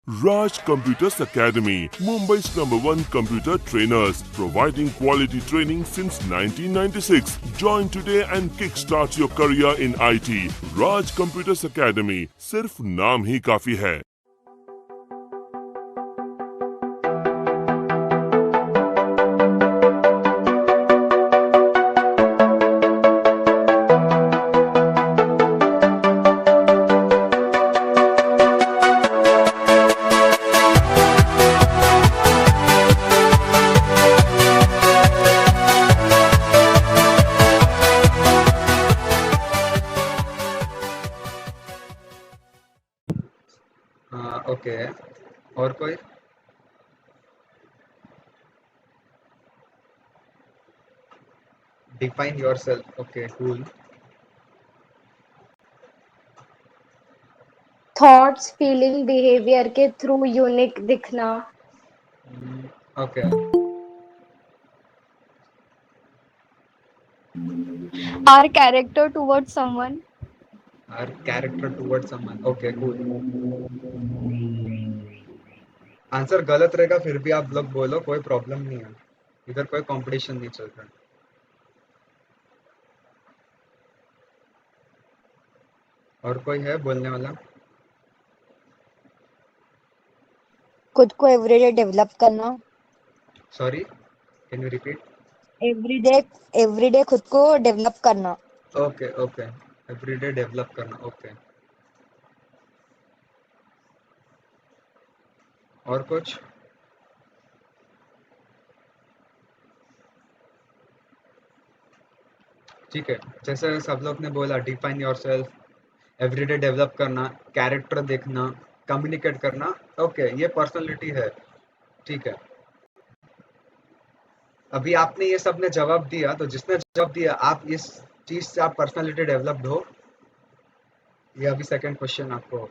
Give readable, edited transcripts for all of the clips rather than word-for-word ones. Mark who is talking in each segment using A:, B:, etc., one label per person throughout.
A: Raj Computers Academy, Mumbai's #1 computer trainers, providing quality training since 1996. Join today and kickstart your career in IT. Raj Computers Academy, सिर्फ नाम ही काफी है.
B: Okay और कोई define yourself okay cool
C: thoughts feeling behaviour के through unique दिखना.
B: Okay
D: Our character towards someone.
B: Our character towards someone okay cool answer गलत रहेगा फिर भी आप लोग बोलो कोई प्रॉब्लम नहीं है इधर कोई कंपटीशन नहीं चल रहा और कोई है बोलने वाला
E: खुद को एवरीडे डेवलप करना.
B: Sorry can you repeat
E: everyday खुद को डेवलप करना.
B: ओके ओके एवरीडे डेवलप करना ओके और कुछ ठीक है जैसे सब लोग ने बोला डिफाइन योरसेल्फ एवरीडे डेवलप करना कैरेक्टर देखना कम्युनिकेट करना ओके ये पर्सनालिटी है ठीक है अभी आपने ये सब ने जवाब दिया तो जिसने जवाब दिया आप इस चीज से आप पर्सनालिटी डेवलप्ड हो ये अभी सेकंड क्वेश्चन आपको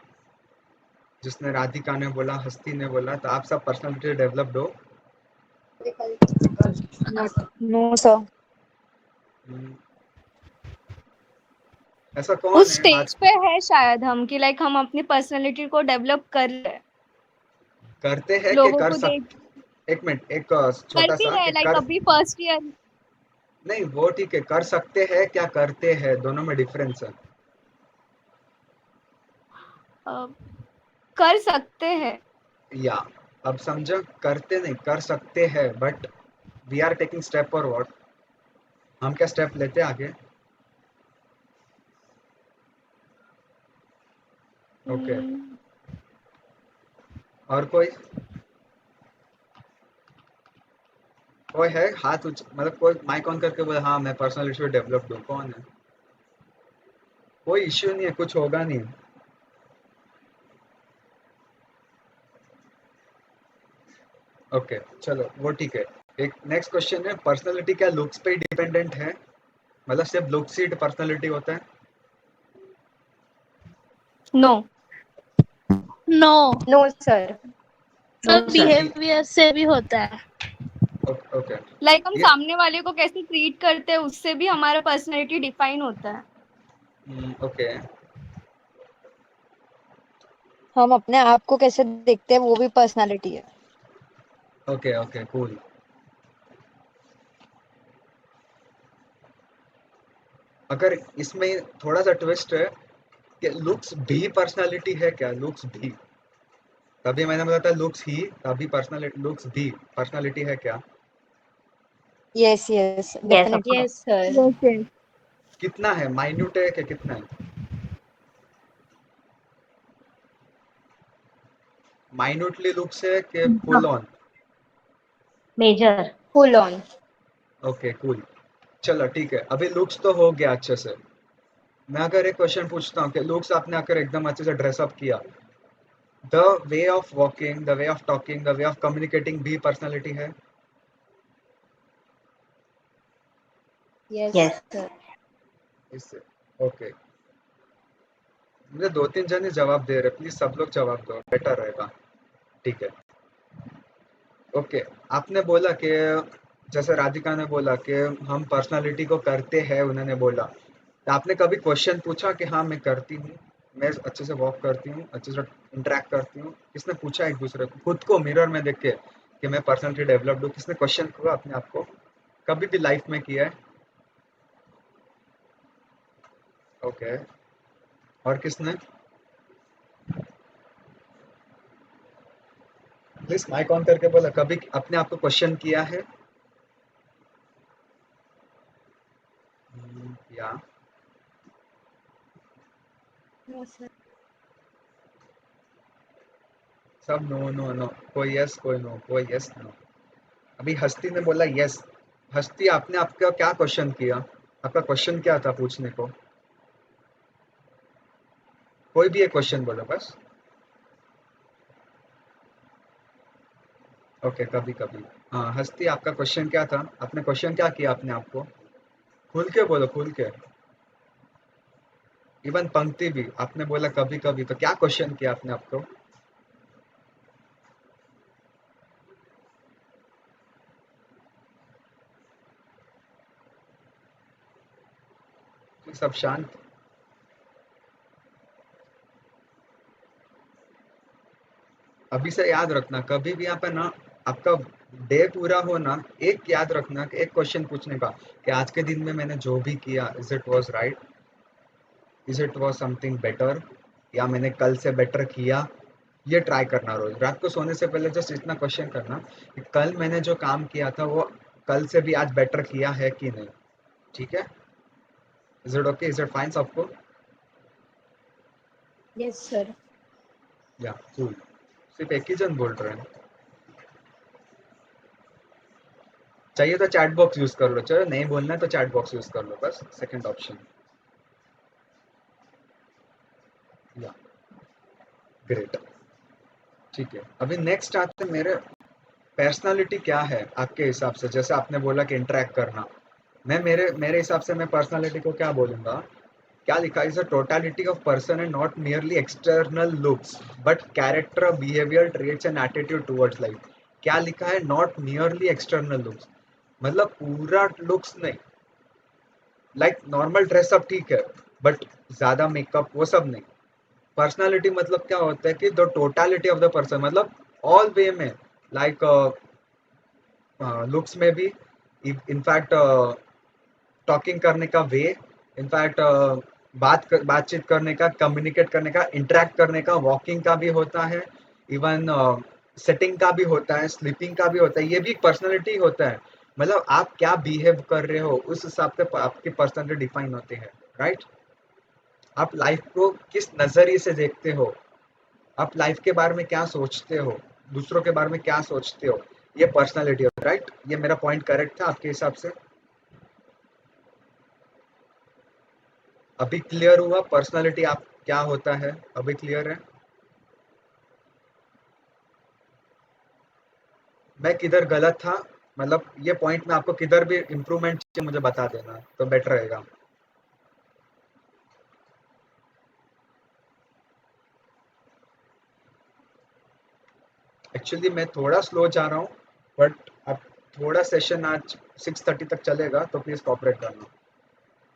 B: जिसने राधिका ने बोला हस्ती ने बोला तो आप सब पर्सनालिटी डेवलप्ड हो
E: नो सर.
B: ऐसा कौन
D: उस
B: है हाथ
D: स्टेज पे है शायद हम कि लाइक हम अपनी पर्सनालिटी को डेवलप कर रहे हैं.
B: करते हैं कि
D: लोगों
B: कर
D: को देख
B: एक मिनट एक
D: कर
B: छोटा
D: भी
B: सा
D: रहे
B: कि
D: लाइक
B: कर
D: अभी फर्स्ट ईयर
B: नहीं वो ठीक है कर सकते हैं क्या करते हैं दोनों में डिफरेंस है
D: कर सकते हैं.
B: या अब समझो करते नहीं कर सकते हैं but we are taking step और व्हाट हम क्या स्टेप लेते हैं आगे ओके और कोई है हाथ मतलब कोई माइक ऑन करके बोले हाँ मैं पर्सनलिटी डेवलप्ड हूँ कौन है कोई इश्यू नहीं है कुछ होगा नहीं ओके चलो वो ठीक है एक नेक्स्ट क्वेश्चन है पर्सनालिटी क्या लुक्स पे डिपेंडेंट है मतलब सिर्फ लुक्स ही पर्सनालिटी होता है
D: नो
F: नो
C: नो सर.
F: सब बिहेवियर से भी होता है.
B: ओके
D: लाइक हम
B: ये
D: सामने वाले को कैसे ट्रीट करते हैं उससे भी हमारा पर्सनालिटी डिफाइन होता है.
B: ओके
E: हम अपने आप को कैसे देखते हैं वो भी पर्सनालिटी है.
B: ओके ओके कूल अगर इसमें थोड़ा सा ट्विस्ट है कि लुक्स भी पर्सनालिटी है क्या लुक्स भी तभी मैंने बोला था लुक्स ही तभी पर्सनालिटी लुक्स भी पर्सनालिटी है क्या
E: yes yes definitely.
C: Yes sir.
D: Yes, yes.
B: कितना है माइन्यूट है कि कितना है माइन्यूटली लुक्स है कि full on
C: major full on.
B: Okay cool चलो ठीक है अभी लुक्स तो हो गया अच्छे से मैं अगर एक क्वेश्चन पूछता हूँ कि लुक्स आपने अगर एकदम अच्छे से ड्रेसअप किया the way of walking the way of talking the way of communicating भी पर्सनालिटी है
C: यस सर.
B: इससे ओके मुझे 2-3 जन ही जवाब दे रहे प्लीज सब लोग जवाब दो बेटर रहेगा ठीक है ओके आपने बोला कि जैसे राधिका ने बोला कि हम पर्सनालिटी को करते हैं उन्होंने बोला तो आपने कभी क्वेश्चन पूछा कि हाँ मैं करती हूँ मैं अच्छे से वॉक करती हूँ, अच्छे से इंटरेक्ट करती हूँ। किसने पूछा एक दूसरे को, खुद को मिरर में देख के कि मैं पर्सनली डेवलप्ड हूँ? किसने क्वेश्चन किया अपने आप को? कभी भी लाइफ में किया है? ओके। और किसने? प्लीज माइक ऑन करके बोला, कभी अपने आप को क्वेश्चन किया है? या सब नो नो नो, कोई यस कोई नो, कोई यस नो। अभी हस्ती ने बोला यस। हस्ती, आपने आपका क्या क्वेश्चन किया? आपका क्वेश्चन क्या था पूछने को? कोई भी एक क्वेश्चन बोलो बस। ओके, कभी कभी। हाँ हस्ती, आपका क्वेश्चन क्या था? आपने क्वेश्चन क्या किया अपने आप को? खुल के बोलो, खुल के। इवन पंक्ति भी आपने बोला कभी कभी, तो क्या क्वेश्चन किया अपने आप को? सब शांत। अभी से याद रखना, कभी भी यहाँ पे ना आपका डे पूरा हो ना, एक याद रखना कि एक क्वेश्चन पूछने का कि आज के दिन में मैंने जो भी किया, is it was right, is it was something better, या मैंने कल से बेटर किया। ये ट्राई करना रोज रात को सोने से पहले, जस्ट इतना क्वेश्चन करना कि कल मैंने जो काम किया था वो कल से भी आज बेटर किया है कि नहीं। ठीक है? Is it okay? Is it fine सबको?
C: Yes, sir.
B: या कूल। सिर्फ एक ही जन बोल रहे हैं। चाहिए तो चैट बॉक्स यूज कर लो, चलो नहीं बोलना है तो चैट बॉक्स यूज कर लो बस, सेकंड ऑप्शन। या ग्रेट। ठीक है, अभी नेक्स्ट आते हैं मेरे पर्सनालिटी क्या है आपके हिसाब से? जैसे आपने बोला कि इंटरेक्ट करना, मैं मेरे मेरे हिसाब से मैं पर्सनालिटी को क्या बोलूंगा? क्या लिखा? Is a totality of person and not merely external looks but character, behaviour, traits and attitude towards life. क्या लिखा है? नॉट मियरली एक्सटर्नल लुक्स, मतलब पूरा लुक्स नहीं, लाइक नॉर्मल ड्रेसअप ठीक है, बट ज्यादा मेकअप वो सब नहीं। पर्सनालिटी मतलब क्या होता है कि the totality of the person, मतलब ऑल वे में, लाइक लुक्स में भी, इनफैक्ट टॉकिंग करने का वे, इनफैक्ट बातचीत करने का, कम्युनिकेट करने का, इंटरेक्ट करने का, वॉकिंग का भी होता है, इवन सेटिंग का भी होता है, स्लीपिंग का भी होता है। ये भी पर्सनालिटी होता है, मतलब आप क्या बिहेव कर रहे हो उस हिसाब से आपकी पर्सनालिटी डिफाइन होती है। राइट? आप लाइफ को किस नजरिए से देखते हो, आप लाइफ के बारे में क्या सोचते हो, दूसरों के बारे में क्या सोचते हो, ये पर्सनालिटी है। राइट? ये मेरा पॉइंट करेक्ट था आपके हिसाब से? अभी क्लियर हुआ पर्सनालिटी आप क्या होता है? अभी क्लियर है? मैं किधर गलत था, मतलब ये पॉइंट में आपको किधर भी इम्प्रूवमेंट चाहिए मुझे बता देना तो बेटर रहेगा। एक्चुअली मैं थोड़ा स्लो जा रहा हूँ, बट अब थोड़ा सेशन आज 6:30 तक चलेगा, तो प्लीज कॉपरेट करना।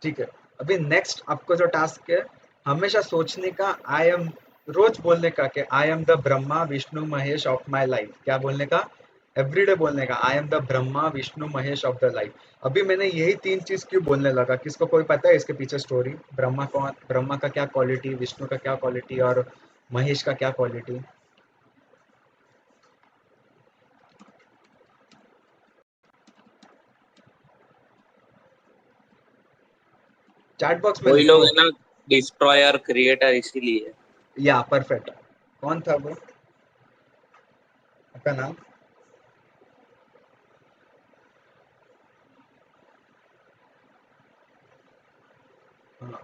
B: ठीक है, अभी नेक्स्ट आपको जो टास्क है, हमेशा सोचने का, आई एम, रोज बोलने का कि I am the Brahma Vishnu Mahesh of my life. क्या बोलने का? एवरीडे बोलने का, I am the Brahma Vishnu Mahesh of the life. अभी मैंने यही तीन चीज क्यों बोलने लगा? किसको कोई पता है इसके पीछे स्टोरी? ब्रह्मा कौन, ब्रह्मा का क्या क्वालिटी, विष्णु का क्या क्वालिटी, और महेश का क्या क्वालिटी? चैट बॉक्स में
G: वही लोग
B: लिखो।
G: है ना, डिस्ट्रॉयर क्रिएटर, इसीलिए।
B: या परफेक्ट। कौन था वो? आपका नाम? हाँ,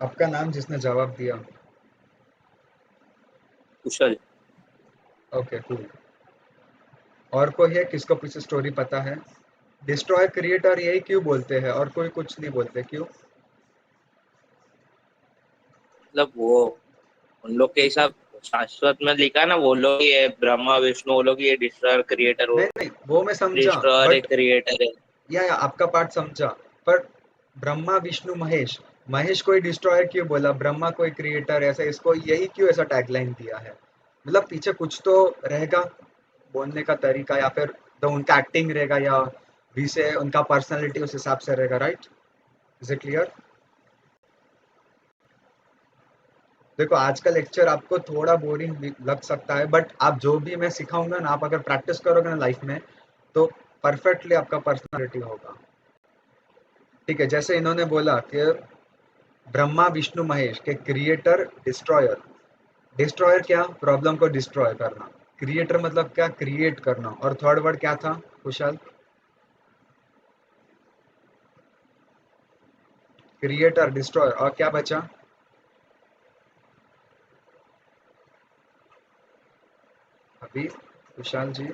B: आपका नाम जिसने जवाब दिया।
G: कुशल।
B: Okay cool. और कोई है किसको पीछे स्टोरी पता है? डिस्ट्रॉय क्रिएटर यही क्यों बोलते हैं और कोई कुछ नहीं बोलते, क्यों?
G: मतलब वो उन लोग के हिसाब, शाश्वत में लिखा ना, वो लोग ये ब्रह्मा विष्णु, वो लोग ये डिस्ट्रॉयर क्रिएटर, वो
B: नहीं नहीं, वो मैं समझा,
G: डिस्ट्रॉयर एक
B: बट
G: क्रिएटर है।
B: या आपका पार्ट समझा, पर ब्रह्मा विष्णु महेश, महेश कोई डिस्ट्रॉयर क्यों बोला, ब्रह्मा कोई क्रिएटर, ऐसा इसको यही क्यों ऐसा टैगलाइन दिया है? मतलब पीछे कुछ तो रहेगा बोलने का तरीका, या फिर तो उनका एक्टिंग रहेगा, या विषय उनका पर्सनालिटी उस हिसाब से रहेगा, राइट? Is it clear? देखो आज का लेक्चर आपको थोड़ा बोरिंग लग सकता है, बट आप जो भी मैं सिखाऊंगा ना, आप अगर प्रैक्टिस करोगे ना लाइफ में, तो परफेक्टली आपका पर्सनालिटी होगा। ठीक है, जैसे इन्होंने बोला कि ब्रह्मा विष्णु महेश के क्रिएटर डिस्ट्रॉयर। डिस्ट्रॉयर क्या? प्रॉब्लम को डिस्ट्रॉय करना। क्रिएटर मतलब क्या? क्रिएट करना। और थर्ड वर्ड क्या था कुशाल? क्रिएटर, डिस्ट्रॉयर, और क्या बचा? अभी कुशाल जी।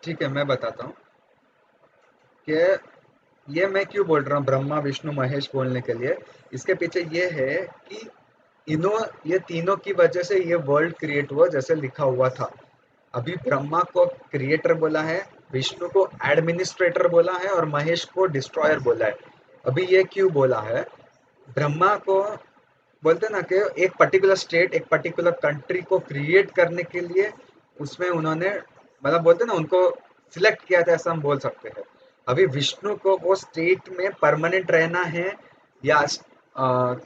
B: ठीक है, मैं बताता हूँ कि ये मैं क्यों बोल रहा हूँ ब्रह्मा विष्णु महेश बोलने के लिए। इसके पीछे ये है कि ये तीनों की वजह से ये वर्ल्ड क्रिएट हुआ, जैसे लिखा हुआ था। अभी ब्रह्मा को क्रिएटर बोला है, विष्णु को एडमिनिस्ट्रेटर बोला है, और महेश को डिस्ट्रॉयर बोला है। अभी ये क्यों बोला है? ब्रह्मा को बोलते हैं ना कि एक पर्टिकुलर स्टेट, एक पर्टिकुलर कंट्री को क्रिएट करने के लिए उसमें उन्होंने, मतलब बोलते हैं ना, उनको सिलेक्ट किया था, ऐसा हम बोल सकते हैं। अभी विष्णु को वो स्टेट में परमानेंट रहना है या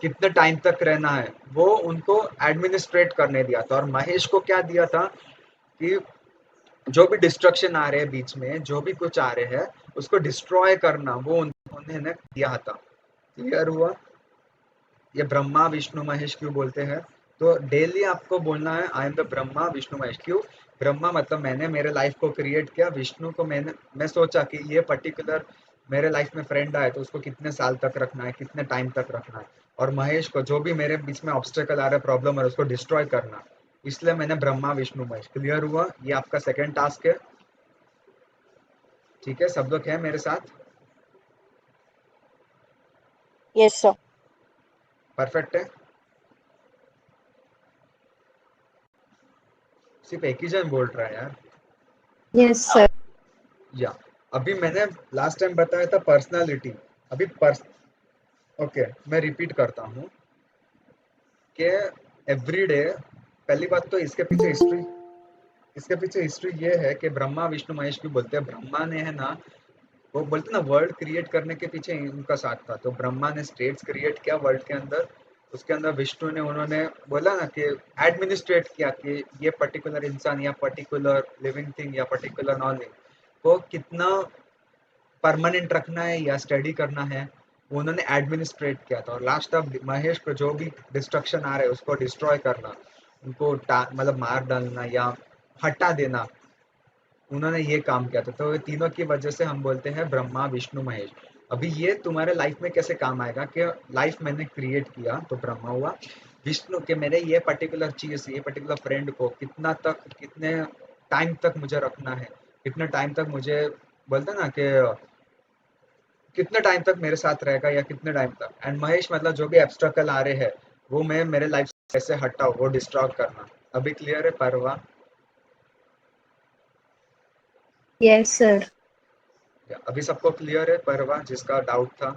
B: कितने टाइम तक रहना है, वो उनको एडमिनिस्ट्रेट करने दिया था। और महेश को क्या दिया था कि जो भी डिस्ट्रक्शन आ रहे हैं बीच में, जो भी कुछ आ रहे हैं, उसको डिस्ट्रॉय करना, वो उन्होंने दिया था। क्लियर हुआ? ये ब्रह्मा विष्णु महेश क्यों बोलते हैं? तो डेली आपको बोलना है I am the Brahma Vishnu Mahesh. क्यों? ब्रह्मा मतलब मैंने मेरे लाइफ को क्रिएट किया, विष्णु को मैं सोचा कि ये पर्टिकुलर मेरे लाइफ में फ्रेंड आए तो उसको कितने साल तक रखना है, कितने टाइम तक रखना है। और महेश को जो भी मेरे बीच में ऑब्स्टेकल आ रहा है, प्रॉब्लम है, उसको डिस्ट्रॉय करना। इसलिए मैंने ब्रह्मा विष्णु महेश। क्लियर हुआ? ये आपका सेकेंड टास्क है। ठीक है, सब लोग हैं मेरे साथ?
E: Yes sir.
B: परफेक्ट है। सिर्फ एक ही जन बोल रहा है यार।
C: Yes, sir.
B: या अभी मैंने लास्ट टाइम बताया था पर्सनालिटी। अभी ओके, मैं रिपीट करता हूँ कि एवरीडे, पहली बात तो इसके पीछे हिस्ट्री ये है कि ब्रह्मा विष्णु महेश भी बोलते हैं। ब्रह्मा ने, है ना, वो बोलते ना वर्ल्ड क्रिएट करने के पीछे उनका साथ था। तो ब्रह्मा ने स्टेट्स क्रिएट किया वर्ल्ड के अंदर, उसके अंदर विष्णु ने, उन्होंने बोला ना कि एडमिनिस्ट्रेट किया कि ये पर्टिकुलर इंसान या पर्टिकुलर लिविंग थिंग या पर्टिकुलर नॉन लिविंग को कितना परमानेंट रखना है या स्टडी करना है, वो उन्होंने एडमिनिस्ट्रेट किया था। और लास्ट तक महेश को जो भी डिस्ट्रक्शन आ रहा है उसको डिस्ट्रॉय करना, उनको मतलब मार डालना या हटा देना, उन्होंने ये काम किया था। तो ये तीनों की वजह से हम बोलते हैं ब्रह्मा विष्णु महेश। अभी ये तुम्हारे लाइफ में कैसे काम आएगा कि लाइफ मैंने क्रिएट किया तो ब्रह्मा हुआ, विष्णु के मेरे ये पर्टिकुलर चीज, ये पर्टिकुलर फ्रेंड को कितने टाइम तक मुझे रखना है, कितने टाइम तक मुझे, बोलते ना कि कितने टाइम तक मेरे साथ रहेगा या कितने टाइम तक। एंड महेश मतलब जो भी ऑब्स्टेकल आ रहे हैं वो मैं मेरे लाइफ से कैसे हटाऊं, वो डिस्ट्रॉय करना। अभी क्लियर है परवा?
C: Yes, sir.
B: अभी सबको क्लियर है परवा, जिसका डाउट था?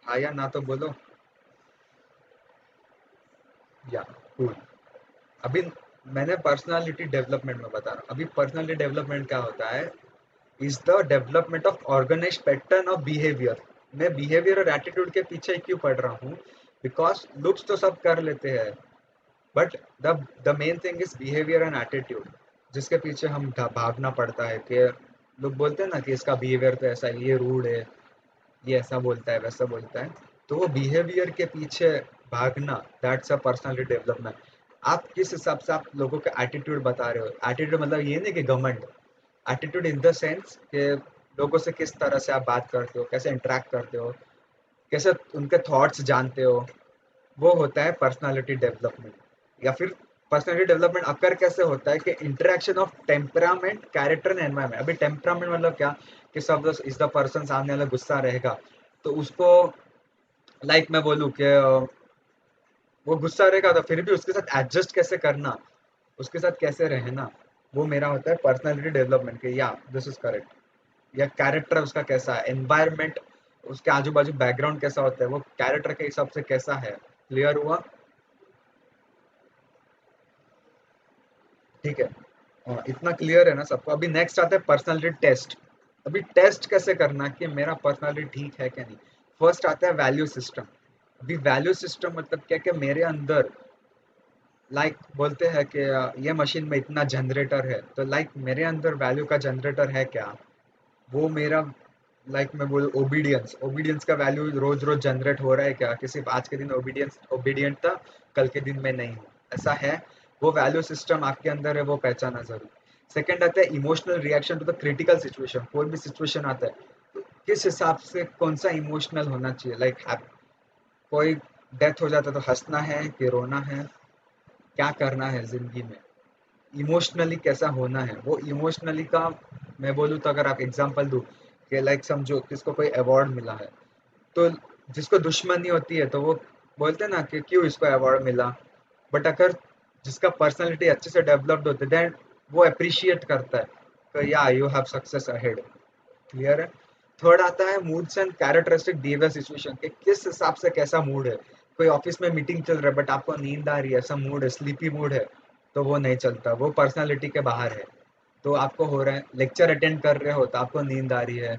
B: हाँ या ना तो बोलो। या कूल। अभी मैंने पर्सनालिटी डेवलपमेंट में बता रहा हूँ। अभी पर्सनालिटी डेवलपमेंट क्या होता है? Is the development of organise pattern of behaviour. मैं बिहेवियर और एटीट्यूड के पीछे क्यों पढ़ रहा हूँ? बिकॉज लुक्स तो सब कर लेते हैं, but the main thing is behaviour and attitude, जिसके पीछे हम भागना पड़ता है। कि लोग बोलते हैं ना कि इसका बिहेवियर तो ऐसा है, ये रूड है, ये ऐसा बोलता है, वैसा बोलता है। तो वो बिहेवियर के पीछे भागना, दैट्स अ पर्सनालिटी डेवलपमेंट। आप किस हिसाब से आप लोगों का एटीट्यूड बता रहे हो? एटीट्यूड मतलब ये नहीं कि घमंड, एटीट्यूड इन द सेंस कि लोगों से किस तरह से आप बात करते हो, कैसे इंटरेक्ट करते हो, कैसे उनके थॉट्स जानते हो, वो होता है पर्सनालिटी डेवलपमेंट। या फिर पर्सनालिटी डेवलपमेंट अकर कैसे होता है कि interaction of temperament, character and environment. अभी टेम्परामेंट मतलब क्या, कि सब इज द पर्सन, सामने वाला गुस्सा रहेगा तो उसको मैं बोलूँ कि वो गुस्सा रहेगा तो फिर भी उसके साथ एडजस्ट कैसे करना, उसके साथ कैसे रहना, वो मेरा होता है पर्सनालिटी डेवलपमेंट के। या दिस इज करेक्ट। या कैरेक्टर उसका कैसा है, एनवायरमेंट, उसके आजू बाजू बैकग्राउंड कैसा होता है, वो कैरेक्टर के हिसाब से कैसा है। क्लियर हुआ? ठीक है। इतना क्लियर है ना सबको? अभी नेक्स्ट आता है पर्सनालिटी टेस्ट। अभी टेस्ट कैसे करना कि मेरा पर्सनालिटी ठीक है क्या नहीं। फर्स्ट आता है वैल्यू सिस्टम। अभी वैल्यू सिस्टम मतलब क्या, कि मेरे अंदर बोलते हैं कि ये मशीन में इतना जनरेटर है, तो मेरे अंदर वैल्यू का जनरेटर है क्या, वो मेरा मैं बोलूँ ओबीडियंस, ओबीडियंस का वैल्यू रोज रोज जनरेट हो रहा है क्या, कि सिर्फ आज के दिन ओबीडियंट था, कल के दिन में नहीं हूँ, ऐसा है। वो वैल्यू सिस्टम आपके अंदर है, वो पहचाना जरूर। सेकंड आता है emotional reaction to the critical situation. कोई भी सिचुएशन आता है तो किस हिसाब से कौन सा इमोशनल होना चाहिए। कोई डेथ हो जाता है तो हंसना है कि रोना है, क्या करना है जिंदगी में, इमोशनली कैसा होना है। वो इमोशनली का मैं बोलूँ तो अगर आप एग्जांपल दूँ कि समझो किसको कोई अवार्ड मिला है, तो जिसको दुश्मनी होती है तो वो बोलते हैं ना कि क्यों इसको अवार्ड मिला। बट अगर जिसका पर्सनालिटी अच्छे से डेवलप्ड होते देन वो अप्रिशिएट करता है, तो या you have success ahead. Clear है? थर्ड आता है moods and characteristic behaviour situation के किस हिसाब से कैसा मूड है। कोई ऑफिस में मीटिंग चल रहा है बट आपको नींद आ रही है, ऐसा मूड है, स्लीपी मूड है, तो वो नहीं चलता, वो पर्सनालिटी के बाहर है। तो आपको हो रहा है लेक्चर अटेंड कर रहे हो तो आपको नींद आ रही है,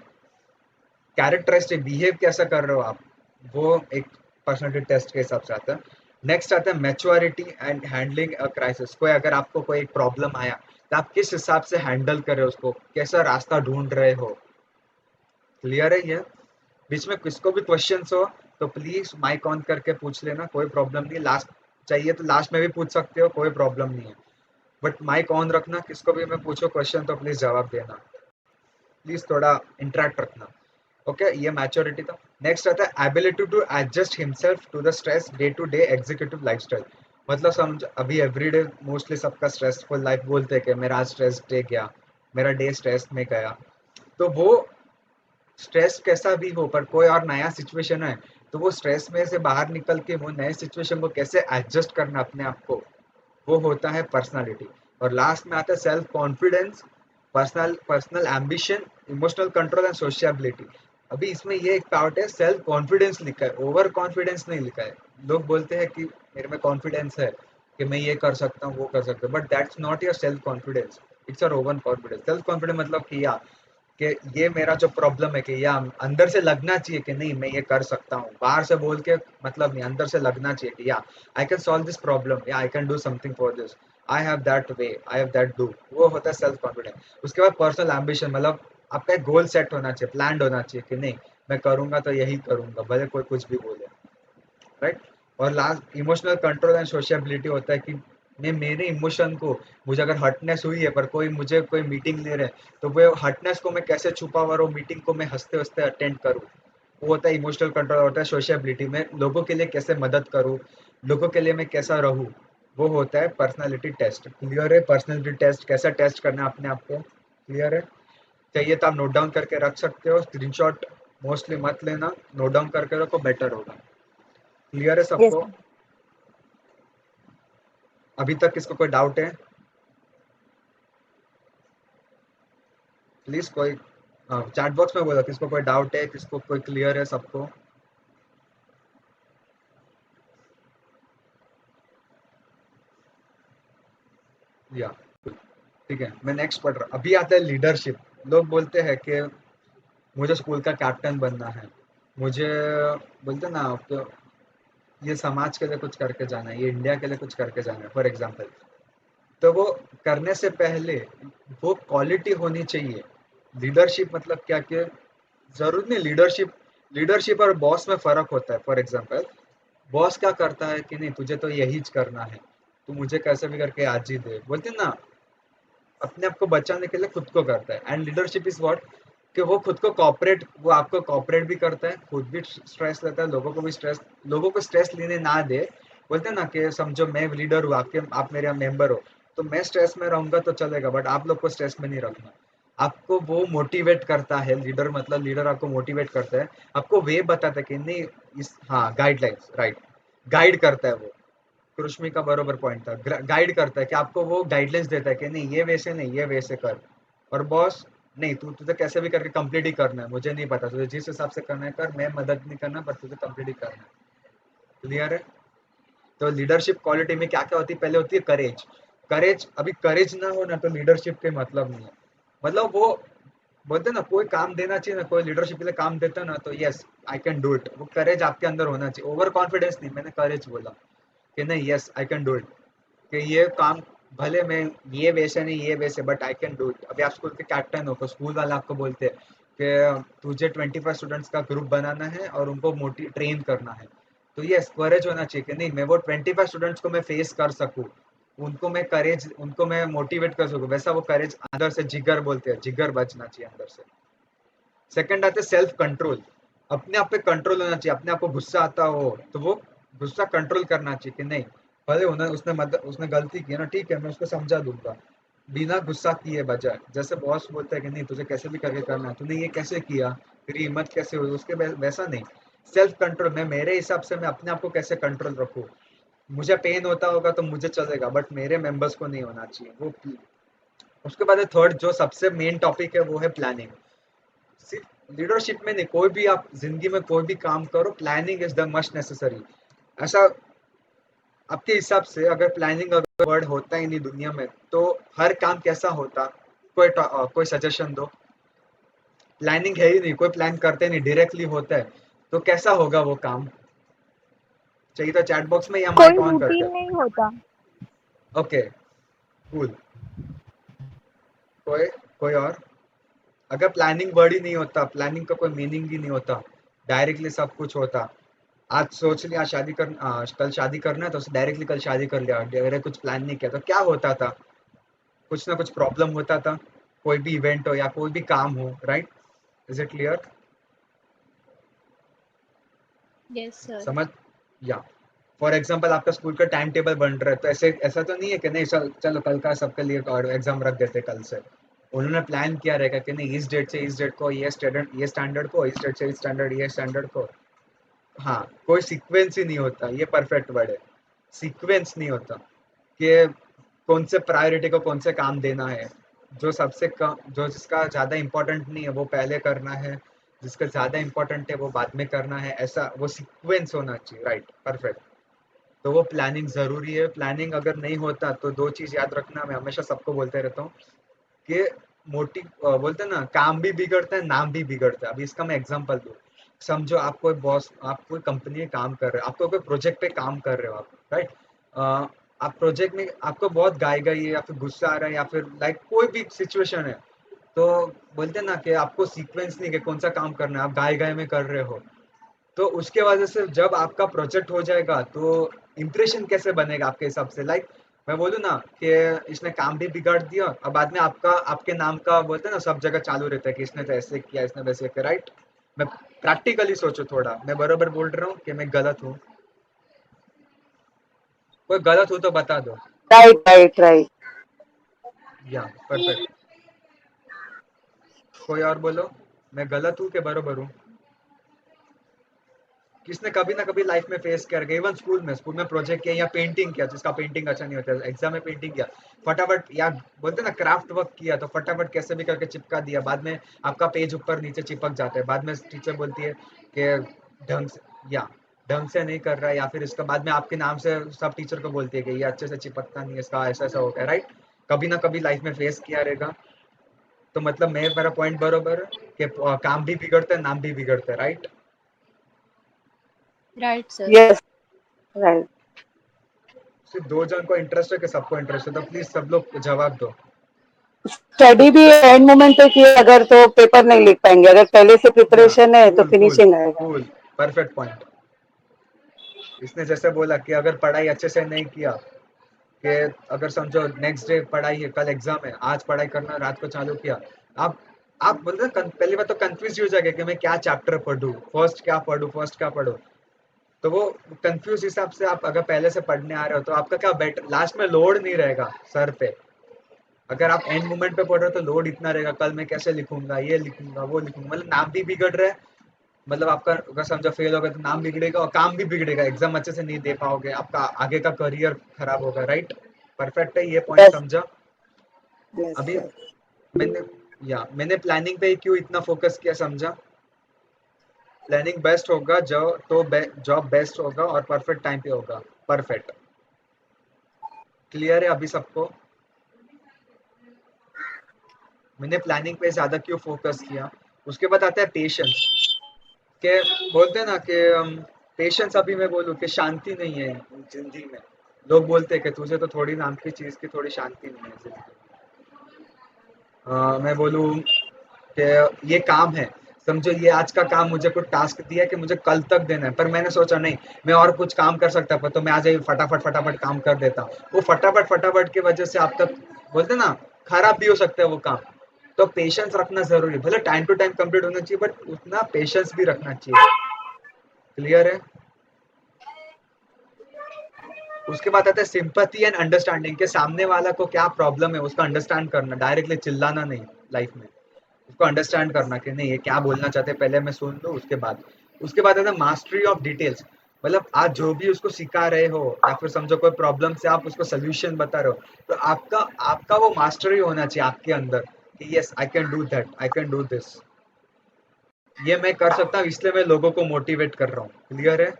B: कैरेक्टरिस्टिक बिहेव कैसा कर रहे हो आप, वो एक पर्सनालिटी टेस्ट के हिसाब से आता है। नेक्स्ट आता है maturity and handling a crisis. कोई अगर आपको कोई एक प्रॉब्लम आया तो आप किस हिसाब से हैंडल कर रहे हो उसको, कैसा रास्ता ढूंढ रहे हो। क्लियर है ये? बीच में किसको भी क्वेश्चंस हो तो प्लीज माइक ऑन करके पूछ लेना, कोई प्रॉब्लम नहीं। लास्ट चाहिए तो लास्ट में भी पूछ सकते हो, कोई प्रॉब्लम नहीं है, बट माइक ऑन रखना। किसको भी मैं पूछो क्वेश्चन तो प्लीज जवाब देना, प्लीज थोड़ा इंटरेक्ट रखना। ओके, ये मैच्योरिटी था। नेक्स्ट आता है ability to adjust himself to the stress day to day executive lifestyle. मतलब समझ, अभी एवरीडे मोस्टली सबका स्ट्रेसफुल लाइफ बोलते हैं कि मेरा आज स्ट्रेस डे गया, मेरा डे स्ट्रेस में गया। तो वो स्ट्रेस कैसा भी हो पर कोई और नया सिचुएशन है तो वो स्ट्रेस में से बाहर निकल के वो नए सिचुएशन को कैसे एडजस्ट करना अपने आप को, वो होता है पर्सनालिटी। और लास्ट में आता है self confidence, personal personal ambition, emotional control and sociability. अभी इसमें ये एक पार्ट है सेल्फ कॉन्फिडेंस लिखा है, ओवर कॉन्फिडेंस नहीं लिखा है। लोग बोलते हैं कि मेरे में कॉन्फिडेंस है कि मैं ये कर सकता हूँ वो कर सकता हूँ, but that's not your self confidence, it's your over confidence. Self confidence मतलब कि कि ये मेरा जो प्रॉब्लम है कि या अंदर से लगना चाहिए कि नहीं मैं ये कर सकता हूँ, बाहर से बोल के मतलब नहीं, अंदर से लगना चाहिए कि या I can solve this problem, या I can do something for this, I have that way, I have that do. वो होता है सेल्फ कॉन्फिडेंस। उसके बाद पर्सनल एम्बिशन, मतलब आपका एक गोल सेट होना चाहिए, प्लान होना चाहिए कि नहीं मैं करूंगा तो यही करूंगा भले कोई कुछ भी बोले, राइट। और last emotional control and sociability होता है कि मैं मेरे इमोशन को, मुझे अगर हर्टनेस हुई है पर मुझे कोई मीटिंग ले रहे हैं तो वो हर्टनेस को मैं कैसे छुपा और वो मीटिंग को मैं हंसते हंसते अटेंड करूँ। वो होता है इमोशनल कंट्रोल। होता है सोशियबिलिटी में लोगों के लिए कैसे मदद करूँ, लोगों के लिए मैं कैसा रहूँ, वो होता है पर्सनैलिटी टेस्ट। क्लियर है? पर्सनैलिटी टेस्ट कैसा टेस्ट करना है अपने आप को, क्लियर है? चाहिए तो आप नोट डाउन करके रख सकते हो, स्क्रीनशॉट मोस्टली मत लेना, नोट डाउन करके रखो, बेटर होगा। क्लियर है
E: यस।
B: सबको? अभी तक किसको कोई डाउट है? प्लीज कोई चैट बॉक्स में बोलो किसको कोई डाउट है, किसको कोई क्लियर है सबको। या ठीक है, मैं नेक्स्ट पढ़ रहा। अभी आता है लीडरशिप। लोग बोलते हैं कि मुझे स्कूल का कैप्टन बनना है, मुझे बोलते हैं ना आपको ये समाज के लिए कुछ करके जाना है, ये इंडिया के लिए कुछ करके जाना है फॉर एग्जाम्पल। तो वो करने से पहले वो क्वालिटी होनी चाहिए। लीडरशिप मतलब क्या कि जरूर नहीं, लीडरशिप लीडरशिप और बॉस में फर्क होता है। फॉर एग्जाम्पल बॉस क्या करता है कि नहीं तुझे तो यही करना है, तू मुझे कैसे भी करके आज ही दे, बोलते हैं ना, अपने आप को बचाने के लिए खुद को करता है। एंड लीडरशिप इज व्हाट, कि वो खुद को कॉपरेट, वो आपको कॉपरेट भी करता है, खुद भी स्ट्रेस लेता है, लोगों को भी स्ट्रेस, लोगों को स्ट्रेस लेने ना दे। बोलते हैं ना कि समझो मैं लीडर हूँ, आपके आप मेरे मेंबर हो, तो मैं स्ट्रेस में रहूंगा तो चलेगा, बट आप लोग को स्ट्रेस में नहीं रखना। आपको वो मोटिवेट करता है, लीडर मतलब लीडर आपको मोटिवेट करता है, आपको वे बताता है कि नहीं इस, हाँ गाइडलाइंस, राइट, गाइड करता है वो। कृष्मी का बरोबर पॉइंट था, गाइड करता है कि आपको वो गाइडलाइंस देता है कि नहीं ये वैसे नहीं, ये वैसे कर। और बॉस नहीं, तू तुझे कैसे भी करके कंप्लीट ही करना है, मुझे नहीं पता तुझे जिस हिसाब से करना है कर, मैं मदद नहीं करना, पर तुझे कंप्लीट ही करना है। क्लियर है? तो लीडरशिप क्वालिटी में क्या क्या होती है? पहले होती है करेज। करेज, अभी करेज ना हो ना तो लीडरशिप के मतलब नहीं है। मतलब वो बोलते हैं ना, कोई काम देना चाहिए ना, कोई लीडरशिप के लिए काम देता है ना, तो yes I can do it, वो करेज आपके अंदर होना चाहिए। ओवर कॉन्फिडेंस नहीं, मैंने करेज बोला कि नहीं yes I can do it, कि ये काम भले मैं ये वैसे नहीं ये वैसे, but I can do it. अभी आप स्कूल के कैप्टन हो तो स्कूल वाले आपको बोलते हैं कि तुझे 25 स्टूडेंट्स का ग्रुप बनाना है और उनको मोटी ट्रेन करना है, तो ये करेज होना चाहिए कि नहीं मैं वो 25 स्टूडेंट्स को मैं फेस कर सकूं, उनको मैं करेज, उनको मैं मोटिवेट कर सकूं, वैसा वो करेज अंदर से, जिगर बोलते हैं, जिगर बचना चाहिए अंदर से। सेकंड आते सेल्फ कंट्रोल, अपने आप पे कंट्रोल होना चाहिए। अपने आप को गुस्सा आता हो तो वो गुस्सा कंट्रोल करना चाहिए कि नहीं, भले उसने गलती की है ना, ठीक है मैं उसको समझा दूंगा, बिना गुस्सा किए बजाय। जैसे बॉस बोलता है कि नहीं तुझे कैसे भी करके करना है, तूने ये कैसे किया, तेरी हिम्मत कैसे हुई, उसके वैसा नहीं। सेल्फ कंट्रोल, मैं मेरे हिसाब से मैं अपने आप को कैसे कंट्रोल रखूँ, मुझे पेन होता होगा तो मुझे चलेगा, बट मेरे मेंबर्स को नहीं होना चाहिए वो। उसके बाद थर्ड जो सबसे मेन टॉपिक है वो है प्लानिंग। सिर्फ लीडरशिप में नहीं, कोई भी आप जिंदगी में कोई भी काम करो, planning is the must necessary. ऐसा आपके हिसाब से अगर प्लानिंग अगर वर्ड होता ही नहीं दुनिया में तो हर काम कैसा होता? कोई सजेशन दो। प्लानिंग है ही नहीं, कोई प्लान करते नहीं, डायरेक्टली होता है, तो कैसा होगा वो काम? चाहिए तो चैट बॉक्स में या
E: कोई
B: माइक ऑन करके।
E: रूटीन नहीं होता।
B: Okay, cool. कोई कोई और? अगर प्लानिंग वर्ड ही नहीं होता, प्लानिंग का कोई मीनिंग ही नहीं होता, डायरेक्टली सब कुछ होता। आज सोच लिया कल शादी करना है तो डायरेक्टली कल शादी कर लिया, डायरेक्ट कुछ प्लान नहीं किया, तो क्या होता था? कुछ ना कुछ प्रॉब्लम होता था, कोई भी इवेंट हो या कोई भी काम हो, right? Is it clear?
F: Yes sir.
B: समझ? या फॉर एग्जाम्पल आपका स्कूल का टाइम टेबल बन रहा है, तो ऐसे ऐसा तो नहीं है कि नहीं चलो कल का सबके लिए एग्जाम रख देते कल से। उन्होंने प्लान किया रहेगा कि नहीं इस डेट से इस डेट को ये स्टैंडर्ड को, इस डेट से इस स्टैंडर्ड ये स्टैंडर्ड को। हाँ, कोई सीक्वेंस ही नहीं होता, ये परफेक्ट वर्ड है, सीक्वेंस नहीं होता कि कौन से प्रायोरिटी को कौन से काम देना है। जो सबसे कम, जो जिसका ज़्यादा इम्पोर्टेंट नहीं है वो पहले करना है, जिसका ज़्यादा इम्पोर्टेंट है वो बाद में करना है, ऐसा वो सीक्वेंस होना चाहिए, राइट? परफेक्ट। तो वो प्लानिंग ज़रूरी है। प्लानिंग अगर नहीं होता तो दो चीज़ याद रखना, मैं हमेशा सबको बोलते रहता हूँ कि बोलते हैं ना, काम भी बिगड़ता है, नाम भी बिगड़ता है। अभी इसका मैं एग्जांपल दूँ, समझो आप कोई बॉस, आप कोई कंपनी में काम कर रहे हो, आपको कोई प्रोजेक्ट पे काम कर रहे हो आप, राइट? आप प्रोजेक्ट में आपको बहुत गाई है या फिर गुस्सा आ रहा है या फिर लाइक कोई भी सिचुएशन है, तो बोलते हैं ना कि आपको सीक्वेंस नहीं कि कौन सा काम करना है, आप गाय में कर रहे हो, तो उसके वजह से जब आपका प्रोजेक्ट हो जाएगा तो इम्प्रेशन कैसे बनेगा आपके हिसाब से? लाइक मैं बोलूँ ना कि इसने काम भी बिगाड़ दिया और बाद में आपका, आपके नाम का बोलते हैं ना सब जगह चालू रहता है कि इसने तो ऐसे किया, इसने वैसे किया, राइट? मैं प्रैक्टिकली सोचो थोड़ा, मैं बरोबर बोल रहा हूँ कि मैं गलत हूँ? कोई गलत हो तो बता दो।
H: Right right right.
B: या परफेक्ट। कोई और बोलो, मैं गलत हूँ कि बरोबर हूँ? किसने कभी ना कभी लाइफ में फेस किया, इवन स्कूल में प्रोजेक्ट किया या पेंटिंग किया, जिसका पेंटिंग अच्छा नहीं होता, एग्जाम में पेंटिंग किया, फटाफट, या बोलते ना क्राफ्ट वर्क किया, तो फटाफट कैसे भी करके चिपका दिया, बाद में आपका पेज ऊपर नीचे चिपक जाता है, बाद में टीचर बोलती है कि ढंग से, या ढंग से नहीं कर रहा है, या फिर इसका बाद में आपके नाम से सब टीचर को बोलती है कि ये अच्छे से चिपकता नहीं है, इसका ऐसा ऐसा हो गया, राइट? कभी ना कभी लाइफ में फेस किया रहेगा। तो मतलब मेरा पॉइंट बरोबर है कि काम भी बिगड़ता है, नाम भी बिगड़ता है, right?
F: Right sir.
H: Yes right.
B: सिर्फ दो जन को इंटरेस्ट है कि सबको इंटरेस्ट है? तो प्लीज सब लोग जवाब दो।
H: स्टडी भी एंड मोमेंट पे किए अगर तो पेपर नहीं लिख पाएंगे, अगर पहले से
B: या
H: प्रिपरेशन है तो
B: कूल कूल
H: फिनिशिंग आएगा।
B: Cool, perfect point. इसने जैसे बोला कि अगर पढ़ाई अच्छे से नहीं किया, कि अगर समझो नेक्स्ट डे पढ़ाई है, कल एग्जाम है, आज पढ़ाई करना रात को चालू किया, आप आप बोलते हैं पहली बात तो कंफ्यूज हो जाएगा कि मैं क्या चैप्टर पढ़ूं, फर्स्ट क्या पढ़ूं। तो वो कंफ्यूज हिसाब से आप अगर पहले से पढ़ने आ रहे हो तो आपका क्या बेटर, लास्ट में लोड नहीं रहेगा सर पे। अगर आप एंड मोमेंट पे पढ़ रहे हो तो लोड इतना रहेगा, कल मैं कैसे लिखूंगा, ये लिखूंगा वो लिखूंगा, मतलब नाम भी बिगड़ रहा है, मतलब आपका अगर समझो फेल हो गया तो नाम बिगड़ेगा और काम भी बिगड़ेगा, एग्जाम अच्छे से नहीं दे पाओगे, आपका आगे का करियर खराब होगा, राइट? परफेक्ट है, ये पॉइंट
H: यस
B: समझा?
H: यस
B: अभी
H: सर।
B: मैंने प्लानिंग पे क्यों इतना फोकस किया, समझा? प्लानिंग बेस्ट होगा जो तो जॉब बेस्ट होगा और परफेक्ट टाइम पे होगा, परफेक्ट। क्लियर है अभी सबको? मैंने प्लानिंग पे ज्यादा क्यों फोकस किया। उसके बाद आता है पेशेंस, के बोलते हैं ना कि पेशेंस, अभी मैं बोलूँ कि शांति नहीं है जिंदगी में। लोग बोलते हैं कि तुझे तो थोड़ी नाम की चीज की थोड़ी शांति नहीं है जिंदगी में। मैं बोलूँ कि ये काम है, समझो ये आज का काम मुझे कुछ टास्क दिया है कि मुझे कल तक देना है, पर मैंने सोचा नहीं मैं और कुछ काम कर सकता पर, तो मैं आज ये फटाफट फटाफट काम कर देता हूँ। वो फटाफट फटाफट की वजह से आप तक बोलते हैं ना खराब भी हो सकता है वो काम। तो पेशेंस रखना जरूरी है, भले टाइम टू टाइम कंप्लीट होना चाहिए बट उतना पेशेंस भी रखना चाहिए। क्लियर है? उसके बाद आता है सिंपैथी एंड अंडरस्टैंडिंग, के सामने वाला को क्या प्रॉब्लम है उसका अंडरस्टैंड करना, डायरेक्टली चिल्लाना नहीं लाइफ में, उसको अंडरस्टैंड करना कि नहीं ये क्या बोलना चाहते हैं, पहले मैं सुन लूँ उसके बाद आता है मास्टरी ऑफ डिटेल्स। मतलब आज जो भी उसको सिखा रहे हो या फिर समझो कोई प्रॉब्लम से आप उसको सोल्यूशन बता रहे हो, तो आपका आपका वो मास्टरी होना चाहिए आपके अंदर कि yes I can do that, I can do this, ये मैं कर सकता हूँ, इसलिए मैं लोगों को मोटिवेट कर रहा हूँ। क्लियर है?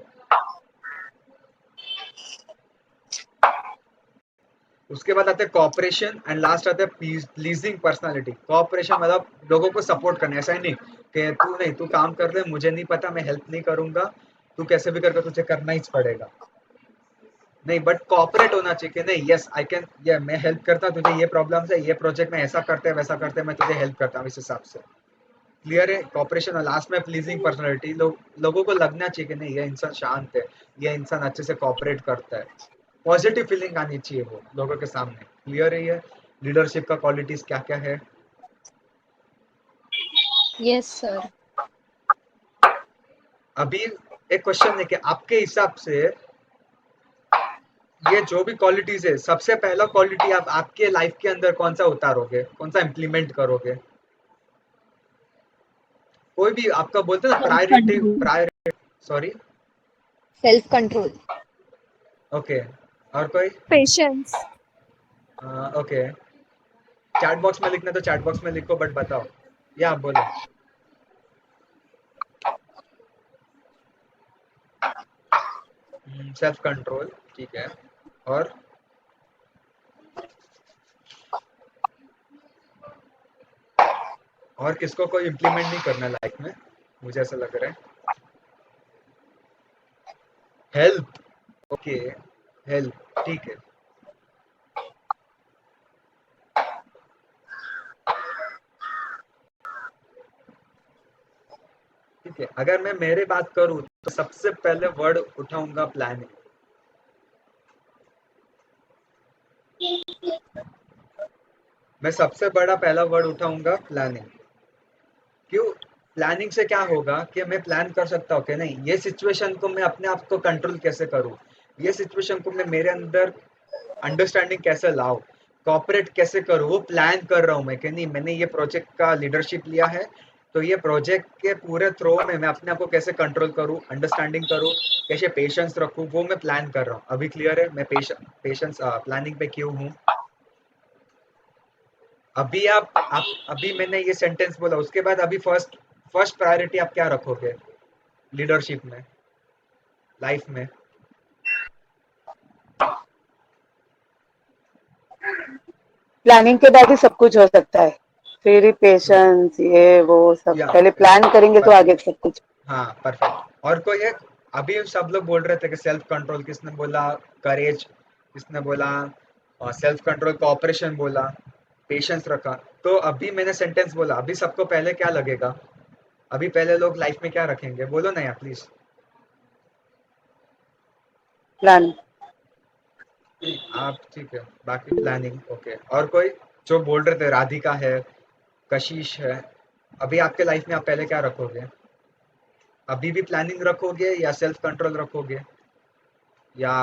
B: उसके बाद आते हैं कॉपरेशन एंड लास्ट आते हैं प्लीजिंग पर्सनालिटी। कॉपरेशन मतलब लोगों को सपोर्ट करना, ऐसा ही नहीं कि तू काम कर ले, मुझे नहीं पता, मैं हेल्प नहीं करूंगा, तू कैसे भी करके तुझे करना ही पड़ेगा, नहीं, बट कॉपरेट होना चाहिए कि नहीं यस आई कैन, ये मैं हेल्प करता हूँ, तुझे ये प्रॉब्लम है, ये प्रोजेक्ट में ऐसा करते हैं वैसा करते हैं, मैं तुझे हेल्प करता हूँ इस हिसाब से। क्लियर है? कॉपरेशन और लास्ट में प्लीजिंग पर्सनालिटी, लोगों को लगना चाहिए कि नहीं ये इंसान शांत है, ये इंसान अच्छे से कॉपरेट करता है, पॉजिटिव फीलिंग आनी चाहिए वो लोगों के सामने। क्लियर है? ये लीडरशिप का क्वालिटीज क्या क्या है?
F: Yes, sir.
B: अभी एक क्वेश्चन है कि आपके हिसाब से ये जो भी क्वालिटीज है, सबसे पहला क्वालिटी आप आपके लाइफ के अंदर कौन सा उतारोगे, कौन सा इम्प्लीमेंट करोगे? कोई भी आपका बोलते हैं ना priority, sorry,
E: self control.
B: Okay, और कोई?
D: पेशेंस।
B: ओके, चैट बॉक्स में लिखना तो चैट बॉक्स में लिखो, बट बताओ, या आप बोलो। सेल्फ कंट्रोल, ठीक है, और किसको कोई इम्प्लीमेंट नहीं करना लाइफ में, मुझे ऐसा लग रहा है। हेल्प, ओके, हेल्प, ठीक है। ठीक है, अगर मैं मेरे बात करूं तो सबसे पहले वर्ड उठाऊंगा प्लानिंग। मैं सबसे बड़ा पहला वर्ड उठाऊंगा प्लानिंग। क्यों? प्लानिंग से क्या होगा कि मैं प्लान कर सकता हूँ कि नहीं ये सिचुएशन को मैं अपने आप को कंट्रोल कैसे करूँ, ये सिचुएशन को मैं मेरे अंदर अंडरस्टैंडिंग कैसे लाऊं, कॉपरेट कैसे करूँ, वो प्लान कर रहा हूँ मैं कि नहीं मैंने ये प्रोजेक्ट का लीडरशिप लिया है, तो ये प्रोजेक्ट के पूरे थ्रो में मैं अपने आप को कैसे कंट्रोल करूँ, अंडरस्टैंडिंग करूँ, कैसे पेशेंस रखूँ, वो मैं प्लान कर रहा हूँ। अभी क्लियर है मैं पेशेंस प्लानिंग पे क्यों हूँ? अभी अभी मैंने ये सेंटेंस बोला, उसके बाद अभी फर्स्ट फर्स्ट प्रायोरिटी आप क्या रखोगे लीडरशिप में, लाइफ में?
H: प्लानिंग के बाद ही सब कुछ हो सकता है, फिर ही पेशेंस ये वो सब,
B: या
H: पहले प्लान करेंगे तो आगे सब कुछ।
B: हाँ, परफेक्ट। और कोई एक, अभी सब लोग बोल रहे थे कि सेल्फ कंट्रोल, किसने बोला करेज, किसने बोला सेल्फ कंट्रोल, कोऑपरेशन बोला, पेशेंस रखा। तो अभी मैंने सेंटेंस बोला, अभी सबको पहले क्या लगेगा, अभी पहले लोग लाइफ में क्या रखेंगे, बोलो ना यार प्लीज।
H: प्लान।
B: आप ठीक है, बाकी प्लानिंग, ओके। और कोई जो बोल रहे थे, राधिका है, कशिश है, अभी आपके लाइफ में आप पहले क्या रखोगे? अभी भी प्लानिंग रखोगे या सेल्फ कंट्रोल रखोगे या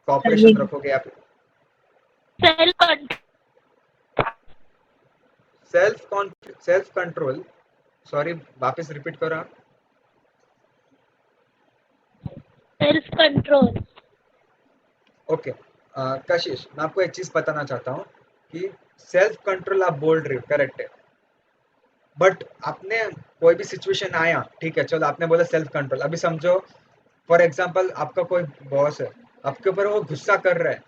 B: कॉपरेशन रखोगे या
F: सेल्फ
B: सेल्फ कंट्रोल? सॉरी, वापस रिपीट करो आप।
F: कंट्रोल।
B: ओके, कशिश, मैं आपको एक चीज बताना चाहता हूँ कि सेल्फ कंट्रोल आप बोल रहे हो, करेक्ट है, बट आपने कोई भी सिचुएशन आया, ठीक है, चलो आपने बोला सेल्फ कंट्रोल। अभी समझो फॉर एग्जांपल आपका कोई बॉस है, आपके ऊपर वो गुस्सा कर रहा है,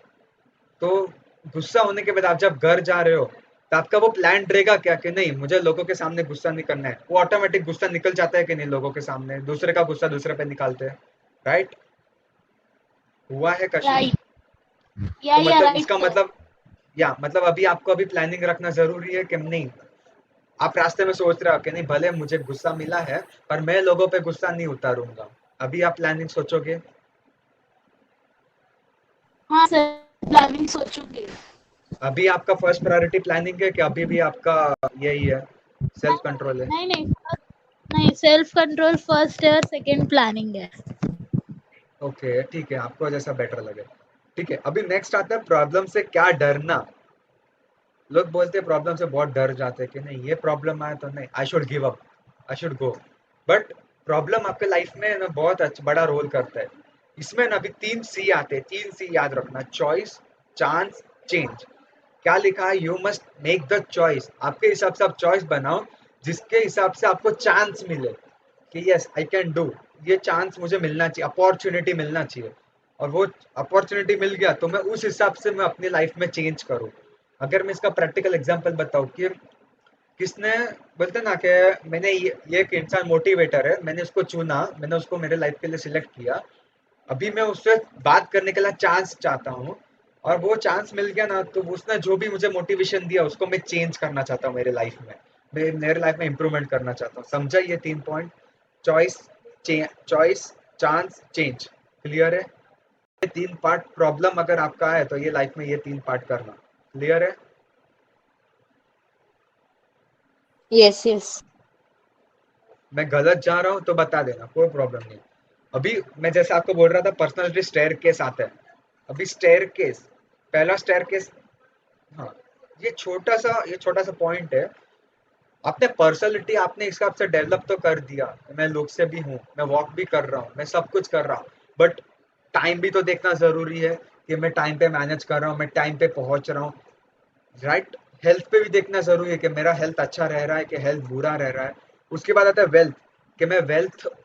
B: तो गुस्सा होने के बाद आप जब घर जा रहे हो तो आपका वो प्लान रहेगा क्या कि नहीं मुझे लोगों के सामने गुस्सा नहीं करना है? वो ऑटोमेटिक गुस्सा निकल जाता है कि नहीं? लोगों के सामने दूसरे का गुस्सा दूसरे पे निकालते हैं, राइट? हुआ है कशिश?
F: राइट या
B: तो मतलब
F: राइट
B: इसका
F: सर।
B: मतलब मतलब अभी आपको अभी प्लानिंग रखना जरूरी है कि नहीं? आप रास्ते में सोच रहे हो कि नहीं भले मुझे गुस्सा मिला है पर मैं लोगों पे गुस्सा नहीं उतारूंगा, अभी आप प्लानिंग सोचोगे?
F: हाँ सर, प्लानिंग सोचूंगी।
B: अभी आपका फर्स्ट प्रायोरिटी प्लानिंग है कि अभी भी आपका यही है, सेल्फ कंट्रोल है?
F: नहीं नहीं नहीं, सेल्फ कंट्रोल फर्स्ट है और सेकंड प्लानिंग है।
B: ओके, ठीक है, आपको जैसा बेटर लगे। ठीक है, अभी नेक्स्ट आता है प्रॉब्लम से क्या डरना। लोग बोलते हैं प्रॉब्लम से बहुत डर जाते हैं कि नहीं ये प्रॉब्लम आया तो नहीं I should give up, I should go. But problem आपके लाइफ में ना बहुत बड़ा रोल करता है। इसमें ना अभी 3 C आते हैं, 3 C याद रखना, चॉइस, चांस, चेंज। क्या लिखा है? You must make the choice. आपके हिसाब से आप चॉइस बनाओ जिसके हिसाब से आपको चांस मिले कि यस आई कैन डू, ये चांस मुझे मिलना चाहिए, अपॉर्चुनिटी मिलना चाहिए। और वो अपॉर्चुनिटी मिल गया तो मैं उस हिसाब से मैं अपनी लाइफ में चेंज करूँ। अगर मैं इसका प्रैक्टिकल एग्जांपल बताऊं कि किसने बोलते ना कि मैंने ये एक इंसान मोटिवेटर है, मैंने उसको चुना, मैंने उसको मेरे लाइफ के लिए सिलेक्ट किया, अभी मैं उससे बात करने के लिए चांस चाहता हूँ और वो चांस मिल गया ना तो उसने जो भी मुझे मोटिवेशन दिया उसको मैं चेंज करना चाहता हूँ मेरे लाइफ में, मैं मेरे लाइफ में इंप्रूवमेंट करना चाहता हूँ। समझा ये 3 point? Choice, choice, chance, change. Clear है? ये 3 पार्ट प्रॉब्लम अगर आपका है तो ये लाइफ में ये 3 पार्ट करना। क्लियर है?
E: Yes yes.
B: मैं गलत जा रहा हूँ तो बता देना, कोई प्रॉब्लम नहीं। अभी मैं जैसे आपको बोल रहा था पर्सनालिटी स्टेयर केस आता है। अभी स्टेयर केस, पहला स्टेयर केस, हाँ, ये छोटा सा पॉइंट है। आपने पर्सनालिटी आपने इस हिसाब से डेवलप तो कर दिया, मैं लोग से भी हूँ, मैं वॉक भी कर रहा हूँ, मैं सब कुछ कर रहा हूँ, बट टाइम भी तो देखना जरूरी है कि मैं टाइम पे मैनेज कर रहा हूँ, मैं टाइम पे पहुंच रहा हूँ, राइट? हेल्थ पे भी देखना जरूरी है कि मेरा हेल्थ अच्छा रह रहा है कि हेल्थ बुरा रह रहा है। उसके बाद आता है वेल्थ, कि मैं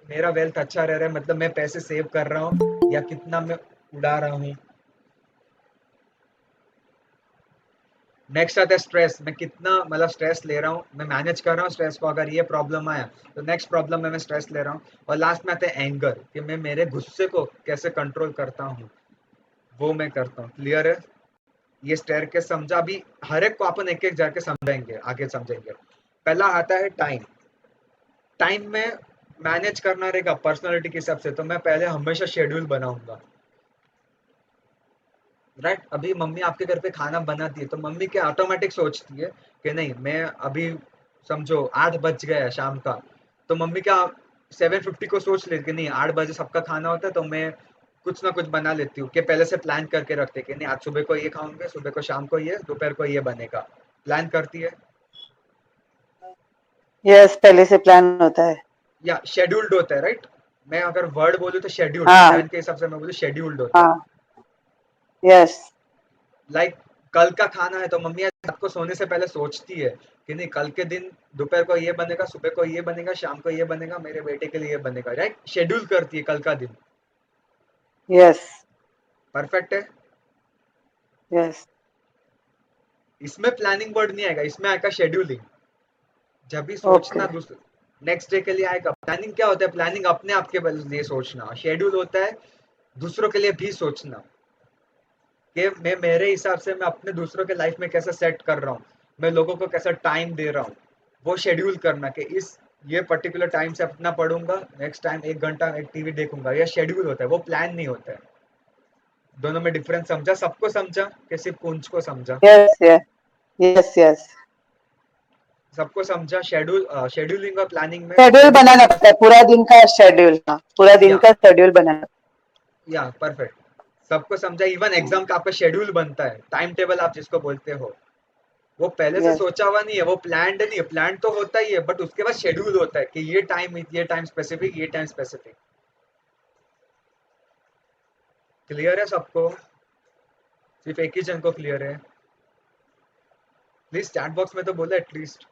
B: मेरा वेल्थ अच्छा रह रहा है, मतलब मैं पैसे सेव कर रहा हूँ या कितना मैं उड़ा रहा हूँ। नेक्स्ट आता है स्ट्रेस, मैं कितना मतलब स्ट्रेस ले रहा हूँ, मैं मैनेज कर रहा हूँ स्ट्रेस को, अगर ये प्रॉब्लम आया तो नेक्स्ट प्रॉब्लम में मैं स्ट्रेस ले रहा हूँ। और लास्ट में आता है एंगर, कि मैं मेरे गुस्से को कैसे कंट्रोल करता हूँ, वो मैं करता हूँ। क्लियर है? ये स्टेयर के समझा? अभी हर एक को अपन एक एक जाके समझाएंगे, आगे समझेंगे। पहला आता है टाइम। टाइम में मैनेज करना रहेगा पर्सनालिटी के हिसाब से, तो मैं पहले हमेशा शेड्यूल बनाऊंगा, राइट? अभी मम्मी आपके घर पे खाना बनाती है तो मम्मी क्या ऑटोमेटिक सोचती है कि नहीं मैं अभी समझो 8 बज गया शाम का, तो मम्मी क्या 7:50 को सोच लेती कि नहीं 8 बजे सबका खाना होता है तो मैं कुछ ना कुछ बना लेती हूँ, कि पहले से प्लान करके रखते कि नहीं आज सुबह को ये खाऊंगे, सुबह को शाम को ये, दोपहर को ये बनेगा, प्लान करती है
H: यस, पहले से प्लान होता है।
B: या शेड्यूल्ड होता है, राइट? मैं अगर वर्ड बोलूँ तो शेड्यूल्ड,
H: हाँ
B: प्लान के हिसाब से मैं बोलूँ शेड्यूल्ड होता है।
H: हाँ, यस
B: लाइक कल का खाना है तो मम्मी रात को सोने से पहले सोचती है कि नहीं कल के दिन दोपहर को ये बनेगा, सुबह को ये बनेगा, शाम को ये बनेगा, मेरे बेटे के लिए ये बनेगा, राइट? शेड्यूल करती है कल का दिन।
H: यस
B: परफेक्ट है?
H: यस।
B: इसमें प्लानिंग वर्ड नहीं आएगा, इसमें आएगा शेड्यूलिंग। जब भी
H: ओके
B: सोचना दूसरे नेक्स्ट डे के लिए आएगा। प्लानिंग क्या होता है? प्लानिंग अपने आप के लिए सोचना। शेड्यूल होता है दूसरों के लिए भी सोचना, कि मैं मेरे हिसाब से मैं अपने दूसरों के लाइफ में कैसे सेट कर रहा हूँ, मैं लोगों को कैसा टाइम दे रहा हूँ, वो शेड्यूल करना कि इस ये पर्टिकुलर टाइम से अपना पढ़ूंगा, नेक्स्ट टाइम 1 घंटा एक टीवी देखूंगा, यह शेड्यूल होता है, वो प्लान नहीं होता है। दोनों में डिफरेंस समझा? सबको समझा कि सिर्फ कुंज को समझा?
H: Yes yes yes yes.
B: सबको समझा? शेड्यूलिंग और प्लानिंग में
H: शेड्यूल बनाना पड़ता है, पूरा दिन का शेड्यूल, हाँ पूरा दिन
B: या
H: का शेड्यूल बनाना।
B: परफेक्ट, सबको समझा। इवन एग्जाम का आपका शेड्यूल बनता है, टाइम टेबल आप जिसको बोलते हो, वो पहले से
H: यस
B: सोचा हुआ नहीं है, वो प्लान्ड नहीं है। प्लान तो होता ही है, बट उसके बाद शेड्यूल होता है कि ये टाइम स्पेसिफिक, ये टाइम स्पेसिफिक। क्लियर है सबको? सिर्फ एक ही जन को क्लियर है? प्लीज चैट बॉक्स में तो बोलो एटलीस्ट।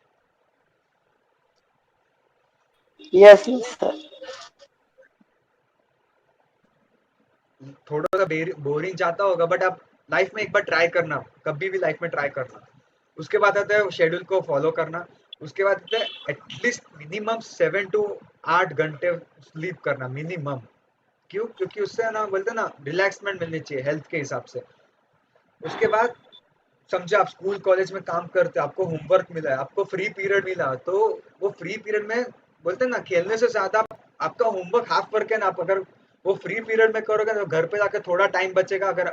H: Yes sir.
B: थोड़ा सा बोरिंग जाता होगा, बट आप लाइफ में एक बार ट्राई करना, कभी भी लाइफ में ट्राई करना। उसके बाद आता है शेड्यूल को फॉलो करना। उसके बाद आता है एटलीस्ट मिनिमम 7 to 8 घंटे स्लीप करना, मिनिमम। क्यों? क्योंकि उससे ना बोलते हैं ना, रिलैक्समेंट मिलनी चाहिए हेल्थ के हिसाब से। उसके बाद समझे आप स्कूल कॉलेज में काम करते हो, आपको होमवर्क मिला है, आपको फ्री पीरियड मिला, तो वो फ्री पीरियड में बोलते हैं ना, खेलने से ज्यादा आपका होमवर्क हाफ वर्क है ना। आप अगर वो फ्री पीरियड में करोगे तो घर पे जाके थोड़ा टाइम बचेगा। अगर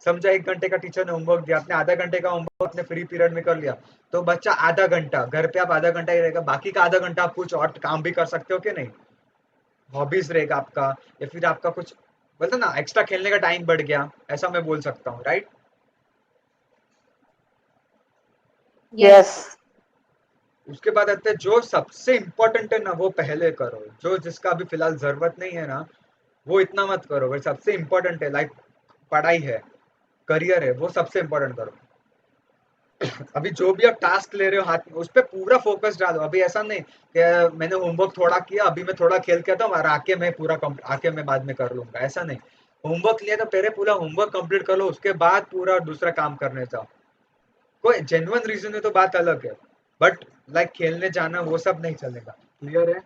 B: समझा 1 घंटे का टीचर ने होमवर्क दिया, आपने आधा घंटे का होमवर्क अपने फ्री पीरियड में कर लिया, तो बच्चा आधा घंटा घर पे, आप आधा घंटा ही रहेगा, बाकी का आधा घंटा आप कुछ और काम भी कर सकते हो कि नहीं। हॉबीज रहेगा आपका, या फिर आपका कुछ बोलते ना एक्स्ट्रा खेलने का टाइम बढ़ गया, ऐसा मैं बोल सकता हूँ, राइट?
H: यस
B: उसके बाद आते हैं जो सबसे इम्पोर्टेंट है ना, वो पहले करो। जो जिसका अभी फिलहाल जरूरत नहीं है ना, वो इतना मत करो। वो सबसे इम्पोर्टेंट है, लाइक पढ़ाई है, करियर है, वो सबसे इम्पोर्टेंट करो। अभी जो भी आप टास्क ले रहे हो हाथ में, उस पर पूरा फोकस डालो। अभी ऐसा नहीं कि मैंने होमवर्क थोड़ा किया, अभी मैं थोड़ा खेल के आता हूँ और आके मैं बाद में कर लूंगा, ऐसा नहीं। होमवर्क लिया तो पहले पूरा होमवर्क कंप्लीट कर लो, उसके बाद पूरा दूसरा काम करने जाओ। कोई जेन्युइन रीजन है तो बात अलग है, बट लाइक खेलने जाना वो सब नहीं चलेगा। क्लियर है?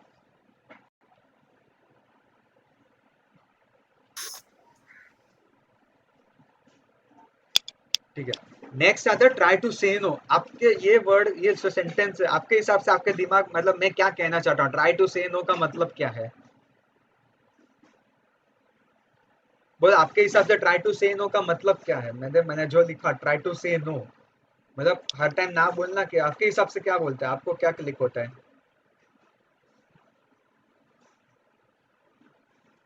B: ठीक है। नेक्स्ट आता है ट्राई टू से नो। आपके ये वर्ड, ये सेंटेंस है, आपके हिसाब से आपके दिमाग मतलब मैं क्या कहना चाहता हूँ, ट्राई टू से नो का मतलब क्या है? बोल, आपके हिसाब से ट्राई टू से नो का मतलब क्या है? मैंने जो लिखा ट्राई टू से नो, मतलब हर टाइम ना बोलना, कि आपके हिसाब से क्या बोलते हैं, आपको क्या क्लिक होता है?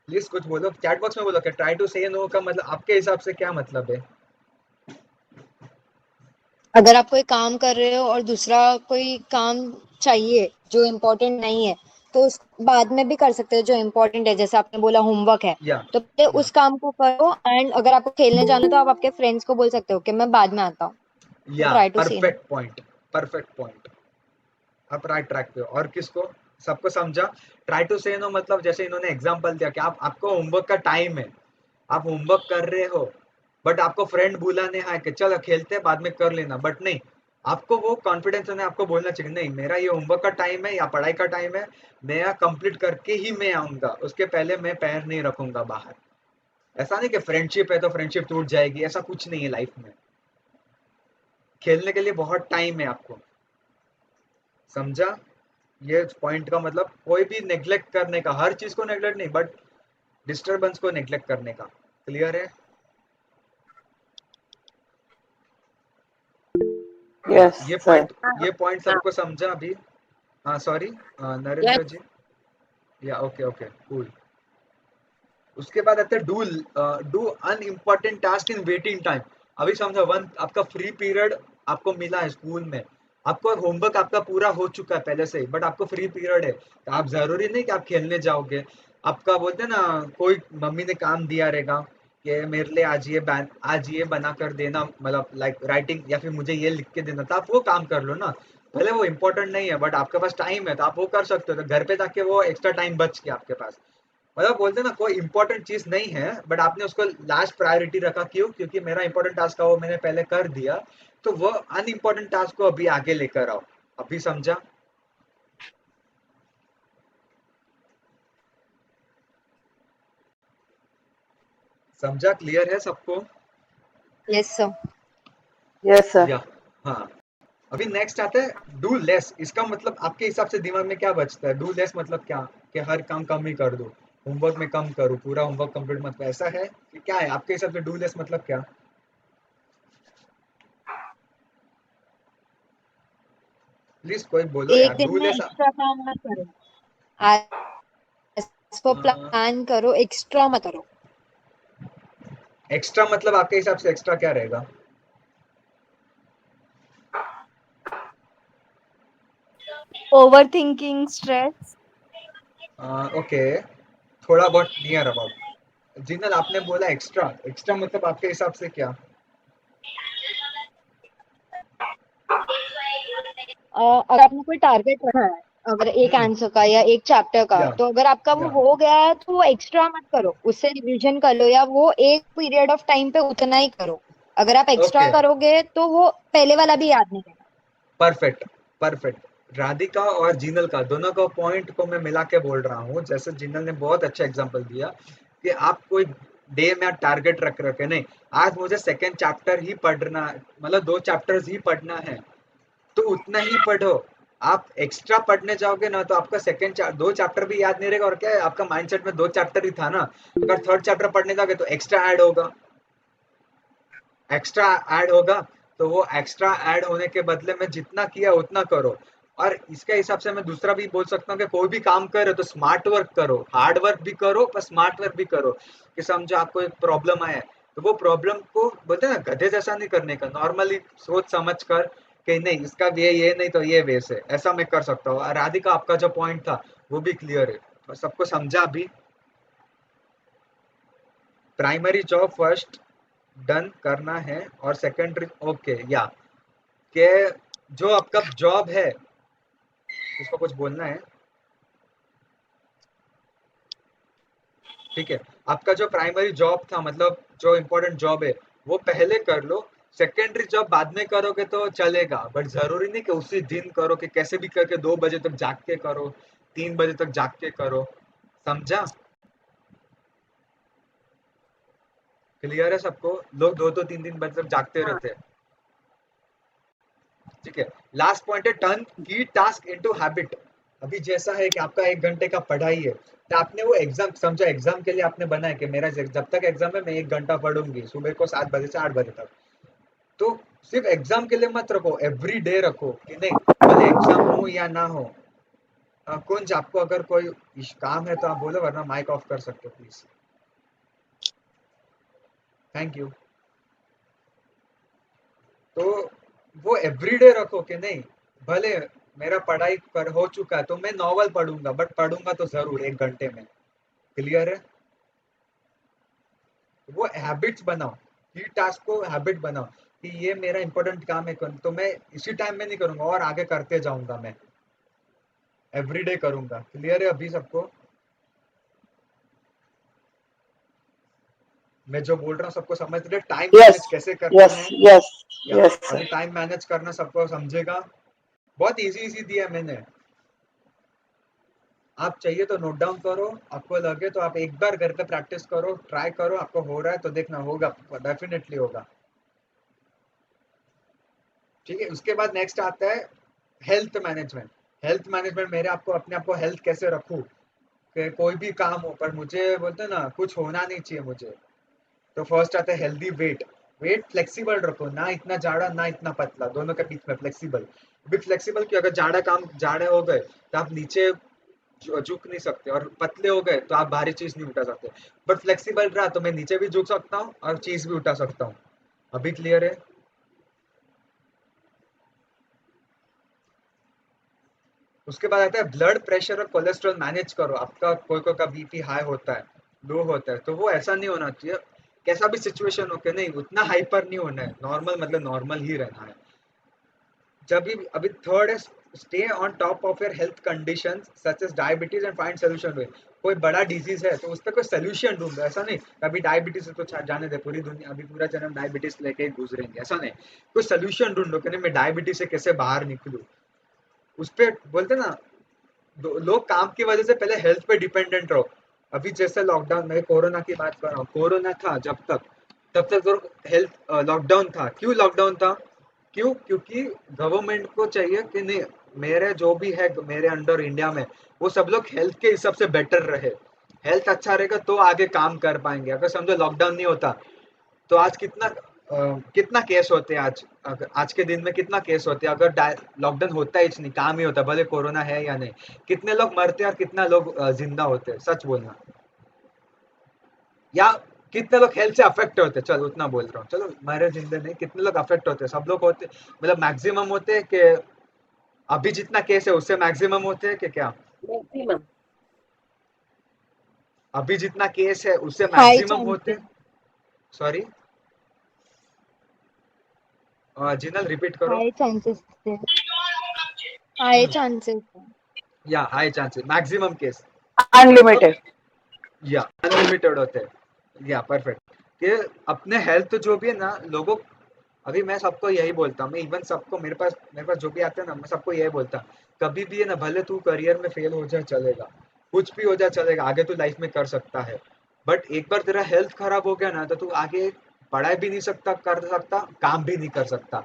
B: प्लीज कुछ बोलो, चैट बॉक्स में बोलो कि ट्राई टू से नो का मतलब आपके हिसाब से क्या मतलब है?
E: अगर आप कोई काम कर रहे हो और दूसरा कोई काम चाहिए जो इम्पोर्टेंट नहीं है, तो उस बाद में भी कर सकते हो जो इम्पोर्टेंट है। जैसे आपने बोला होमवर्क है,
B: या
E: तो पहले
B: या
E: उस काम को करो, एंड अगर आपको खेलने जाना है तो आप आपके फ्रेंड्स को बोल सकते हो कि मैं बाद में आता हूँ। तो
B: या
E: try to see no.
B: Perfect point, perfect point. आप राइट ट्रैक पे हो। और किसको, सबको समझा? ट्राई टू से नो मतलब जैसे इन्होंने एग्जांपल दिया कि आपको होमवर्क का टाइम है, आप होमवर्क कर रहे हो, बट आपको फ्रेंड बुलाने आए कि चलो खेलते हैं, बाद में कर लेना, बट नहीं, आपको वो कॉन्फिडेंस है, आपको बोलना चाहिए नहीं, मेरा ये होमवर्क का टाइम है या पढ़ाई का टाइम है, मैं कंप्लीट करके ही मैं आऊंगा, उसके पहले मैं पैर नहीं रखूंगा बाहर। ऐसा नहीं कि फ्रेंडशिप है तो फ्रेंडशिप टूट जाएगी, ऐसा कुछ नहीं है लाइफ में। खेलने के लिए बहुत टाइम है आपको, समझा? ये पॉइंट का मतलब कोई भी नेग्लेक्ट करने का, हर चीज को नेग्लेक्ट नहीं, बट डिस्टरबेंस को नेग्लेक्ट करने का। क्लियर है? या
H: यस सर।
B: ये पॉइंट सबको समझा अभी? हाँ सॉरी, नरेंद्र जी। या ओके ओके कूल। उसके बाद आते हैं do unimportant task in waiting time. अभी समझो, वन आपका फ्री पीरियड आपको मिला है स्कूल में, आपको होमवर्क आपका पूरा हो चुका है पहले से ही, बट आपको फ्री पीरियड है, तो आप जरूरी नहीं कि आप खेलने जाओगे। आपका बोलते हैं ना, कोई मम्मी ने काम दिया रहेगा कि मेरे लिए आज ये बना कर देना, मतलब लाइक राइटिंग, या फिर मुझे ये लिख के देना, तो आप वो काम कर लो ना। भले वो इम्पोर्टेंट नहीं है, बट आपके पास टाइम है तो आप वो कर सकते हो, तो घर पे जाके वो एक्स्ट्रा टाइम बच गया आपके पास। मतलब बोलते हैं ना, कोई इंपॉर्टेंट चीज नहीं है, बट आपने उसको लास्ट प्रायोरिटी रखा। क्यों? क्योंकि मेरा इंपॉर्टेंट टास्क था वो मैंने पहले कर दिया, तो वो अनइम्पोर्टेंट टास्क को अभी आगे लेकर आओ। अभी समझा? समझा? क्लियर है सबको?
E: Yes sir.
H: Yes sir.
B: या हाँ। अभी नेक्स्ट आता है डू लेस। इसका मतलब आपके हिसाब से दिमाग में क्या बचता है? डू लेस मतलब क्या? कि हर काम कम ही कर दो, होमवर्क में कम करूँ, पूरा होमवर्क कंप्लीट मत करो, ऐसा है कि क्या है आपके हिसाब से डू लेस मतलब क्या? प्लीज कोई बोलो
E: एक
B: यार,
E: दिन
B: रूल
E: में
B: है
E: एक्स्ट्रा काम मत करो, एज पर प्लान करो, एक्स्ट्रा मत करो।
B: एक्स्ट्रा मतलब आपके हिसाब से एक्स्ट्रा क्या रहेगा?
D: Overthinking, stress.
B: ओके, थोड़ा बहुत नियर अबाउट। जिनल आपने बोला एक्स्ट्रा, एक्स्ट्रा मतलब आपके हिसाब से क्या?
E: अगर आपने कोई टारगेट रखा है, अगर एक
B: हम्म,
E: आंसर का या एक चैप्टर का,
B: या
E: तो अगर आपका वो
B: या
E: हो गया है तो वो एक्स्ट्रा मत करो, उससे रिवीजन कर लो, या वो एक पीरियड ऑफ टाइम पे उतना ही करो। अगर आप एक्स्ट्रा
B: ओके,
E: करोगे तो वो पहले वाला भी याद नहीं रहेगा।
B: Perfect, perfect. राधिका और जिनल का दोनों का पॉइंट को मैं मिला के बोल रहा हूँ। जैसे जिनल ने बहुत अच्छा एग्जांपल दिया कि आप कोई डे में टारगेट रख रखे, नहीं आज मुझे सेकेंड चैप्टर ही पढ़ना है, मतलब 2 चैप्टर्स ही पढ़ना है, तो उतना ही पढ़ो। आप एक्स्ट्रा पढ़ने जाओगे ना तो आपका दो चैप्टर भी याद नहीं रहेगा, और क्या है आपका माइंडसेट में 2 चैप्टर ही था ना, तो अगर थर्ड चैप्टर पढ़ने जाओगे तो एक्स्ट्रा ऐड होगा, एक्स्ट्रा ऐड होगा। तो वो एक्स्ट्रा ऐड होने के बदले में जितना किया उतना करो। और इसके हिसाब से मैं दूसरा भी बोल सकता हूँ कि कोई भी काम करे तो स्मार्ट वर्क करो, हार्ड वर्क भी करो पर स्मार्ट वर्क भी करो। कि समझो आपको एक प्रॉब्लम आया है, तो वो प्रॉब्लम को बोलते हैं ना गधे जैसा नहीं करने का, नॉर्मली सोच समझ कर कि नहीं इसका ये नहीं तो ये वे से ऐसा मैं कर सकता हूँ। और राधिका आपका जो पॉइंट था वो भी क्लियर है, तो सबको समझा अभी। प्राइमरी जॉब फर्स्ट डन करना है और सेकेंडरी ओके या कि जो आपका जॉब है उसको कुछ बोलना है, ठीक है। आपका जो प्राइमरी जॉब था मतलब जो इम्पोर्टेंट जॉब है वो पहले कर लो, सेकेंडरी जॉब बाद में करोगे तो चलेगा, बट जरूरी नहीं कि उसी दिन करो, कि कैसे भी करके 2 बजे तक जाग के करो, 3 बजे तक जाग के करो। समझा? क्लियर है सबको? लोग 2-2 3-3 बजे तक जागते
E: हाँ।
B: रहते हैं। ठीक है। लास्ट पॉइंट है टर्न की टास्क इनटू हैबिट। अभी जैसा है कि आपका 1 घंटे का पढ़ाई है, तो आपने वो एग्जाम समझा, एग्जाम के लिए आपने बनाया कि मेरा जब तक एग्जाम है मैं 1 घंटा पढ़ूंगी सुबह को 7 बजे से 8 बजे तक। तो सिर्फ एग्जाम के लिए मत रखो, एवरी डे रखो कि नहीं भले एग्जाम हो या ना हो। कुंज आपको अगर कोई काम है तो आप बोलो, वरना माइक ऑफ कर सकते हो प्लीज। Thank you. तो वो एवरीडे रखो कि नहीं भले मेरा पढ़ाई कर हो चुका है तो मैं नॉवल पढ़ूंगा, बट पढ़ूंगा तो जरूर 1 घंटे में। क्लियर है? वो हैबिट्स बनाओ, की टास्क को हैबिट बनाओ कि ये मेरा इंपॉर्टेंट काम है तो मैं इसी टाइम में नहीं करूंगा और आगे करते जाऊंगा, मैं एवरीडे करूंगा। क्लियर है अभी सबको? मैं जो बोल रहा हूँ सबको समझ रहे? टाइम
H: yes,
B: मैनेज कैसे करना
H: yes,
B: है?
H: yes,
B: या
H: yes, sir.
B: अभी टाइम मैनेज करना सबको समझेगा। बहुत इजी इजी दिया है मैंने, आप चाहिए तो नोट डाउन करो, आपको लगे तो आप एक बार घर पे प्रैक्टिस करो, ट्राई करो, आपको हो रहा है तो देखना होगा, डेफिनेटली होगा। ठीक है। उसके बाद नेक्स्ट आता है हेल्थ मैनेजमेंट। हेल्थ मैनेजमेंट मेरे आपको अपने आप को हेल्थ कैसे रखूं कि कोई भी काम हो पर मुझे बोलते हैं ना कुछ होना नहीं चाहिए मुझे। तो फर्स्ट आता है हेल्दी वेट। वेट फ्लेक्सिबल रखो, ना इतना जाड़ा ना इतना पतला, दोनों के बीच में फ्लेक्सिबल। भी फ्लेक्सिबल क्यों? अगर जाड़े हो गए तो आप नीचे झुक नहीं सकते, और पतले हो गए तो आप भारी चीज नहीं उठा सकते। बट फ्लेक्सिबल रहा तो मैं नीचे भी झुक सकता हूँ और चीज भी उठा सकता हूँ। अभी क्लियर है? उसके बाद आता है ब्लड प्रेशर और कोलेस्ट्रॉल मैनेज करो। आपका कोई कोई का बीपी हाई होता है, लो होता है, तो वो ऐसा नहीं होना चाहिए। कैसा भी सिचुएशन हो के नहीं उतना हाइपर नहीं होना है, नॉर्मल मतलब नॉर्मल ही रहना है। जब भी अभी थर्ड है stay on top of your health conditions such as diabetes and find solution way. कोई बड़ा डिजीज है तो उस पर कोई सोल्यूशन ढूंढो, ऐसा नहीं अभी डायबिटीज है तो जाने दे पूरी दुनिया अभी पूरा जन्म डायबिटीज लेके ही गुजरेंगे, ऐसा नहीं। कोई सोल्यूशन ढूंढो कि नहीं मैं डायबिटीज से कैसे बाहर निकलूं। उस पर बोलते ना लोग काम की वजह से पहले हेल्थ पे डिपेंडेंट रहो। अभी जैसे लॉकडाउन में कोरोना की बात कर रहा हूँ, कोरोना था जब तक तब तक तो हेल्थ लॉकडाउन था। क्यों लॉकडाउन था? क्यों? क्योंकि गवर्नमेंट को चाहिए कि नहीं मेरे जो भी है मेरे अंडर इंडिया में वो सब लोग हेल्थ के हिसाब से बेटर रहे। हेल्थ अच्छा रहेगा तो आगे काम कर पाएंगे। अगर समझो लॉकडाउन नहीं होता तो आज कितना कितना केस होते हैं आज, अगर आज के दिन में कितना केस होते हैं, अगर लॉकडाउन होता ही नहीं, काम ही होता, भले कोरोना है या नहीं, कितने लोग मरते हैं और कितना लोग जिंदा होते हैं, सच बोलना। या कितने लोग हेल्थ से अफेक्ट होते हैं, चलो उतना बोल रहा हूँ, चलो मरे जिंदे नहीं, कितने लोग अफेक्ट होते हैं, सब लोग होते, मतलब मैक्सिमम होते हैं कि अभी जितना केस है उससे मैक्सिमम होते हैं कि क्या?
H: मैक्सिमम।
B: अभी जितना केस है उससे
E: हाई
B: मैक्सिमम होते
E: चांसेस।
B: हैं। सॉरी, जिनल रिपीट करो।
E: हाई चांसेस थे। High chances.
B: या हाई चांसेस, मैक्सिमम केस मतलब,
H: अनलिमिटेड।
B: या अनलिमिटेड होते हैं, या परफेक्ट। कि अपने हेल्थ जो भी है ना लोगों, अभी मैं सबको यही बोलता हूँ, मैं इवन सबको, मेरे पास जो भी आते हैं ना, मैं सबको यही बोलता हूँ, कभी भी है ना, भले तू करियर में फेल हो जाए चलेगा, कुछ भी हो जाए चलेगा, आगे तू लाइफ में कर सकता है, बट एक बार तेरा हेल्थ खराब हो गया ना तो तू आगे पढ़ाई भी नहीं सकता, कर सकता, काम भी नहीं कर सकता।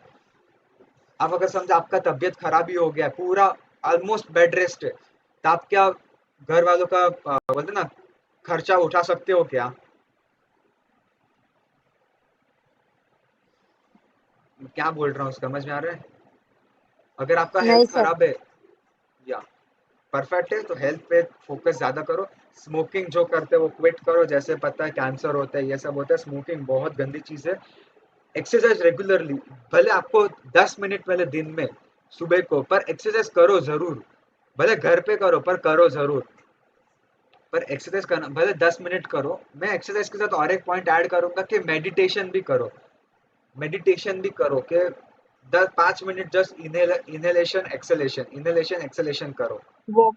B: अब अगर समझा आपका तबीयत खराब ही हो गया, पूरा ऑलमोस्ट बेड रेस्ट है, तो आप क्या घर वालों का बोलते ना खर्चा उठा सकते हो क्या? क्या बोल रहा हूँ समझ में आ रहा है? अगर आपका
E: नहीं
B: हेल्थ
E: सर।
B: खराब है, या परफेक्ट है, तो हेल्थ पे फोकस ज्यादा करो। स्मोकिंग जो करते हैं वो क्विट करो, जैसे पता है कैंसर होता है, ये सब होता है, स्मोकिंग बहुत गंदी चीज है। एक्सरसाइज रेगुलरली, भले आपको 10 मिनट पहले दिन में सुबह को, पर एक्सरसाइज करो जरूर, भले घर पे करो पर करो जरूर। पर एक्सरसाइज करना भले 10 मिनट करो। मैं एक्सरसाइज के साथ और एक पॉइंट ऐड करूंगा कि मेडिटेशन भी करो, मेडिटेशन भी करो कि 5 मिनट जस्ट इनहेलेशन एक्सलेशन करो।
E: वो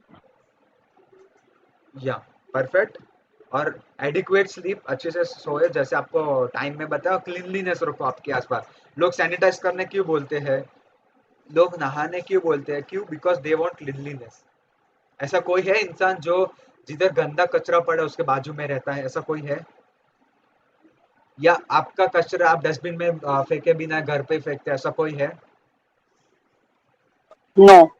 B: या परफेक्ट। और एडिक्वेट स्लीप, अच्छे से सोए, जैसे आपको टाइम में बताया, क्लीनलीनेस रखो आपके आसपास। लोग सैनिटाइज करने क्यों बोलते हैं, लोग नहाने क्यों बोलते हैं, क्यों? Because they want cleanliness. ऐसा कोई है इंसान जो जिधर गंदा कचरा पड़ा है उसके बाजू में रहता है? ऐसा कोई है? या आपका कचरा आप डस्टबिन में फेंके बिना घर पे फेंकते, ऐसा कोई है?
H: नो।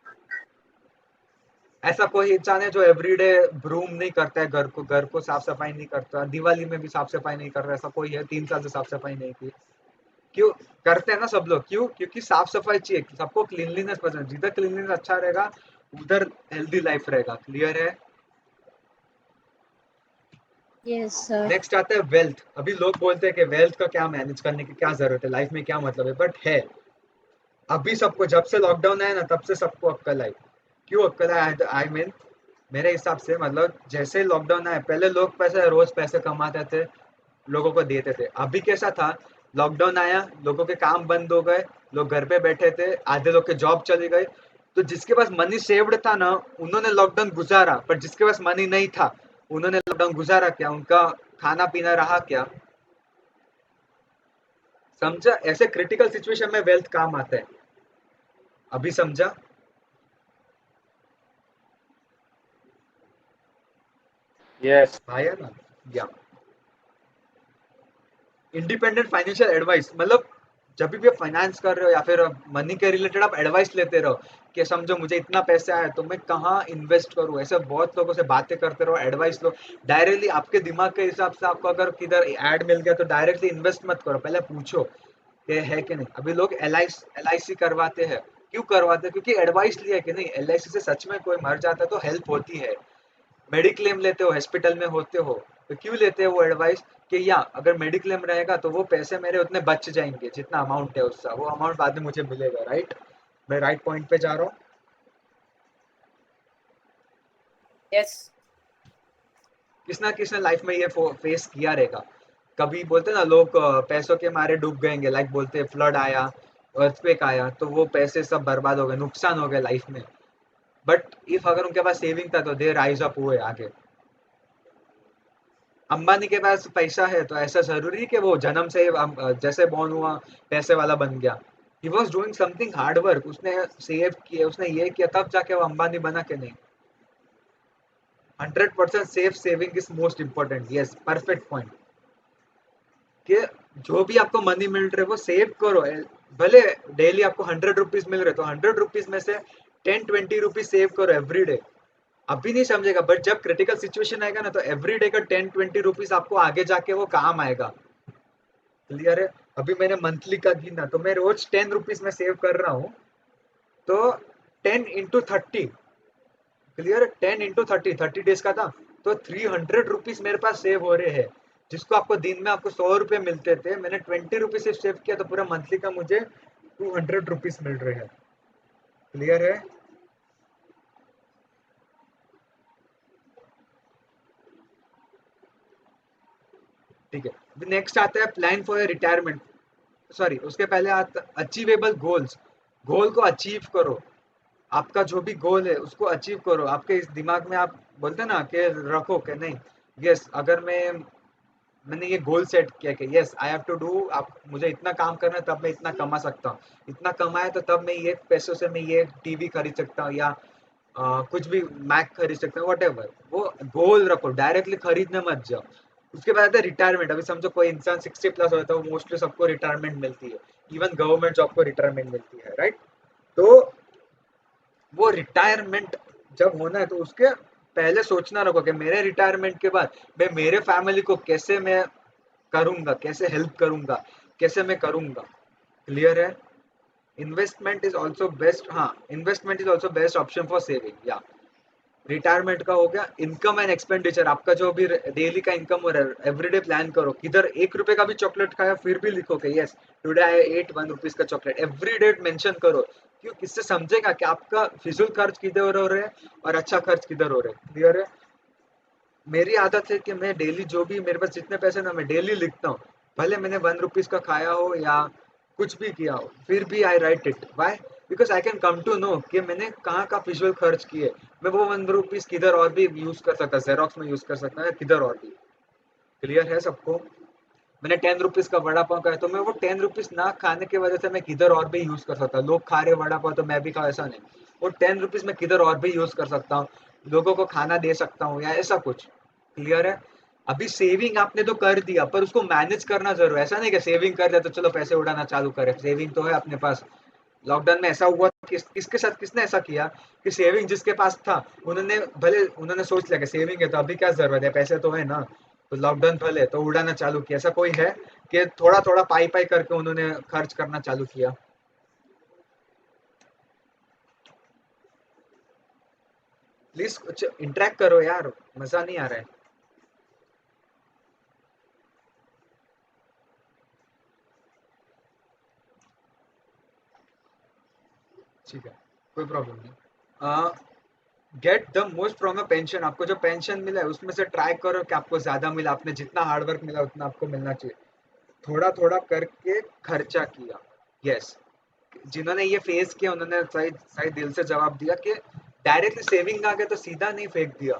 B: ऐसा कोई इंसान है जो एवरीडे ब्रूम नहीं करता है, घर को साफ सफाई नहीं करता, दिवाली में भी साफ सफाई नहीं कर रहा? ऐसा कोई है? 3 साल से साफ सफाई नहीं की? क्यों करते हैं ना सब लोग? क्यों? क्योंकि साफ सफाई चाहिए, सबको क्लीनलीनेस पसंद है। जिधर क्लीनलीनेस अच्छा रहेगा उधर हेल्दी लाइफ रहेगा। क्लियर है?
F: Yes, sir.
B: नेक्स्ट आता है वेल्थ। अभी लोग बोलते हैं कि वेल्थ का क्या मैनेज करने की क्या जरूरत है, लाइफ में क्या मतलब है, बट है। अभी सबको, जब से लॉकडाउन आया ना तब से सबको अक्कल आई। क्यों अक्कल आया? आई मीन मेरे हिसाब से, मतलब जैसे लॉकडाउन आया, पहले लोग रोज पैसे कमाते थे, लोगों को देते थे। अभी कैसा था, लॉकडाउन आया, लोगों के काम बंद हो गए, लोग घर पे बैठे थे, आधे लोग के जॉब चली गई, तो जिसके पास मनी सेव्ड था ना उन्होंने लॉकडाउन गुजारा, पर जिसके पास मनी नहीं था उन्होंने लॉकडाउन गुजारा क्या? उनका खाना पीना रहा क्या? समझा? ऐसे क्रिटिकल सिचुएशन में वेल्थ काम आता है। अभी समझा?
I: यस।
B: आया ना? या इंडिपेंडेंट फाइनेंशियल एडवाइस, मतलब जब भी आप फाइनेंस कर रहे हो या फिर मनी के रिलेटेड आप एडवाइस लेते रहो कि समझो मुझे इतना पैसा है तो मैं कहाँ इन्वेस्ट करूँ, ऐसे बहुत लोगों से बातें करते रहो, एडवाइस लो। डायरेक्टली आपके दिमाग के हिसाब से आपको अगर किधर ऐड मिल गया तो डायरेक्टली इन्वेस्ट मत करो, पहले पूछो कि है कि नहीं। अभी लोग LIC करवाते हैं, क्यों करवाते हैं? क्योंकि एडवाइस लिया कि नहीं, LIC से सच में कोई मर जाता है तो हेल्प होती है। मेडिक्लेम लेते हो, हॉस्पिटल में होते हो, तो क्यों लेते हो वो एडवाइस? कि या अगर मेडिक्लेम रहेगा तो वो पैसे मेरे उतने बच जाएंगे, जितना अमाउंट है उसका वो अमाउंट बाद में मुझे मिलेगा। राइट? मैं राइट पॉइंट पे जा रहा हूँ?
H: यस।
B: किसने लाइफ में ये फेस किया रहेगा। कभी बोलते ना लोग पैसों के मारे डूब गएंगे, लाइक बोलते फ्लड आया, अर्थक्वेक आया, तो वो पैसे सब बर्बाद हो गए, नुकसान हो गया लाइफ में। बट इफ अगर उनके पास सेविंग था तो दे राइज अप हुए आगे। अंबानी के पास पैसा है तो ऐसा जरूरी है कि वो जन्म से ही जैसे बॉर्न हुआ पैसे वाला बन गया? He was doing something hard work, उसने सेव किया, उसने ये किया, तब जाके वो अंबानी बना के नहीं। 100% safe saving is most important. Yes, perfect point. कि जो भी आपको मनी मिल रहे वो सेव करो। भले डेली आपको 100 रुपीज मिल रहे तो 100 रुपीज में से 10-20 रुपीज सेव करो एवरी डे। अभी नहीं समझेगा, बट जब क्रिटिकल सिचुएशन आएगा ना तो एवरी डे का 10-20 रुपीज आपको आगे जाके वो काम आएगा। क्लियर है? अभी मैंने मंथली का गिना तो मैं रोज 10 रुपीज में सेव कर रहा हूँ, तो 10 into 30, क्लियर, 10 into 30 डेज का था, तो 300 रुपीज मेरे पास सेव हो रहे हैं, जिसको आपको दिन में आपको 100 रुपए मिलते थे, मैंने 20 रुपीज से सेव किया, तो पूरा मंथली का मुझे 200 रुपीज मिल रहे हैं। क्लियर है? ठीक है, नेक्स्ट आता है प्लान फॉर रिटायरमेंट। सॉरी, उसके पहले आता अचीवेबल गोल्स। गोल को अचीव करो, आपका जो भी गोल है उसको अचीव करो। आपके इस दिमाग में आप बोलते ना कि रखो कि नहीं, यस अगर मैंने ये गोल सेट किया कि yes I have to do, आप मुझे इतना काम करना है तब मैं इतना कमा सकता हूँ, इतना कमाया तो तब मैं ये पैसों से मैं ये टीवी खरीद सकता हूँ, या कुछ भी मैक खरीद सकते हैं, वट एवर। वो गोल रखो, डायरेक्टली खरीदने मत जाओ। उसके बाद आता है रिटायरमेंट। अभी समझो कोई इंसान 60+ होता है, वो मोस्टली सबको रिटायरमेंट मिलती है, इवन गवर्नमेंट जॉब को रिटायरमेंट मिलती है, राइट? तो वो रिटायरमेंट जब होना है तो उसके पहले सोचना रखो कि मेरे रिटायरमेंट के बाद मैं मेरे फैमिली को कैसे मैं करूंगा, कैसे हेल्प करूंगा, कैसे मैं करूंगा। क्लियर है? इन्वेस्टमेंट इज ऑल्सो बेस्ट, हाँ, investment is also best option for saving. या रिटायरमेंट का हो गया। इनकम एंड एक्सपेंडिचर, आपका जो भी डेली का इनकम हो रहा है, एवरीडे प्लान करो। किधर 1 रुपए का भी चॉकलेट खाया फिर भी लिखो कि yes today I ate 1 rupees का चॉकलेट, एवरी डे मेंशन करो। क्यों? किससे समझेगा कि आपका फिजूल खर्च किधर हो रहे हैं और अच्छा खर्च किधर हो रहे हैं। क्लियर है? मेरी आदत है कि मैं डेली जो भी मेरे पास जितने पैसे ना मैं डेली लिखता हूँ, भले मैंने 1 रुपीज का खाया हो या कुछ भी किया हो, फिर भी I write it. Why? Because I can come to know कि मैंने कहाँ का फिजूल खर्च किए। मैं वो 1 रुपीज किधर और भी यूज कर सकता, जेरोक्स में यूज कर सकता है, किधर और भी। क्लियर है सबको? मैंने 10 रुपीज का वड़ा पाव खाया, तो मैं वो 10 रुपीज ना खाने की वजह से मैं किधर और भी यूज कर सकता। लोग खा रहे वड़ा पाव तो मैं भी खाऊं, ऐसा नहीं। वो 10 रुपीज में किधर और भी यूज कर सकता हूँ, लोगों को खाना दे सकता हूँ या ऐसा कुछ। क्लियर है? अभी सेविंग आपने तो कर दिया, पर उसको मैनेज करना जरूर। ऐसा नहीं कि सेविंग कर दिया तो चलो पैसे उड़ाना चालू करें, सेविंग तो है अपने पास। लॉकडाउन में ऐसा हुआ, किसके साथ किसने ऐसा किया कि सेविंग जिसके पास था उन्होंने सोच लिया कि सेविंग है तो अभी क्या जरूरत है, पैसे तो है ना, तो लॉकडाउन भले तो उड़ाना चालू किया। ऐसा कोई है कि थोड़ा थोड़ा पाई पाई करके उन्होंने खर्च करना चालू किया? प्लीज कुछ इंटरेक्ट करो यार, मजा नहीं आ रहा है। ठीक है, कोई प्रॉब्लम नहीं। Get the most from a pension. आपको जो पेंशन मिला है उसमें से ट्राई करो कि आपको ज्यादा मिला, आपने जितना हार्डवर्क मिला उतना आपको मिलना चाहिए। थोड़ा थोड़ा करके खर्चा किया। यस, जिन्होंने ये फेस किया उन्होंने सही सही दिल से जवाब दिया कि डायरेक्टली सेविंग आ गया तो सीधा नहीं फेंक दिया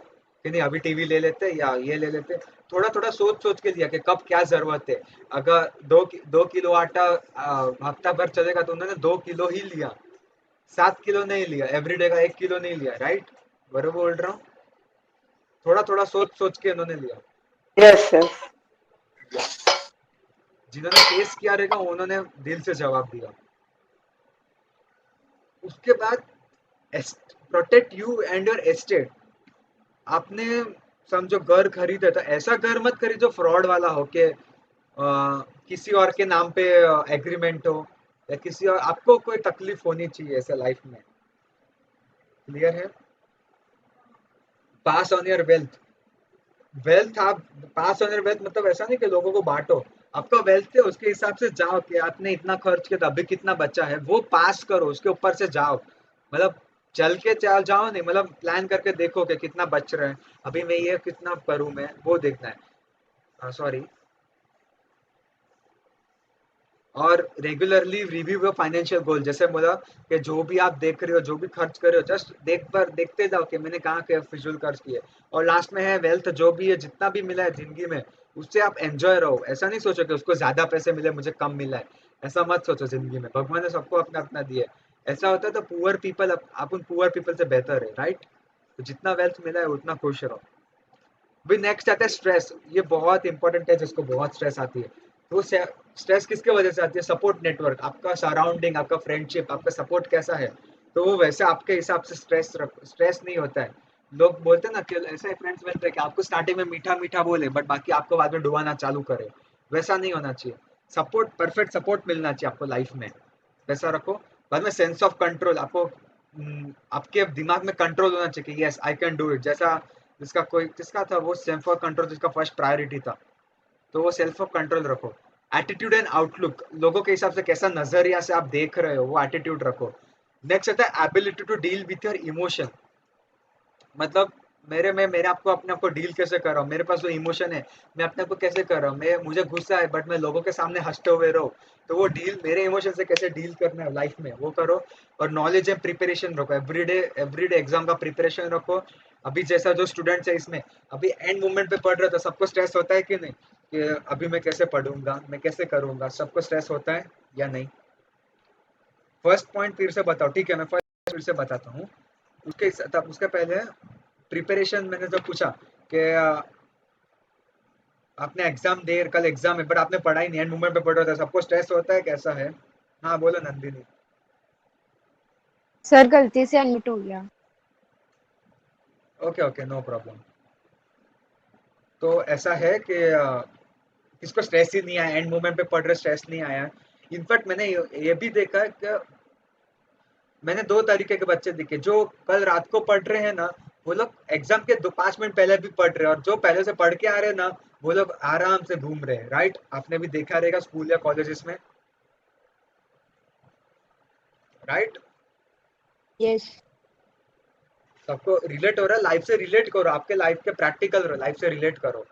B: कि नहीं अभी टीवी ले लेते या ये ले लेते। थोड़ा थोड़ा सोच सोच के लिया कि कब क्या जरूरत है। अगर 2 किलो आटा हफ्ता भर चलेगा तो उन्होंने 2 किलो ही लिया, 7 किलो नहीं लिया, एवरीडे का 1 किलो नहीं लिया, राइट? बराबर बोल रहा हूँ? थोड़ा थोड़ा सोच सोच के उन्होंने लिया।
H: Yes yes.
B: जिन्होंने फेस किया रहेगा उन्होंने दिल से जवाब दिया। उसके बाद protect you and your estate. आपने समझो घर खरीदा, तो ऐसा घर मत खरीदो फ्रॉड वाला हो के किसी और के नाम पे एग्रीमेंट हो, या किसी और आपको कोई तकलीफ होनी चाहिए ऐसा लाइफ में। क्लियर है? Pass on your wealth. Wealth आप पास ऑन योर वेल्थ मतलब ऐसा नहीं कि लोगों को बांटो। आपका वेल्थ है उसके हिसाब से जाओ कि आपने इतना खर्च किया था, अभी कितना बचा है वो पास करो, उसके ऊपर से जाओ। मतलब चल के चल जाओ नहीं, मतलब प्लान करके देखो कि कितना बच रहा है, अभी मैं ये कितना करूं, मैं वो देखना है। सॉरी। और regularly review your financial goal. जैसे बोला कि जो भी आप देख रहे हो, जो भी खर्च कर रहे हो, जस्ट देखते जाओ कि मैंने कहाँ के फिजूल खर्च किए। और लास्ट में है वेल्थ, जो भी है जितना भी मिला है जिंदगी में उससे आप एंजॉय रहो। ऐसा नहीं सोचो कि उसको ज्यादा पैसे मिले मुझे कम मिला है, ऐसा मत सोचो। जिंदगी में भगवान ने सबको अपना अपना दिया है। ऐसा होता है तो पुअर पीपल, अपन पुअर पीपल से बेहतर है, राइट? तो जितना वेल्थ मिला है उतना खुश रहो। भी नेक्स्ट आता है स्ट्रेस। ये बहुत इंपॉर्टेंट है, जिसको बहुत स्ट्रेस आती है। तो स्ट्रेस किसके वजह से आती है? सपोर्ट नेटवर्क, आपका सराउंडिंग, आपका फ्रेंडशिप, आपका सपोर्ट कैसा है, तो वो वैसे आपके हिसाब से स्ट्रेस नहीं होता है। लोग बोलते हैं ना कि ऐसे फ्रेंड्स मिलते हैं कि आपको स्टार्टिंग में मीठा मीठा बोले बट बाकी आपको बाद में डुबाना चालू करे। वैसा नहीं होना चाहिए। सपोर्ट, परफेक्ट सपोर्ट मिलना चाहिए आपको लाइफ में, वैसा रखो। बाद में सेंस ऑफ कंट्रोल, आपको आपके दिमाग में कंट्रोल होना चाहिए कि yes I can do it. जैसा जिसका कोई किसका था वो सेल्फ ऑफ कंट्रोल, जिसका फर्स्ट प्रायोरिटी था, तो वो सेल्फ ऑफ कंट्रोल रखो। एटीट्यूड एंड आउटलुक, लोगों के हिसाब से कैसा नजरिया से आप देख रहे हो वो एटीट्यूड रखो। नेक्स्ट आता है ability to deal with your emotion, मतलब मेरे आपको अपने आप को डील कैसे कर रहा हूँ, मेरे पास वो इमोशन है, मैं अपने आप को कैसे कर रहा हूँ, मैं मुझे गुस्सा है बट मैं लोगों के सामने हंसते हुए रहो, तो वो डील मेरे इमोशन से कैसे डील करना है लाइफ में वो करो। और नॉलेज एंड प्रिपरेशन रखो, एवरीडे एग्जाम का प्रिपरेशन रखो। अभी जैसा जो स्टूडेंट्स है इसमें अभी एंड मोमेंट पे पढ़ रहे, तो सबको स्ट्रेस होता है कि नहीं, कि अभी मैं कैसे पढ़ूंगा, मैं कैसे करूंगा, सबको स्ट्रेस होता है या नहीं? फर्स्ट पॉइंट फिर से बताओ, ठीक है? मैं फर्स्ट फिर से बताता हूँ। उसके पहले प्रिपरेशन मैंने जब पूछा कि आपने एग्जाम दे, कल एग्जाम है बट आपने पढ़ा ही नहीं, एंड मोमेंट पे पढ़ रहा था, सबको स्ट्रेस होता है, कैसा है? हाँ बोलो नंदिनी।
C: सर गलती से अनम्यूट हो गया।
B: Okay okay, no problem. तो ऐसा है कि किसको स्ट्रेस ही नहीं आया, एंड मोमेंट पे पढ़ रहे स्ट्रेस नहीं आया। इनफैक्ट मैंने ये भी देखा कि मैंने दो तरीके के बच्चे देखे, जो कल रात को पढ़ रहे हैं ना, वो लोग एग्जाम के 5 मिनट पहले भी पढ़ रहे हैं, और जो पहले से पढ़ के आ रहे हैं ना, वो लोग आराम से घूम रहे हैं। राइट? आपने भी देखा रहेगा स्कूल या कॉलेजेस में, राइट?
E: यस।
B: सबको रिलेट हो रहा है, लाइफ से रिलेट करो, आपके लाइफ के प्रैक्टिकल लाइफ से रिलेट करो।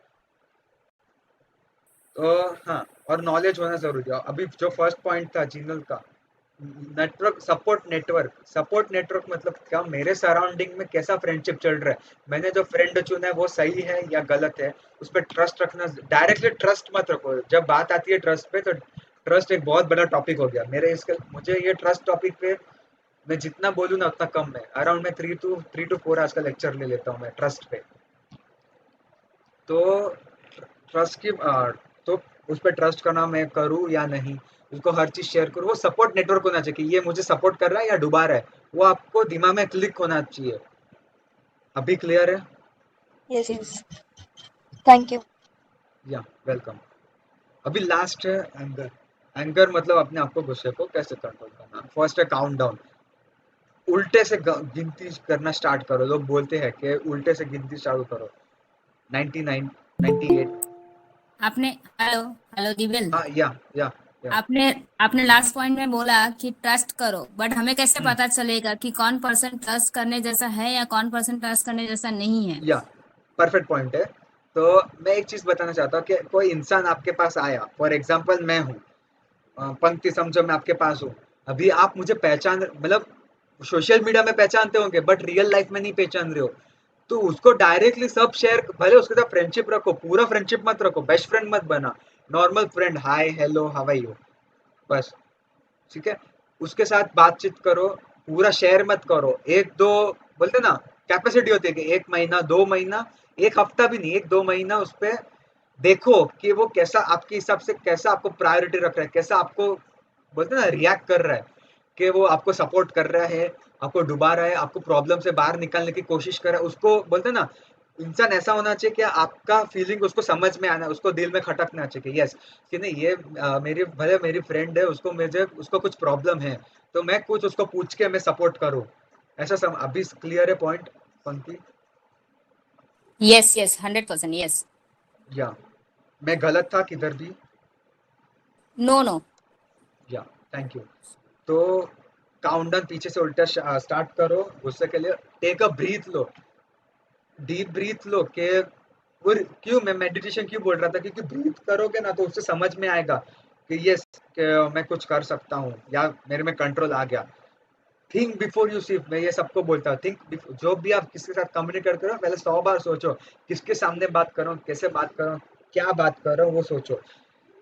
B: तो हाँ, और नॉलेज होना जरूरी है। अभी जो फर्स्ट पॉइंट था जिनल का, नेटवर्क, सपोर्ट नेटवर्क मतलब क्या, मेरे सराउंडिंग में कैसा फ्रेंडशिप चल रहा है, मैंने जो फ्रेंड चुना है वो सही है या गलत है, उस पर ट्रस्ट रखना। डायरेक्टली ट्रस्ट मत रखो, जब बात आती है ट्रस्ट पे, तो ट्रस्ट एक बहुत बड़ा टॉपिक हो गया मुझे ये ट्रस्ट टॉपिक पे मैं जितना बोलूँ ना उतना कम है। अराउंड मैं 3 to 4 आज का लेक्चर ले लेता हूँ मैं ट्रस्ट पे। तो ट्रस्ट की तो उस पर ट्रस्ट करना, मैं करूँ या नहीं, उसको हर चीज शेयर करूँ, वो सपोर्ट नेटवर्क होना चाहिए कि ये मुझे सपोर्ट कर रहा है या डुबा रहा है, वो आपको दिमाग में क्लिक होना चाहिए। अभी क्लियर है?
E: Yes yes, thank you.
B: या वेलकम। अभी लास्ट है एंगर। एंगर मतलब अपने आप को, गुस्से को कैसे कंट्रोल करना। फर्स्ट है काउंट डाउन, उल्टे से गिनती करना स्टार्ट करो। लोग बोलते हैं कि उल्टे से गिनती चालू करो, 99, 98।
J: आपने हेलो हेलो दिविल,
B: हाँ या
J: आपने आपने लास्ट पॉइंट में बोला कि ट्रस्ट करो, बट हमें कैसे
B: हम्म,
J: पता चलेगा कि कौन पर्सन ट्रस्ट करने जैसा है या कौन पर्सन ट्रस्ट करने जैसा नहीं है?
B: या परफेक्ट पॉइंट है। तो मैं एक चीज बताना चाहता हूँ कि कोई इंसान आपके पास आया, फॉर एग्जाम्पल मैं हूँ, पंक्ति समझो मैं आपके पास हूँ, अभी आप मुझे पहचान, मतलब सोशल मीडिया में पहचानते होंगे बट रियल लाइफ में नहीं पहचान रहे हो, तो उसको डायरेक्टली सब शेयर, भले उसके साथ फ्रेंडशिप रखो, पूरा फ्रेंडशिप मत रखो, बेस्ट फ्रेंड मत बना, normal friend, hi hello how are you, बस। ठीक है? उसके साथ बातचीत करो, पूरा शेयर मत करो। एक दो, बोलते ना कैपेसिटी होती है कि 1 महीना 2 महीना, 1 हफ्ता भी नहीं, 1-2 महीना उस पर देखो कि वो कैसा आपके हिसाब से, कैसा आपको प्रायोरिटी रख रहा है, कैसा आपको बोलते ना रिएक्ट कर रहा है, कि वो आपको सपोर्ट कर रहा है, आपको डुबा रहा है, आपको प्रॉब्लम से बाहर निकालने की कोशिश कर रहा है। उसको बोलते ना, इंसान ऐसा होना चाहिए कि आपका फीलिंग उसको समझ में आना, उसको दिल में खटकना चाहिए, यस कि नहीं ये मेरी, भले मेरी फ्रेंड है, उसको कुछ प्रॉब्लम है, तो मैं कुछ उसको पूछ के मैं सपोर्ट करूँ, ऐसा अभी क्लियर है पॉइंट पंक्ति?
J: Yes yes, 100% yes.
B: या मैं गलत था किधर भी?
J: No no.
B: Yeah thank you. तो काउंटडाउन पीछे से उल्टा स्टार्ट करो गुस्से के लिए। टेक अ ब्रीथ लो, डीप ब्रीथ लो, के वो क्यों मैं मेडिटेशन क्यों बोल रहा था, क्योंकि ब्रीथ करोगे ना तो उससे समझ में आएगा कि ये मैं कुछ कर सकता हूँ या मेरे में कंट्रोल आ गया। थिंक बिफोर यू स्पीक, मैं ये सबको बोलता हूँ, थिंक, जो भी आप किसके साथ कम्युनिकेट करते हो पहले 100 बार सोचो, किसके सामने बात करो, कैसे बात करो, क्या बात करो, वो सोचो।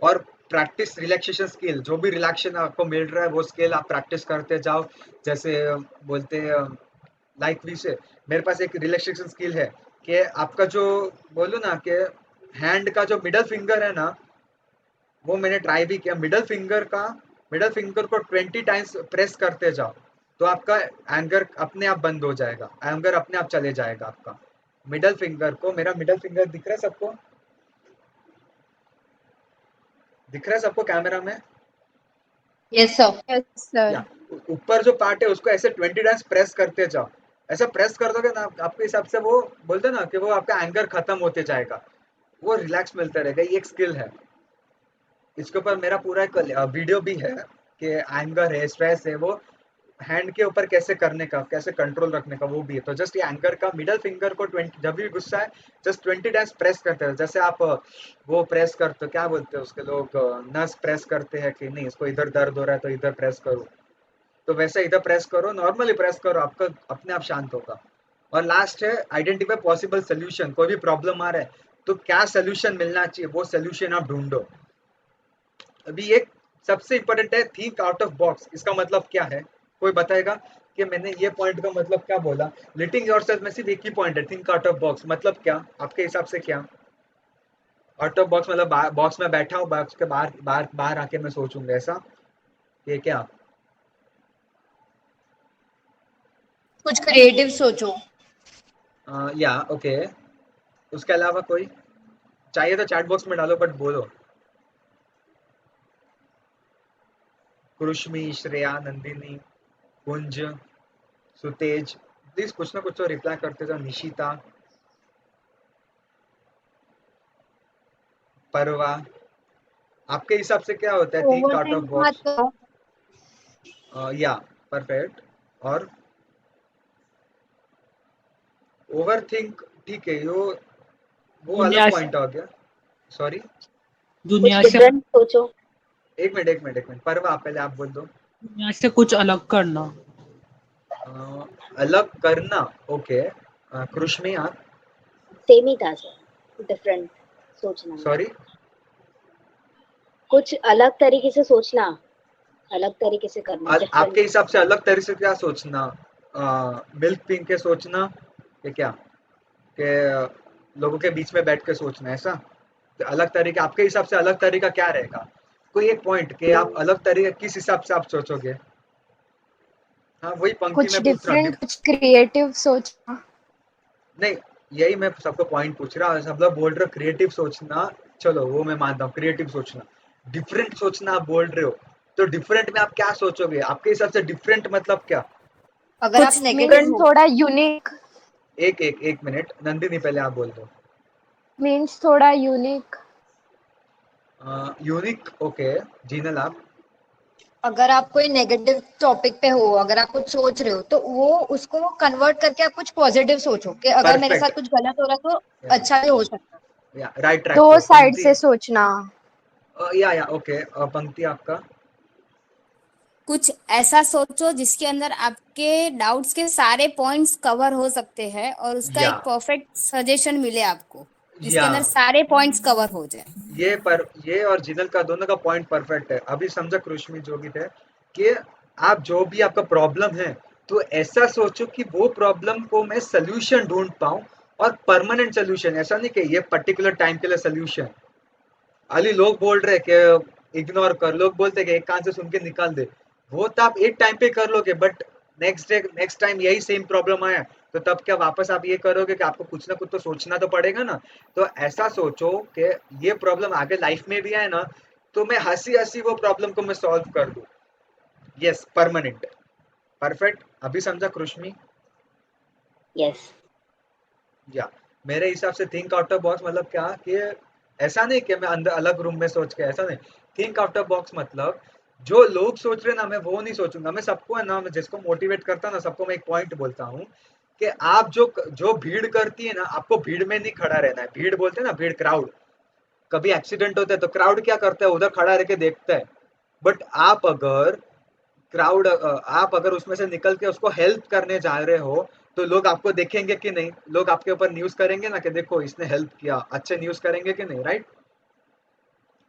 B: और प्रैक्टिस रिलैक्सेशन स्किल, जो भी रिलैक्सेशन आपको मिल रहा है वो स्किल आप प्रैक्टिस करते जाओ। जैसे बोलते हैं लाइक वी से, मेरे पास एक रिलैक्सेशन स्किल है कि आपका जो, बोलो ना कि हैंड का जो मिडल फिंगर है ना, वो मैंने ट्राई भी किया, मिडल फिंगर को 20 टाइम्स प्रेस करते जाओ, तो आपका एंगर अपने आप बंद हो जाएगा, एंगर अपने आप चले जाएगा आपका। मेरा मिडल फिंगर दिख रहा है सबको? दिख रहा है सबको कैमरा में?
E: Yes sir.
C: Yes, sir.
B: या ऊपर जो पार्ट है उसको ऐसे 20 टाइम्स प्रेस करते जाओ। ऐसा प्रेस कर दोगे ना आपके हिसाब से वो बोलते ना कि वो आपका एंगर खत्म होते जाएगा, वो रिलैक्स मिलता रहेगा। ये एक स्किल है, इसके ऊपर मेरा पूरा एक वीडियो भी है कि एंगर है, स्ट्रेस है, वो हैंड के ऊपर कैसे करने का, कैसे कंट्रोल रखने का, वो भी है। तो जस्ट ये एंगर का मिडल फिंगर को 20 जब भी गुस्सा है जस्ट 20 टाइम्स प्रेस करते हैं। जैसे आप वो प्रेस करते हो, क्या बोलते हैं उसके लोग, नस प्रेस करते हैं कि नहीं, इसको इधर दर्द हो रहा है तो इधर प्रेस करो, तो वैसे इधर प्रेस करो, नॉर्मली प्रेस करो, आपका अपने आप शांत होगा। और लास्ट है आइडेंटिफाई पॉसिबल सोल्यूशन। कोई भी प्रॉब्लम आ रहा है तो क्या सोल्यूशन मिलना चाहिए, वो सोल्यूशन आप ढूंढो। अभी एक सबसे इंपॉर्टेंट है थिंक आउट ऑफ बॉक्स। इसका मतलब क्या है, कोई बताएगा कि मैंने ये पॉइंट का मतलब क्या बोला? लिटिंग योरसेल्फ में सिर्फ एक ही पॉइंट है, थिंक आउट ऑफ बॉक्स मतलब क्या आपके हिसाब से? क्या आउट ऑफ बॉक्स मतलब बॉक्स में बैठा हूँ, बॉक्स के बाहर बाहर बाहर आके मैं सोचूंगा, ऐसा? ये क्या?
E: कुछ क्रिएटिव सोचो।
B: या ओके, उसके अलावा कोई चाहिए तो चैट बॉक्स में डालो, बट बोलो। कृष्मी, श्रेया, नंदिनी, कुंज, सुतेज, प्लीज कुछ ना कुछ तो रिप्लाई करते जाओ। निशिता, परवा, आपके हिसाब से क्या होता है थिंक आउट ऑफ
E: ओवरथिंक मत
B: बॉक्स?
E: करो।
B: या परफेक्ट। और ओवर थिंक, ठीक है, वो अलग
I: दुनिया से
B: पॉइंट आ गया। सॉरी,
H: कुछ
I: दुनिया से
H: डिफरेंट सोचो।
B: एक मिनट एक मिनट एक मिनट, परवा पहले आप बोल दो।
I: दुनिया से कुछ अलग करना।
B: अलग करना, ओके। कृष्मी, आप?
H: सेम ही था सर, डिफरेंट सोचना,
B: सॉरी,
H: कुछ अलग तरीके से सोचना, अलग तरीके से करना,
B: आपके
H: डिफरेंट।
B: हिसाब से अलग तरीके से क्या सोचना? मिल्क पिंग के सोचना, ये क्या कि लोगों के बीच में बैठ के सोचना, ऐसा? तो अलग तरीका आपके हिसाब से अलग तरीका क्या रहेगा? कोई एक पॉइंट कि आप अलग तरीके किस हिसाब से आप सोचोगे? हाँ, वही पंक्ति
C: कुछ
B: में पूछ रहा हूँ।
C: डिफरेंट, कुछ क्रिएटिव सोचना।
B: नहीं, यही मैं सबको पॉइंट पूछ रहा हूँ। सब लोग बोल रहे हो क्रिएटिव सोचना, चलो वो मैं मानता हूँ, क्रिएटिव सोचना। डिफरेंट सोचना आप बोल रहे हो, तो डिफरेंट में आप क्या सोचोगे? आपके हिसाब से डिफरेंट मतलब क्या?
E: अगर आप
C: कुछ
E: नेगेटिव
C: मीन्स
E: हो।
C: थोड़ा यूनिक,
B: एक मिनट, नंदिनी पहले आप बोल दो।
C: मीन्स थोड़ा यूनिक।
B: Unique, okay. जीनल, आप?
E: अगर आप कोई नेगेटिव टॉपिक पे हो, अगर आप कुछ सोच रहे हो, तो वो उसको कन्वर्ट करके आप कुछ पॉजिटिव सोचो कि अगर मेरे साथ
B: परफेक्ट,
E: कुछ गलत हो रहा है तो अच्छा भी हो सकता है।
B: या राइट ट्रैक पे
C: दो
B: हो।
C: साइड
B: पंक्ति,
C: से सोचना।
B: या ओके। पंक्ति आपका?
J: कुछ ऐसा सोचो जिसके अंदर आपके डाउट्स के सारे पॉइंट्स कवर हो सकते हैं और उसका
B: या
J: एक परफेक्ट सजेशन मिले आपको, जिसके
B: या
J: अंदर सारे पॉइंट्स कवर हो जाए।
B: ये और जिनल का दोनों का पॉइंट परफेक्ट है। अभी समझा कृष्मी जो भी थे कि आप जो भी आपका प्रॉब्लम है, तो ऐसा सोचो कि वो प्रॉब्लम को मैं सोल्यूशन ढूंढ पाऊं, और परमानेंट सोल्यूशन, ऐसा नहीं कि ये पर्टिकुलर टाइम के लिए सोल्यूशन। अली लोग बोल रहे कि इग्नोर कर, लोग बोलते कि एक कान से सुन के निकाल दे, वो तो आप एक टाइम पे कर लोगे, बट नेक्स्ट टाइम यही सेम प्रॉब्लम आया तो तब क्या वापस आप ये करोगे? कि आपको कुछ ना कुछ तो सोचना तो पड़ेगा ना। तो ऐसा सोचो कि ये प्रॉब्लम आगे लाइफ में भी आए ना, तो मैं हंसी हंसी वो प्रॉब्लम को मैं सॉल्व कर दूं। Yes, permanent, perfect. अभी समझा कृष्मी?
H: यस।
B: या मेरे हिसाब से थिंक आउट ऑफ बॉक्स मतलब क्या कि ऐसा नहीं कि मैं अंदर अलग रूम में सोच के, ऐसा नहीं। थिंक आउट ऑफ बॉक्स मतलब जो लोग सोच रहे हैं ना, मैं वो नहीं सोचूंगा। मैं सबको है ना, मैं जिसको मोटिवेट करता ना, सबको मैं एक पॉइंट बोलता हूँ कि आप जो जो भीड़ करती है ना, आपको भीड़ में नहीं खड़ा रहना है। भीड़ बोलते हैं ना, भीड़, क्राउड। कभी एक्सीडेंट होता है तो क्राउड क्या करता है? उधर खड़ा रह के देखता है। बट आप अगर उसमें से निकल के उसको हेल्प करने जा रहे हो, तो लोग आपको देखेंगे कि नहीं? लोग आपके ऊपर न्यूज करेंगे ना कि देखो इसने हेल्प किया, अच्छे न्यूज करेंगे कि नहीं? राइट,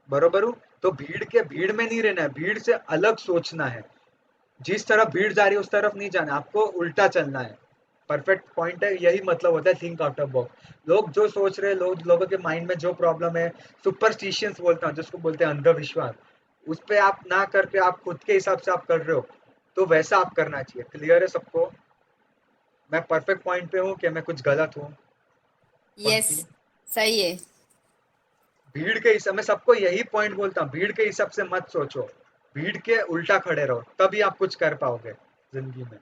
B: बरोबर हूँ? तो भीड़ में नहीं रहना है, भीड़ से अलग सोचना है। जिस तरफ भीड़ जा रही है उस तरफ नहीं जाना, आपको उल्टा चलना है। परफेक्ट पॉइंट है, यही मतलब होता है थिंक आउट ऑफ बॉक्स। लोग जो सोच रहे हैं, लोगों के माइंड में जो प्रॉब्लम है, सुपरस्टिशियंस बोलता हूँ जिसको बोलते हैं, अंधविश्वास, उस पे आप ना करके आप खुद के हिसाब से आप कर रहे हो, तो वैसा आप करना चाहिए। क्लियर है सबको? मैं परफेक्ट पॉइंट पे हूँ कि मैं कुछ गलत हूँ?
J: यस,
B: पंक्ति,
J: सही है।
B: भीड़ के हिसाब, मैं सबको यही पॉइंट बोलता हूँ, भीड़ के हिसाब से मत सोचो, भीड़ के उल्टा खड़े रहो, तभी आप कुछ कर पाओगे जिंदगी में।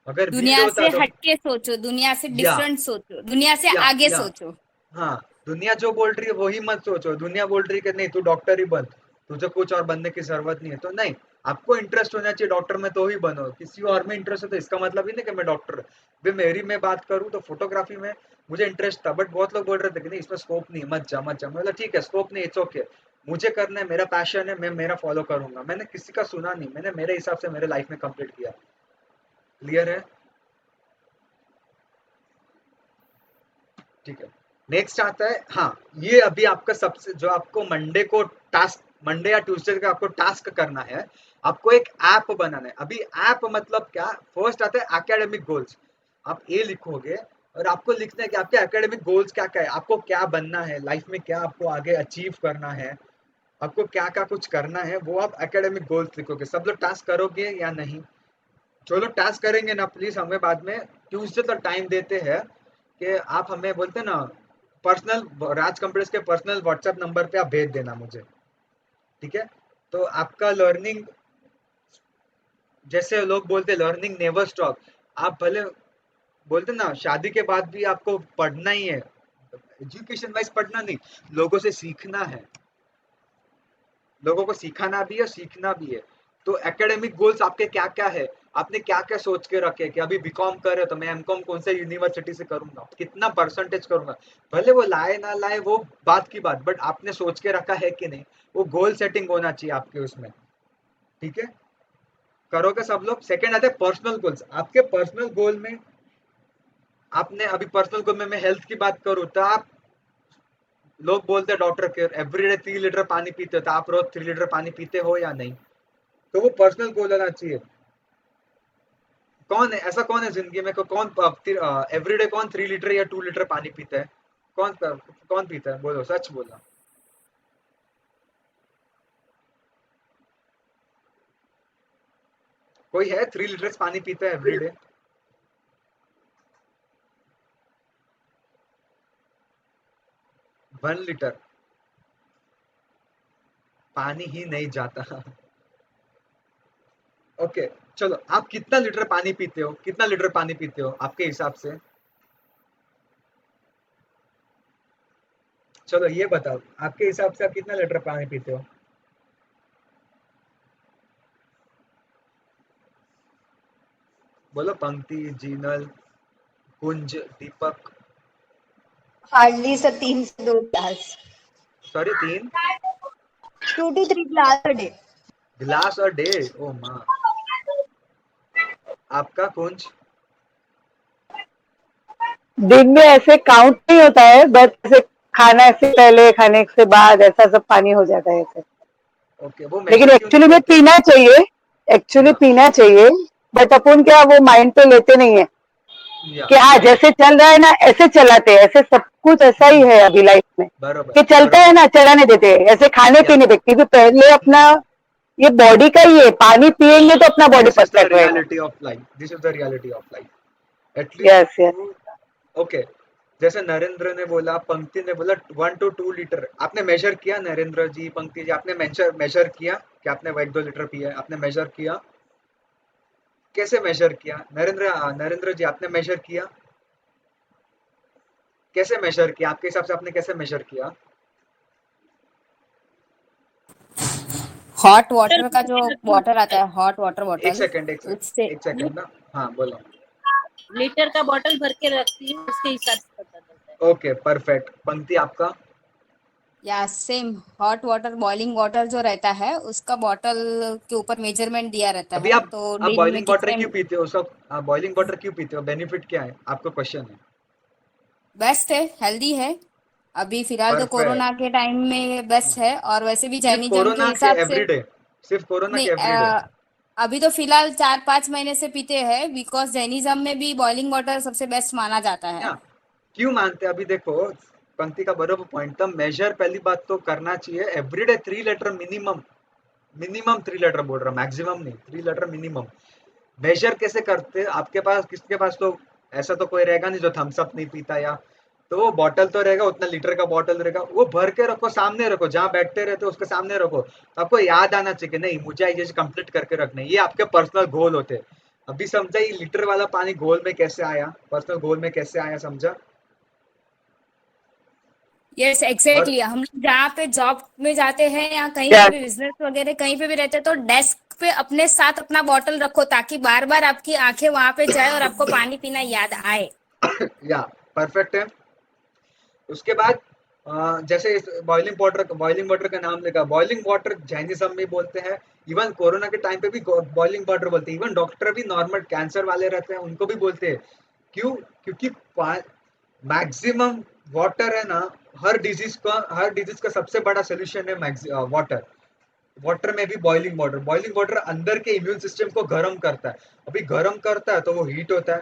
B: अगर भीड़
J: दुनिया
B: होता
J: से
B: तो
J: हटके सोचो, दुनिया से
B: या
J: डिफरेंट सोचो, दुनिया से आगे
B: या
J: सोचो।
B: हाँ, दुनिया जो बोल रही है वही मत सोचो। दुनिया बोल रही है कि नहीं तू डॉक्टर ही बन, तुझे कुछ और बनने की जरूरत नहीं है, तो नहीं, आपको इंटरेस्ट होना चाहिए डॉक्टर में तो ही बनो। किसी और में इंटरेस्ट है तो इसका मतलब ही नहीं कि मैं डॉक्टर। भी मेरी मैं बात करूँ तो फोटोग्राफी में मुझे इंटरेस्ट था, बट बहुत लोग बोल रहे थे कि नहीं इसमें स्कोप नहीं, मत जा मत जा। मतलब ठीक है, स्कोप नहीं, इट्स ओके, मुझे करना है, मेरा पैशन है, मैं मेरा फॉलो करूंगा। मैंने किसी का सुना नहीं, मैंने मेरे हिसाब से मेरे लाइफ में कंप्लीट किया। क्लियर है? ठीक है, नेक्स्ट आता है, हाँ, ये अभी आपका सबसे जो आपको मंडे को टास्क, मंडे या ट्यूसडे का आपको टास्क करना है, आपको एक ऐप बनाना है। अभी ऐप मतलब क्या, फर्स्ट आता है एकेडमिक गोल्स। आप ये लिखोगे और आपको लिखना है कि आपके एकेडमिक गोल्स क्या क्या है, आपको क्या बनना है लाइफ में, क्या आपको आगे अचीव करना है, आपको क्या क्या कुछ करना है, वो आप एकेडमिक गोल्स लिखोगे। सब लोग टास्क करोगे या नहीं? जो लोग टास्क करेंगे ना, प्लीज हमें बाद में ट्यूसडे तक टाइम देते हैं कि आप हमें बोलते ना पर्सनल, राज कंप्यूटर्स के पर्सनल व्हाट्सएप नंबर पे आप भेज देना मुझे, ठीक है? तो आपका लर्निंग, जैसे लोग बोलते लर्निंग नेवर स्टॉप, आप भले बोलते ना शादी के बाद भी आपको पढ़ना ही है, एजुकेशन वाइज पढ़ना नहीं, लोगों से सीखना है, लोगों को सिखाना भी है, सीखना भी है। तो एकेडमिक गोल्स आपके क्या क्या है, आपने क्या क्या सोच के रखे कि अभी बीकॉम कर रहे हो तो मैं एमकॉम कौन से यूनिवर्सिटी से करूंगा, कितना परसेंटेज करूंगा, भले वो लाए ना लाए वो बात की बात, बट आपने सोच के रखा है कि नहीं, वो गोल सेटिंग होना चाहिए आपके उसमें, ठीक है? करोगे सब लोग? सेकंड आते हैं पर्सनल गोल्स। आपके पर्सनल गोल में, आपने अभी पर्सनल गोल में मैं हेल्थ की बात करूँ तो आप, लोग बोलते हैं डॉक्टर के एवरीडे 3 लीटर पानी पीते हो, तो आप रोज 3 लीटर पानी पीते हो या नहीं? तो वो पर्सनल गोल होना चाहिए। कौन है ऐसा, कौन है जिंदगी में कौन एवरीडे कौन 3 लीटर या 2 लीटर पानी पीता है? कौन कौन पीता है, बोलो, सच बोलो। कोई है 3 लीटर पानी पीता है एवरीडे? वन लीटर पानी ही नहीं जाता। ओके, चलो, आप कितना लीटर पानी पीते हो, कितना लीटर पानी पीते हो आपके हिसाब से? चलो ये बताओ, आपके हिसाब से आप कितना लीटर पानी पीते हो? बोलो, पंक्ति, जीनल, कुंज, दीपक।
E: हार्डली सर 3 से 2 glass.
B: Sorry, 3
E: 2 to 3 glass a day.
B: गिलास और डे? ओ माँ। आपका कुंज?
H: दिन में ऐसे काउंट नहीं होता है, बट ऐसे खाना से पहले खाने से बाद ऐसा सब पानी हो जाता है ऐसे।
B: ओके, वो
H: लेकिन
B: मेजर क्यों नहीं
H: एक्चुअली में
B: करते?
H: पीना चाहिए, एक्चुअली
B: या
H: पीना चाहिए, बट अपन क्या वो माइंड पे लेते नहीं है
B: या
H: कि हाँ जैसे चल रहा है ना ऐसे चलाते हैं, ऐसे सब कुछ ऐसा ही है अभी लाइफ में
B: बरोबर
H: कि चलता है
B: बरोबर।
H: ना चलाने देते हैं, ऐसे खाने
B: या
H: पीने पे, क्योंकि पहले अपना ये बॉडी का ही है, पानी पियेंगे तो अपना body
B: this is the
H: perfect रहेगा।
B: Reality of life, this is the reality of life, at least
H: yes yes.
B: Two. Okay, जैसे नरेंद्र ने बोला, पंक्ति ने बोला 1 to 2 लीटर, आपने मेजर किया? नरेंद्र जी, पंक्ति जी, आपने मेजर किया कि आपने वो 1-2 लीटर पिया है? आपने मेजर किया? कैसे मेजर किया? नरेंद्र जी, आपने मेजर किया? कैसे मेजर किया आपके हिसाब से, आपने कैसे मेजर किया?
J: हॉट
F: लीटर
J: वाटर का जो
F: रखना
J: वाटर आता
F: होता है।
J: है, हॉट वाटर
B: एक
J: बॉटल,
B: सेकंड,
J: उससे
B: एक सेकंड ना। हाँ, बोलो।
F: लीटर का बॉटल भर के रखती हूँ, उसके हिसाब से पता चलता है।
B: Okay, perfect. पंक्ति, आपका?
J: या same hot water, boiling water जो रहता है उसका बॉटल के ऊपर मेजरमेंट दिया रहता
B: अभी
J: है,
B: आप
J: तो
B: आप
J: दिन में
B: बॉइलिंग वाटर
J: कितने।
B: क्यों पीते हो सब? आप बॉइलिंग वाटर क्यों पीते हो? बेनिफिट क्या है आपका? क्वेश्चन है।
J: बेस्ट है, हेल्दी है। अभी फिलहाल तो कोरोना
B: परफेक्ट।
J: के टाइम में बेस्ट है, और वैसे भी
B: सिर्फ
J: जैनिज्म के
B: कोरोना के
J: हिसाब से।
B: एवरीडे? सिर्फ कोरोना
J: नहीं,
B: के एवरीडे?
J: अभी तो फिलहाल 4-5 महीने से पीते हैं, बिकॉज जैनिज्म में भी बॉइलिंग वाटर सबसे बेस्ट माना जाता है।
B: या क्यों मानते हैं? अभी देखो, पंक्ति का बरोबर पॉइंट था। मेजर पहली बात तो करना चाहिए everyday 3 litre minimum, minimum 3 litre बोल रहा हूँ, मैक्सिमम नहीं, 3 लीटर मिनिमम। मेजर कैसे करते? आपके पास, किसके पास तो ऐसा तो कोई रहेगा नहीं जो थम्स अप नहीं पीता या तो वो बॉटल तो रहेगा, उतना लीटर का बॉटल रहेगा, वो भर के रखो, सामने रखो, जहाँ बैठते रहते हो उसके सामने रखो। तो आपको याद आना चाहिए कि नहीं मुझे ये चीज कंप्लीट करके रखना है। ये आपके पर्सनल गोल होते हैं। अभी समझा ये लीटर वाला पानी गोल में कैसे आया, पर्सनल गोल में कैसे आया, समझा?
J: यस
B: और
J: एग्जैक्टली हम लोग जहाँ पे जॉब में जाते हैं या कहीं
H: क्या
J: पे भी बिजनेस वगैरह कहीं पे भी रहते हैं तो डेस्क पे अपने साथ अपना बॉटल रखो ताकि बार बार आपकी आंखें वहां पे जाए और आपको पानी पीना याद आए।
B: या परफेक्ट है। उसके बाद जैसे बॉइलिंग वाटर का नाम लेगा, बॉइलिंग वाटर जैनिज्म में बोलते हैं। इवन कोरोना के टाइम पे भी बॉइलिंग वाटर बोलते हैं। इवन डॉक्टर भी नॉर्मल कैंसर वाले रहते हैं उनको भी बोलते हैं। क्यों? क्योंकि मैक्सिमम वाटर है ना, हर डिजीज का सबसे बड़ा सोल्यूशन है वाटर। वाटर में भी बॉइलिंग वाटर अंदर के इम्यून सिस्टम को गर्म करता है। अभी गर्म करता है तो वो हीट होता है,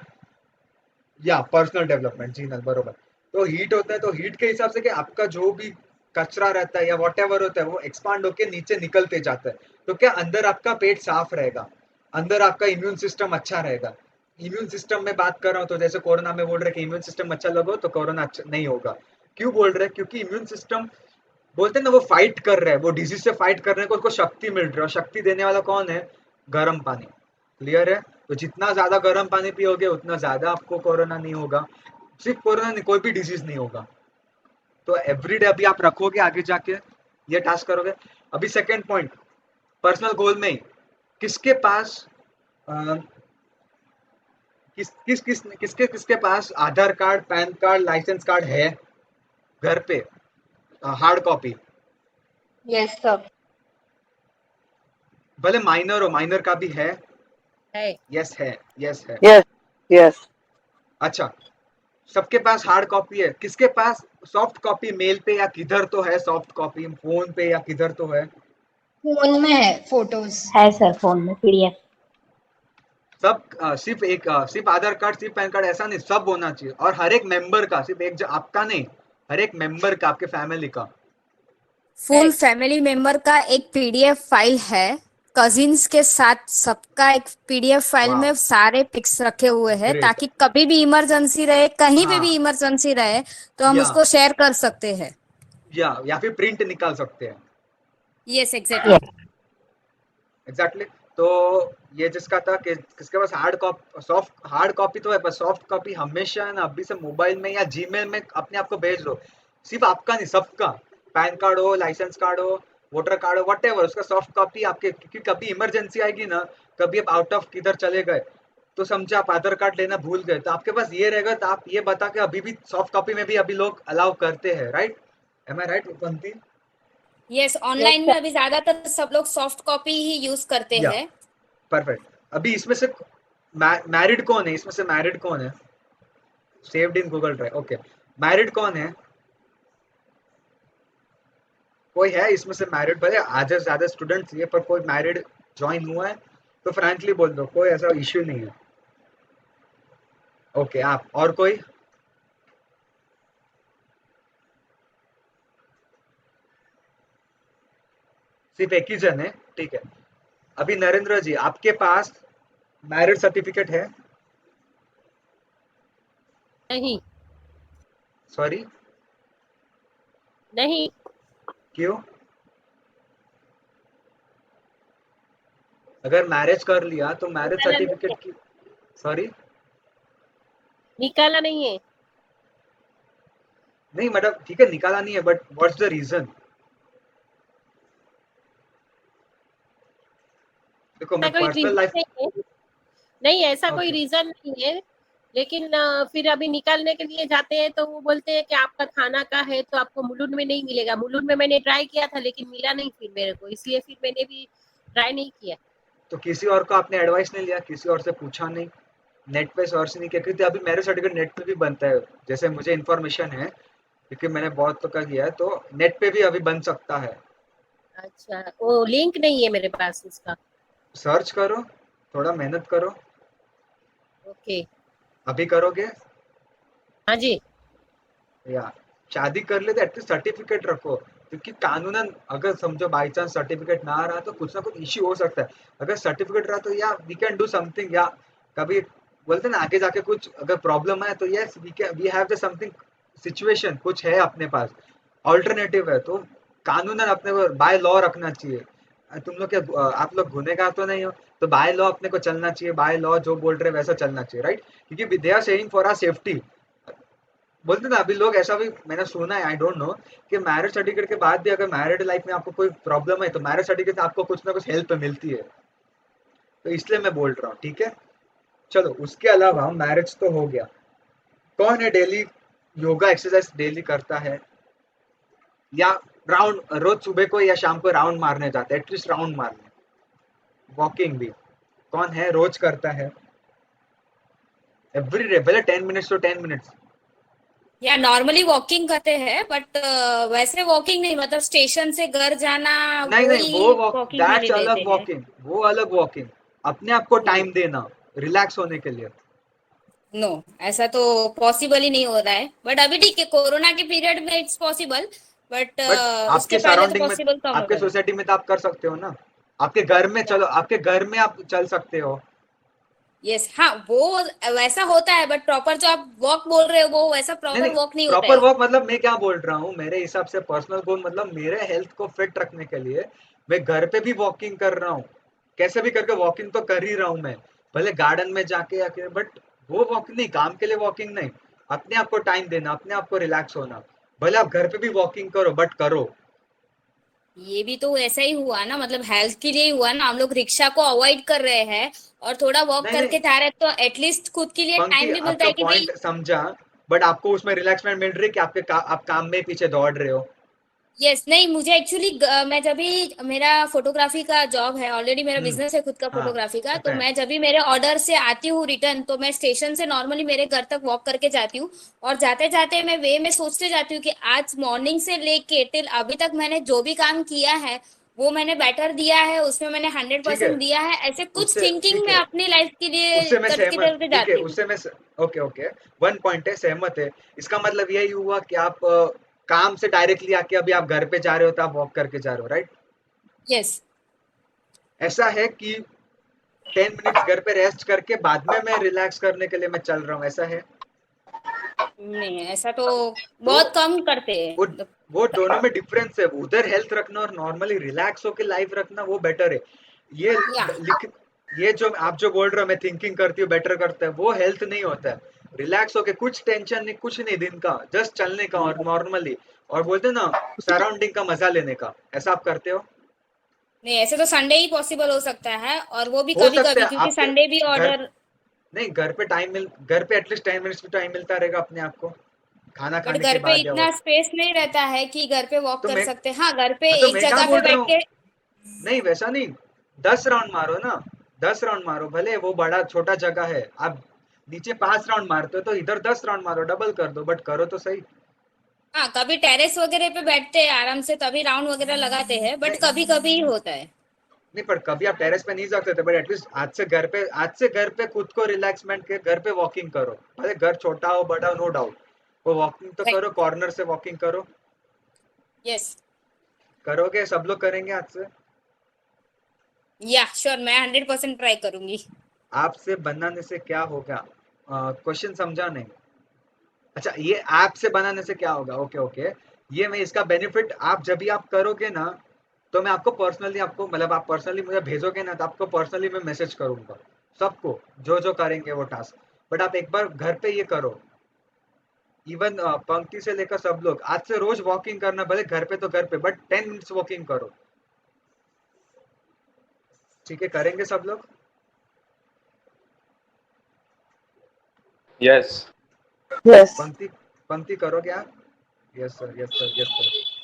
B: या पर्सनल डेवलपमेंट, जी ना, बरोबर। तो हीट होता है, तो हीट के हिसाब से कि आपका जो भी कचरा रहता है या वॉट एवर होता है वो एक्सपांड होके नीचे निकलते जाता है। तो क्या अंदर आपका पेट साफ रहेगा, अंदर आपका इम्यून सिस्टम अच्छा रहेगा। इम्यून सिस्टम में बात कर रहा हूँ तो जैसे कोरोना में बोल रहे कि इम्यून सिस्टम अच्छा लगो तो कोरोना अच्छा नहीं होगा। क्यों बोल रहे? क्योंकि इम्यून सिस्टम बोलते हैं ना वो फाइट कर रहा है, वो डिजीज से फाइट करने को उसको शक्ति मिल रही है, और शक्ति देने वाला कौन है? गर्म पानी। क्लियर है? तो जितना ज्यादा गर्म पानी पियोगे उतना ज्यादा आपको कोरोना नहीं होगा। सिर्फ कोरोना नहीं, कोई भी डिजीज नहीं होगा। तो एवरीडे अभी आप रखोगे, आगे जाके ये टास्क करोगे। अभी सेकंड पॉइंट, पर्सनल गोल में ही, किसके पास अ, किसके पास Aadhaar card, pan card, license card है घर पे, हार्ड कॉपी?
E: Yes sir.
B: भले माइनर हो, माइनर का भी है?
J: है
B: यस है, यस है।
H: Yes yes.
B: अच्छा, सबके पास हार्ड कॉपी है, किसके पास सॉफ्ट कॉपी मेल पे या किधर तो है? सॉफ्ट कॉपी फोन पे या किधर तो है?
E: फोन में है फोटोज।
F: है सर फोन में पीडीएफ।
B: सब सिर्फ आधार कार्ड, सिर्फ पैन कार्ड ऐसा नहीं, सब होना चाहिए। और हर एक मेंबर का, सिर्फ एक आपका नहीं, हर एक मेंबर का, आपके फैमिली का।
J: फुल फैमिली मेंबर का एक पीडीएफ फाइल है, कजिन्स के साथ सबका एक पीडीएफ फाइल
B: वाह,
J: में सारे पिक्स रखे हुए हैं
B: ग्रेट।
J: ताकि कभी भी इमरजेंसी रहे, कहीं पे भी
B: हाँ,
J: इमरजेंसी रहे तो हम
B: या
J: उसको शेयर कर सकते हैं।
B: या फिर प्रिंट निकाल सकते हैं।
J: Yes exactly.
B: एग्जैक्टली। तो ये जिसका था कि किसके पास हार्ड कॉपी तो है, पर सॉफ्ट कॉपी हमेशा है ना, अभी से मोबाइल में या जीमेल में अपने आप को भेज दो। सिर्फ आपका नहीं, सबका, पैन कार्ड हो, लाइसेंस कार्ड हो, वोटर कार्ड हो, वट एवर, उसका सॉफ्ट कॉपी आपके, क्योंकि कभी इमरजेंसी आएगी ना, कभी आप आउट ऑफ किधर चले गए तो समझे आप आधार कार्ड लेना भूल गए, तो आपके पास ये रहेगा, तो आप ये बता के अभी भी सॉफ्ट कॉपी में भी अभी लोग अलाउ करते हैं, राइट? एम आई राइट पंथी?
J: यस
E: यस
J: ऑनलाइन में
E: सर।
J: अभी ज्यादातर सब लोग सॉफ्ट कॉपी ही यूज करते
B: या
J: हैं।
B: परफेक्ट। अभी इसमें से मैरिड कौन है? इसमें से मैरिड कौन है? Saved in Google drive, okay. Married कौन है? कोई है इसमें से मैरिड? भले आज ज्यादा स्टूडेंट्स ये, पर कोई मैरिड ज्वाइन हुआ है तो फ्रैंकली बोल दो, कोई ऐसा इश्यू नहीं है। ओके, आप और कोई? सिर्फ एक ही जन है, ठीक है। अभी नरेंद्र जी, आपके पास मैरिड सर्टिफिकेट है?
K: नहीं।
B: सॉरी,
K: नहीं।
B: क्यों? अगर मैरिज कर लिया तो मैरिज
K: निकाला नहीं है।
B: सर्टिफिकेट की, सॉरी,
K: निकाला नहीं है।
B: नहीं मैडम ठीक है, निकाला नहीं है, बट व्हाट्स द रीजन? देखो
K: ऐसा
B: मैं
K: कोई
B: पर्सनल
K: रीजन
B: लाइफ,
K: नहीं है। नहीं ऐसा कोई
B: ओके,
K: रीजन नहीं है। लेकिन फिर अभी निकालने के लिए जाते हैं तो वो बोलते हैं कि आपका थाना का है तो आपको मुलुंड में नहीं मिलेगा। मुलुंड में मैंने ट्राई किया था लेकिन मिला नहीं फिर मेरे को, इसलिए फिर मैंने भी ट्राई नहीं किया।
B: तो किसी और को आपने एडवाइस नहीं लिया, किसी और से पूछा नहीं, नेट पे सर्च नहीं किया? क्योंकि अभी मैरिज सर्टिफिकेट नेट पे भी बनता है, जैसे मुझे इन्फॉर्मेशन है, क्योंकि मैंने बहुत तो का किया है, तो नेट पे भी अभी बन सकता है।
K: अच्छा, वो लिंक नहीं है मेरे पास उसका।
B: सर्च करो, थोड़ा मेहनत करो।
K: ओके।
B: अभी करोगे?
K: हाँ जी।
B: या शादी कर ले तो एटलीस्ट सर्टिफिकेट रखो, क्योंकि कानूनन अगर समझो बाई चांस सर्टिफिकेट ना रहा तो कुछ ना कुछ इश्यू हो सकता है। अगर सर्टिफिकेट रहा तो या वी कैन डू समथिंग, या कभी बोलते ना आगे जाके कुछ अगर प्रॉब्लम है तो yes we have the something situation कुछ है अपने पास, ऑल्टरनेटिव है, तो कानूनन अपने को बाय लॉ रखना चाहिए। तुम लोग क्या आप लोग गुनेगार तो नहीं हो, तो बाय लॉ अपने को चलना चाहिए, बाय लॉ जो बोल रहे हैं वैसा चलना चाहिए, राइट? क्योंकि they are saying for our safety. बोलते ना अभी लोग ऐसा भी मैंने सुना है, आई डोंट नो, कि मैरिज सर्टिफिकेट के बाद भी अगर मैरिड लाइफ में आपको कोई प्रॉब्लम है तो मैरिज सर्टिफिकेट से आपको कुछ ना कुछ हेल्प मिलती है, तो इसलिए मैं बोल रहा हूँ, ठीक है? चलो उसके अलावा मैरिज तो हो गया। कौन है डेली योगा एक्सरसाइज डेली करता है, या राउंड रोज सुबह को या शाम को राउंड मारने जाता है, एटलीस्ट राउंड मारने, वॉकिंग भी कौन है रोज करता है? एवरी डे, भले 10 मिनट्स तो 10 मिनट्स।
J: या नॉर्मली वॉकिंग करते हैं, बट वैसे वॉकिंग नहीं, मतलब स्टेशन से घर जाना
B: नहीं नहीं, वो
J: वॉकिंग में
B: दैट्स
J: ले
B: अलग
J: लेते हैं।
B: वॉकिंग, वो अलग वॉकिंग। अपने आप को टाइम देना रिलैक्स होने के लिए।
J: नो, ऐसा तो पॉसिबल ही नहीं हो रहा है, बट अभी ठीक है, कोरोना के पीरियड में इट्स पॉसिबल, बट
B: बट
J: उसके
B: आपके
J: पहले तो
B: सराउंडिंग में,
J: पॉसिबल कम
B: आपके
J: होता है।
B: सोसाइटी में तो आप कर सकते हो ना, आपके घर में चलो, आपके घर में आप चल सकते हो।
J: यस, हाँ, वो वैसा होता है, बट प्रॉपर जो आप वॉक बोल रहे हो वो वैसा
B: नहीं
J: प्रॉपर
B: नहीं,
J: वॉक नहीं होता
B: प्रॉपर
J: है।
B: वॉक मतलब मैं क्या बोल रहा हूँ, मेरे हिसाब से पर्सनल गोल मतलब मेरे हेल्थ को फिट रखने के लिए मैं घर पे भी वॉकिंग कर रहा हूँ, कैसे भी करके वॉकिंग तो कर ही रहा हूँ मैं, भले गार्डन में जाके या बट वो वॉकिंग नहीं, काम के लिए वॉकिंग नहीं, अपने आप को टाइम देना, अपने आप को रिलैक्स होना। भले आप घर पे भी वॉकिंग करो बट करो।
J: ये भी तो ऐसा ही हुआ ना, मतलब हेल्थ के लिए ही हुआ ना, हम लोग रिक्शा को अवॉइड कर रहे हैं और थोड़ा वॉक
B: नहीं
J: करके
B: नहीं
J: जा रहे हैं, तो एटलीस्ट खुद के लिए
B: पंक्ति,
J: टाइम भी मिलता
B: आपका
J: है कि भाई।
B: पॉइंट समझा, बट आपको उसमें रिलैक्समेंट मिल रही है कि आप काम में पीछे दौड़ रहे हो।
J: यस, नहीं, मुझे एक्चुअली मैं जब भी मेरा फोटोग्राफी का जॉब है, ऑलरेडी मेरा
B: हम्म,
J: बिजनेस है खुद का
B: हाँ
J: फोटोग्राफी का,
B: पता
J: तो
B: है।
J: मैं जब भी मेरे ऑर्डर से आती हूँ रिटर्न, तो मैं स्टेशन से नॉर्मली मेरे घर तक वॉक करके जाती हूँ, और जाते जाते मैं वे में सोचते जाती हूँ कि आज मॉर्निंग से लेके टिल अभी तक मैंने जो भी काम किया है वो मैंने बेटर दिया है, उसमें मैंने
B: ठीक है,
J: 100% दिया है, ऐसे कुछ
B: उससे
J: थिंकिंग
B: ठीक
J: में
B: है,
J: अपनी लाइफ के लिए
B: उससे मैं
J: करते
B: सहमत,
J: करते
B: ठीक है,
J: जाती हूँ।
B: उससे मैं ओके ओके, वन पॉइंट है, सहमत है। इसका मतलब यही हुआ कि आप काम से डायरेक्टली आके अभी आप घर पे जा रहे हो तो आप वॉक करके जा रहे हो, राइट?
J: यस।
B: ऐसा है कि 10 मिनट्स घर पे रेस्ट करके बाद में मैं रिलैक्स करने के लिए मैं चल रहा हूँ, ऐसा है?
J: नहीं, ऐसा तो
B: तो
J: बहुत कम करते
B: वो
J: हैं।
B: वो दोनों में डिफरेंस है, उधर हेल्थ रखना और नॉर्मली रिलैक्स होके लाइफ रखना वो बेटर है। ये
J: या
B: लिख ये जो आप जो बोल रहे हो मैं थिंकिंग करती हूँ बेटर करता है, वो हेल्थ नहीं होता है। रिलैक्स होके कुछ टेंशन नहीं, कुछ नहीं, दिन का जस्ट चलने का और नॉर्मली, और बोलते हैं ना सराउंडिंग का मजा लेने का, ऐसा आप करते हो?
J: नहीं, ऐसे तो संडे ही पॉसिबल हो सकता है, और वो भी
B: हो
J: कभी
B: सकता
J: कभी,
B: है
J: क्योंकि
B: आपके
J: संडे भी
B: घर,
J: ऑर्डर।
B: नहीं घर पे घर पे एटलीस्ट 10 मिनट्स भी टाइम मिलता रहेगा अपने आप को, खाना
J: बट
B: खाने के
J: घर पे
B: बाद या
J: इतना
B: वो।
J: स्पेस नहीं रहता है कि घर पे वॉक
B: तो
J: कर
B: मैं
J: सकते। हाँ, घर पे
B: हाँ, तो
J: एक
B: मैं क्या
J: जगह पे
B: बोल रहा
J: बैठ
B: हूँ,
J: के।
B: नहीं वैसा नहीं, 10 राउंड मारो ना, 10 राउंड मारो, भले वो बड़ा छोटा जगह है, आप नीचे 5 राउंड मारते हो तो इधर 10 राउंड मारो, डबल कर दो, बट करो तो सही।
J: हाँ, कभी टेरेस वगैरह पे बैठते हैं आराम से, तभी राउंड वगैरह लगाते हैं, बट
B: नहीं
J: कभी कभी ही होता है।
B: नहीं, पर कभी आप टेरेस पे नहीं जा सकते, बट एटलीस्ट आज से घर पे खुद को रिलैक्समेंट के घर पे वॉकिंग करो, भले घर छोटा हो बड़ा हो, नो डाउट, वो वॉकिंग तो
J: राइट।
B: करो, कॉर्नर से वॉकिंग करो।
J: यस।
B: करोगे, सब लोग करेंगे आज से।
J: या श्योर, मैं 100% ट्राई करूंगी।
B: आपसे बनाने से क्या होगा, क्वेश्चन समझा नहीं? अच्छा, ये ऐप से बनाने से क्या होगा, ओके ओके, ये मैं इसका बेनिफिट आप जब भी आप करोगे ना, तो मैं आपको पर्सनली, आपको मतलब आप पर्सनली मुझे भेजोगे ना, तो आपको पर्सनली मैं मैसेज करूंगा सबको जो जो करेंगे वो टास्क। बट आप एक बार घर पे ये करो, इवन पंक्ति से लेकर सब लोग आज से रोज वॉकिंग करना, भले घर पे तो घर पे, बट 10 मिनट्स वॉकिंग करो, ठीक है? करेंगे सब लोग?
G: यस।
H: यस।
B: पंक्ति, पंक्ति करोगे आप? Yes sir, yes sir, yes sir.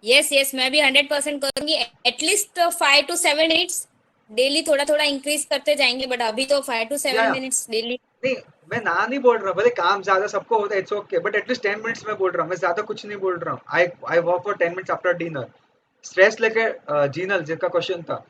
J: Yes yes, मैं भी 100% करूंगी, एटलीस्ट 5 to 7 मिनट्स डेली, थोड़ा थोड़ा इंक्रीज करते जाएंगे, बट अभी तो 5 to 7 मिनट्स डेली।
B: नहीं, मैं ना नहीं बोल रहा, भले काम ज्यादा सबको होता है, it's okay, but at least 10 minutes में बोल रहा हूँ, मैं ज्यादा कुछ नहीं बोल रहा हूँ। I walk for 10 minutes after dinner. Stress लेके जीनल जिसका क्वेश्चन था,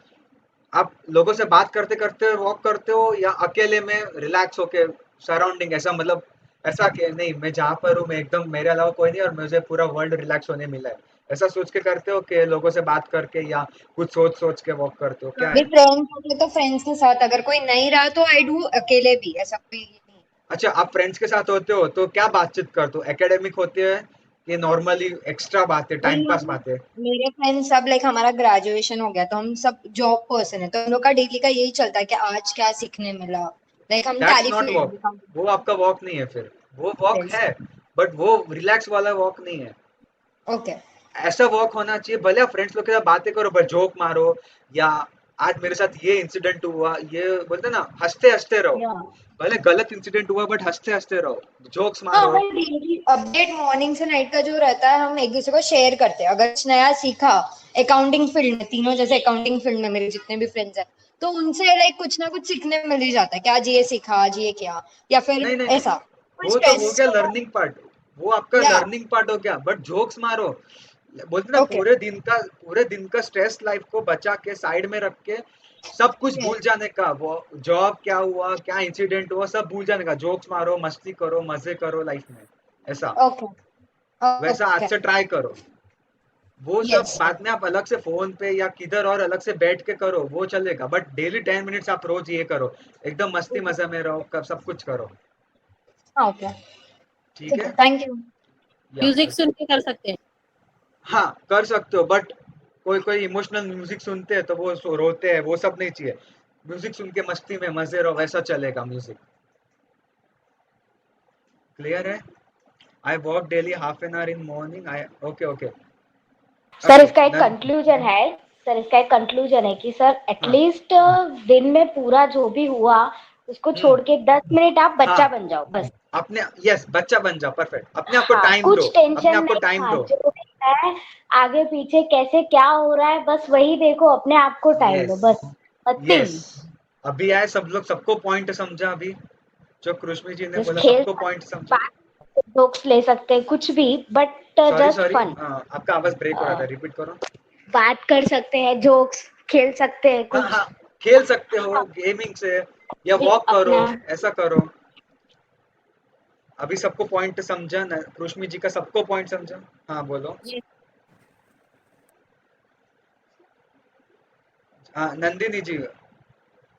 B: आप लोगों से बात करते करते वॉक करते हो या अकेले में रिलैक्स होके सराउंडिंग, ऐसा मतलब ऐसा कि नहीं मैं जहाँ पर हूँ मैं एकदम, मेरे अलावा कोई नहीं और मुझे पूरा वर्ल्ड रिलैक्स होने मिला है, ऐसा सोच के करते हो कि लोगों से बात करके या कुछ सोच सोच के वॉक करते हो, क्या
E: भी
B: है?
E: फ्रेंड्स होते तो फ्रेंड्स के साथ, अगर कोई नहीं रहा तो आई डू अकेले भी, ऐसा कोई नहीं।
B: अच्छा, आप फ्रेंड्स के साथ होते हो तो क्या बातचीत करते हो? एकेडमिक होते हैं कि नॉर्मली एक्स्ट्रा बातें, टाइम पास बातें?
E: मेरे फ्रेंड्स सब लाइक हमारा ग्रेजुएशन हो गया तो हम सब जॉब पर्सन है, तो हम लोग का डेली का यही चलता है कि आज क्या सीखने मिला। लाइक हम
B: that's
E: tally
B: not walk,
E: field.
B: वो आपका वॉक नहीं है फिर। वो वॉक है बट वो रिलैक्स वाला वॉक नहीं है।
E: ओके।
B: ऐसा वॉक होना चाहिए, भले आप फ्रेंड्स लोग के साथ बातें करो बट जोक मारो, या आज मेरे साथ ये इंसिडेंट हुआ, ये बोलते ना, हंसते हंसते रहो। भले गलत इंसिडेंट हुआ बट हंसते हंसते रहो, जोक्स
E: हाँ,
B: मारो।
E: हमारे डेली अपडेट मॉर्निंग से नाइट का जो रहता है हम एक दूसरे को शेयर करते हैं। अगर कुछ नया सीखा अकाउंटिंग फील्ड में, तीनों जैसे अकाउंटिंग फील्ड में मेरे जितने भी फ्रेंड्स हैं, तो उनसे लाइक कुछ ना कुछ सीखने मिल ही जाता है कि आज ये सीखा, आज ये किया, या फिर
B: नहीं नहीं नहीं,
E: ऐसा कोई
B: वो तो हो
E: स्ट्रेस
B: गया
E: का।
B: लर्निंग पार्ट, वो आपका
E: या
B: लर्निंग पार्ट हो गया, बट जोक्स मारो। बोलते ना,
E: ओके।
B: पूरे दिन का स्ट्रेस लाइफ को बचा के साइड में रख के सब कुछ भूल जाने का, वो जॉब क्या हुआ, क्या इंसिडेंट हुआ, सब भूल जाने का, जोक्स मारो, मस्ती करो, मजे करो लाइफ में। ऐसा,
E: ओके।
B: वैसा आज
E: ओके।
B: से ट्राई करो। वो सब
E: यस।
B: बाद में आप अलग से फोन पे या किधर और अलग से बैठ के करो, वो चलेगा, बट डेली 10 मिनट्स आप रोज ये करो, एकदम मस्ती मजे में रहो, सब कुछ करो।
E: हाँ ओके,
B: ठीक
E: ठीक है,
B: है,
E: थैंक यू।
B: या
K: म्यूजिक सुन के कर सकते हैं।
B: हाँ कर सकते हो, बट कोई कोई इमोशनल म्यूजिक सुनते हैं तो वो रोते हैं, वो सब नहीं चाहिए। म्यूजिक सुन के मस्ती में मजे रहो, वैसा चलेगा म्यूजिक। क्लियर है? I walk daily half an hour in morning. I okay okay
C: sir
B: okay
C: इसका एक कंक्लूजन है। सर इसका एक कंक्लूजन है कि सर
B: हाँ
C: एटलीस्ट दिन में पूरा जो भी हुआ उसको छोड़ के 10 मिनट आप
B: हाँ,
C: बच्चा बन जाओ बस।
B: अपने यस बच्चा बन जाओ, परफेक्ट। अपने आप को
C: हाँ,
B: टाइम दो,
C: कुछ
B: अपने
C: टेंशन
B: आप को
C: नहीं।
B: टाइम
C: हाँ,
B: दो।
C: जो भी है आगे पीछे कैसे क्या हो रहा है बस वही देखो, अपने आप को टाइम दो
B: यस
C: बस।
B: Yes,
C: nothing.
B: अभी आए सब लोग, सबको पॉइंट समझा अभी, जो कृष्ण जी ने
C: जस्ट
B: बोला
C: खेल
B: सबको पॉइंट
C: सकते,
B: समझा।
C: बात जोक्स ले सकते हैं, कुछ भी, but
B: sorry
C: just
B: sorry,
C: fun.
B: आपका आवाज ब्रेक हो रहा था, रिपीट करो।
C: बात कर सकते हैं, जोक्स खेल सकते हैं
B: हाँ
C: कुछ।
B: हाँ, खेल सकते हो गेमिंग से, या वॉक करो,
C: अपना
B: ऐसा करो। अभी सबको पॉइंट समझा ना, कृष्ण जी का सबको पॉइंट समझा। हाँ बोलो। हाँ नंदिनी जी,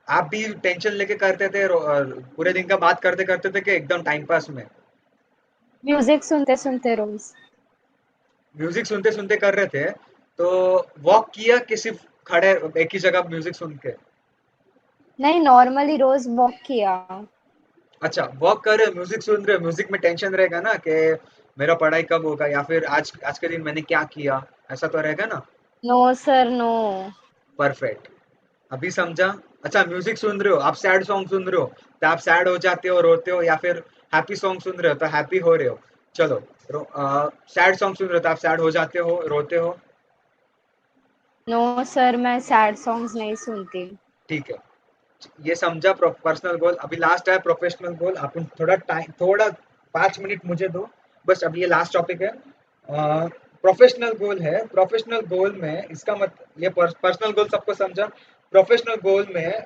B: आप भी टेंशन लेके करते थे और पूरे दिन का बात करते करते थे कि एकदम टाइम पास में?
D: म्यूजिक सुनते सुनते रोज।
B: म्यूजिक सुनते सुनते कर रहे थे तो वॉक किया कि सिर्फ खड़े एक ही जगह म्यूजिक सुन के?
D: नहीं, नॉर्मली रोज वॉक किया।
B: अच्छा, वॉक कर रहे हो, म्यूजिक सुन रहे हो, म्यूजिक में टेंशन रहेगा ना कि मेरा पढ़ाई कब होगा, या फिर आज आज के दिन मैंने क्या किया, ऐसा तो रहेगा ना।
D: No sir no.
B: परफेक्ट, अभी समझा। अच्छा, म्यूजिक सुन रहे हो, आप सैड सॉन्ग सुन रहे हो तो आप सैड हो जाते हो, रोते हो, या फिर हैप्पी सॉन्ग सुन रहे हो तो हैप्पी हो रहे हो? चलो, सैड सॉन्ग सुन रहे हो तो आप सैड हो जाते हो, रोते हो?
D: नो सर, मैं सैड सॉन्ग्स नहीं सुनती।
B: ठीक है, ये समझा पर्सनल गोल। अभी लास्ट है प्रोफेशनल गोल। अपन थोड़ा 5 मिनट मुझे दो, बस। अभी ये लास्ट टॉपिक है, प्रोफेशनल गोल है। प्रोफेशनल गोल में इसका ये पर्सनल गोल सबको समझा। प्रोफेशनल गोल में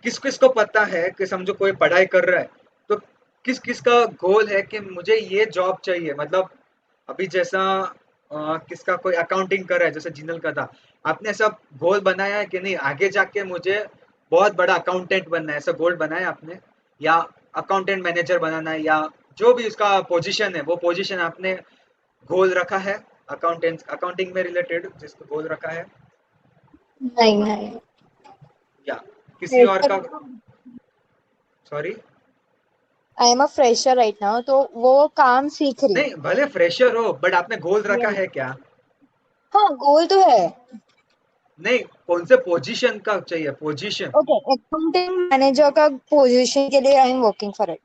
B: किस किस को पता है कि समझो कोई पढ़ाई कर रहा है तो किस किस का गोल है कि मुझे ये जॉब चाहिए, मतलब अभी जैसा किसका कोई अकाउंटिंग कर रहा है, जैसे जिनल का था, आपने ऐसा गोल बनाया है कि नहीं आगे जाके मुझे बहुत बड़ा अकाउंटेंट बनना है, ऐसा गोल बनाया है आपने? या अकाउंटेंट मैनेजर बनाना है, या जो भी उसका पोजीशन है वो पोजीशन आपने गोल रखा है? अकाउंटिंग में रिलेटेड जिसको गोल रखा है,
E: नहीं नहीं।
B: या किसी और का? Sorry,
E: I am a fresher right now, तो वो काम सीख रही हूँ।
B: नहीं भले फ्रेशर हो बट आपने गोल रखा है क्या?
E: हाँ, गोल तो है।
B: नहीं, कौन से पोजीशन का चाहिए, पोजीशन?
E: ओके, अकाउंटिंग मैनेजर का पोजीशन के लिए I am working for it.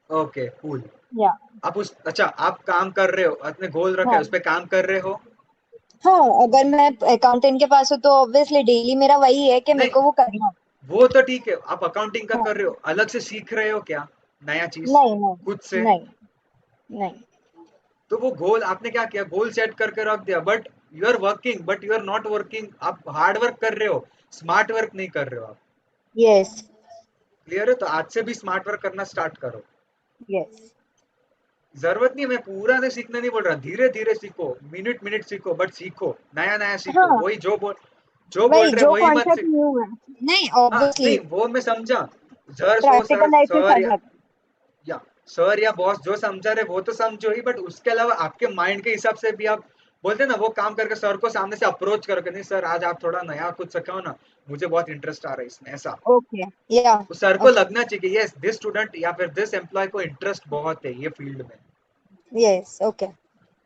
B: Okay cool.
E: या
B: आप उस अच्छा, आप काम कर रहे हो, आपने गोल रखा है,
E: हाँ
B: उस पे काम कर रहे हो?
E: हाँ, अगर मैं अकाउंटेंट के पास हूँ तो ऑब्वियसली डेली मेरा वही है कि मेरे को
B: नहीं,
E: वो करना है।
B: वो तो ठीक है, आप अकाउंटिंग का
E: हाँ,
B: कर रहे हो, अलग से सीख रहे हो क्या नया चीज
E: नहीं नहीं
B: खुद से?
E: नहीं नहीं।
B: तो वो गोल आपने क्या किया, गोल सेट करके रख दिया, but you are working, but you are not working, आप हार्ड वर्क कर रहे हो, स्मार्ट वर्क नहीं कर रहे हो आप।
E: यस
B: क्लियर है? तो आज से भी स्मार्ट वर्क करना स्टार्ट करो।
E: यस।
B: जरूरत नहीं, मैं पूरा नहीं सीखना नहीं बोल रहा, धीरे धीरे सीखो, मिनट मिनट सीखो, बट सीखो, नया नया सीखो,
E: हाँ
B: वही जो बोल
E: वही
B: रहे
E: जो
B: वही मत
E: कॉन्सेप्ट
B: सीख।
E: न्यू है। नहीं
B: हाँ
E: ऑब्वियसली
B: नहीं वो मैं समझा। सर
E: प्रैक्टिकल लाइफ के
B: सर
E: साथ साथ।
B: या सर या बॉस जो समझा रहे वो तो समझो ही, बट उसके अलावा आपके माइंड के हिसाब से भी आप बोलते हैं ना वो काम करके सर को सामने से अप्रोच करो कि नहीं सर आज आप थोड़ा नया कुछ सिखाओ ना, मुझे बहुत इंटरेस्ट आ रहा है इसमें, ऐसा।
E: ओके या
B: तो सर को
E: ओके
B: लगना चाहिए कि यस दिस स्टूडेंट या फिर दिस एम्प्लॉय को इंटरेस्ट बहुत है ये फील्ड में।
E: यस ओके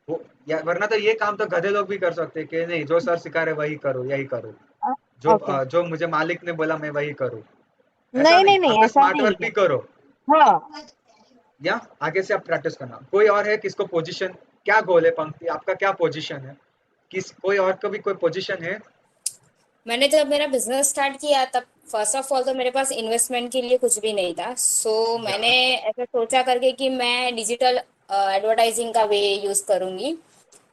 B: वो या वरना तो ये काम तो गधे लोग भी कर सकते हैं कि नहीं जो सर सिखा रहे वही करो यही करो,
E: ओके।
B: जो मुझे मालिक ने बोला मैं वही करूँ। ऐसा
E: नहीं
B: नहीं,
E: नहीं नहीं
B: आपका
E: ऐसा
B: स्मार्ट
E: नहीं
B: वर्क भी
E: है।
B: करो
E: हाँ
B: या आगे से आप प्रैक्टिस करना। कोई और है किसको पोजीशन, क्या गोल है पंक्ति आपका, क्या पोजीशन है, किस कोई और का भी कोई पोजीशन है?
J: मैंने जब मेरा बिजनेस स्टार्ट किया तब फर्स्ट ऑफ ऑल तो मेरे पास इन्वेस्टमेंट के लिए कुछ भी नहीं था, सो
B: या
J: मैंने ऐसा सोचा करके कि मैं डिजिटल एडवर्टाइजिंग का वे यूज करूंगी,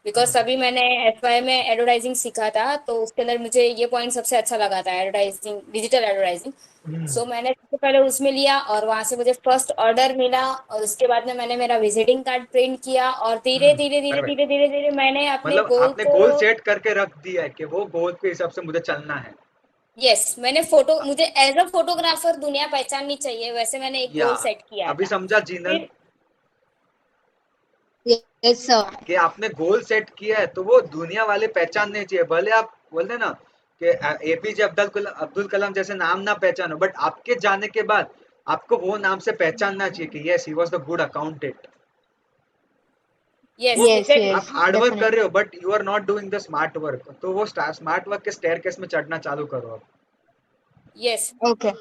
J: बिकॉज तभी मैंने एफवाई में एडवर्टाइजिंग सीखा था, तो उसके अंदर मुझे ये पॉइंट सबसे अच्छा लगा था, एडवर्टाइजिंग, डिजिटल एडवर्टाइजिंग। सो मैंने सबसे पहले उसमें लिया और वहां से मुझे फर्स्ट ऑर्डर मिला, और उसके बाद में मैंने मेरा विजिटिंग कार्ड प्रिंट किया और धीरे धीरे धीरे
B: परफेक्ट।
J: धीरे धीरे धीरे मैंने अपने
B: मतलब
J: गोल
B: आपने
J: को।
B: गोल सेट करके रख दिया है कि वो गोल के हिसाब से मुझे चलना है।
J: यस, मैंने फोटो, मुझे एज अ फोटोग्राफर दुनिया पहचाननी चाहिए, वैसे मैंने एक
B: या
J: गोल सेट किया
B: अभी
J: था।
B: समझा जीनल
J: फिर
E: यस सर
B: कि आपने गोल सेट किया है तो वो दुनिया वाले पहचानने चाहिए, भले आप बोलते ना कि एपीजे अब्दुल कलाम जैसे नाम ना पहचानो, बट आपके जाने के बाद आपको वो नाम से पहचानना चाहिए कि yes he was the good accountant.
J: Yes
B: वो
E: यस
J: एग्जैक्टली।
B: आप
E: यस
B: हार्ड वर्क कर
E: डेफिनेटली
B: रहे हो but you are not doing the smart work, तो वो स्मार्ट वर्क के स्टेयरकेस में चढ़ना चालू करो अब।
J: यस,
E: ओके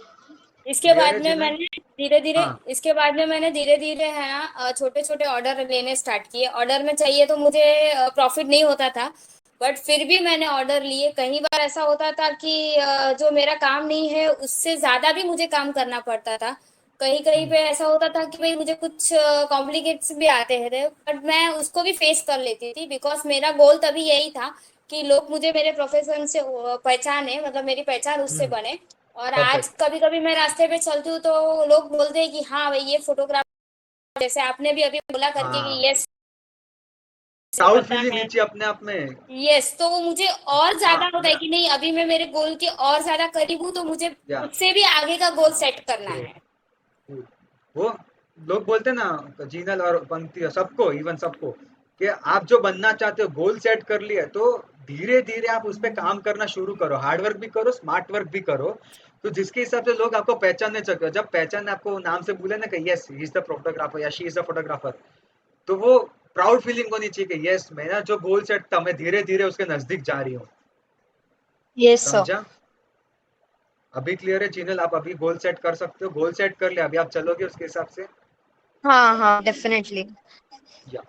J: इसके
B: क्लियर
J: बाद
B: है
J: में
B: जिनल?
J: मैंने धीरे धीरे,
B: हाँ
J: इसके बाद में मैंने धीरे धीरे है ना छोटे छोटे ऑर्डर लेने स्टार्ट किए। ऑर्डर में चाहिए तो मुझे प्रॉफिट नहीं होता था, बट फिर भी मैंने ऑर्डर लिए। कई बार ऐसा होता था कि जो मेरा काम नहीं है उससे ज्यादा भी मुझे काम करना पड़ता था। कहीं कहीं पे ऐसा होता था कि भाई मुझे कुछ कॉम्प्लिकेट्स भी आते थे, बट मैं उसको भी फेस कर लेती थी, बिकॉज मेरा गोल तभी यही था कि लोग मुझे मेरे प्रोफेशन से पहचाने, मतलब मेरी पहचान उससे बने। और आज
B: परफेक्ट।
J: कभी कभी मैं रास्ते पे चलती हूँ तो लोग बोलते हैं कि हाँ भाई ये फोटोग्राफर, जैसे आपने भी अभी बोला करके कि
B: हाँ
J: यस से
B: प्राउड
J: पता
B: फीलिंग
J: है।
B: नीचे अपने आप में।
J: यस, तो वो मुझे और
B: हाँ
J: ज्यादा होता है कि नहीं, अभी मैं मेरे गोल के और ज्यादा करीब हूँ, तो मुझे
B: या
J: उससे भी आगे का गोल सेट करना है।
B: वो लोग बोलते हैं ना जीनल और पंक्ति सबको इवन सबको कि आप जो बनना चाहते हो गोल सेट कर लिया तो धीरे धीरे आप उस पर काम करना शुरू करो, हार्ड वर्क भी करो स्मार्ट वर्क भी करो, तो जिसके हिसाब से लोग आपको पहचानने सकते हो। जब पहचान आपको नाम से बोले ना कि yes he is the photographer या शी इज द फोटोग्राफर, तो वो प्राउड फीलिंग होनी चाहिए कि यस मेरा जो गोल सेट था मैं धीरे धीरे उसके नजदीक जा रही हूँ।
E: यस सर
B: समझा? अभी क्लियर है जीनल? आप अभी गोल सेट कर सकते हो, गोल सेट कर लिया, अभी आप चलोगे उसके हिसाब से।
E: हाँ हाँ डेफिनेटली
B: या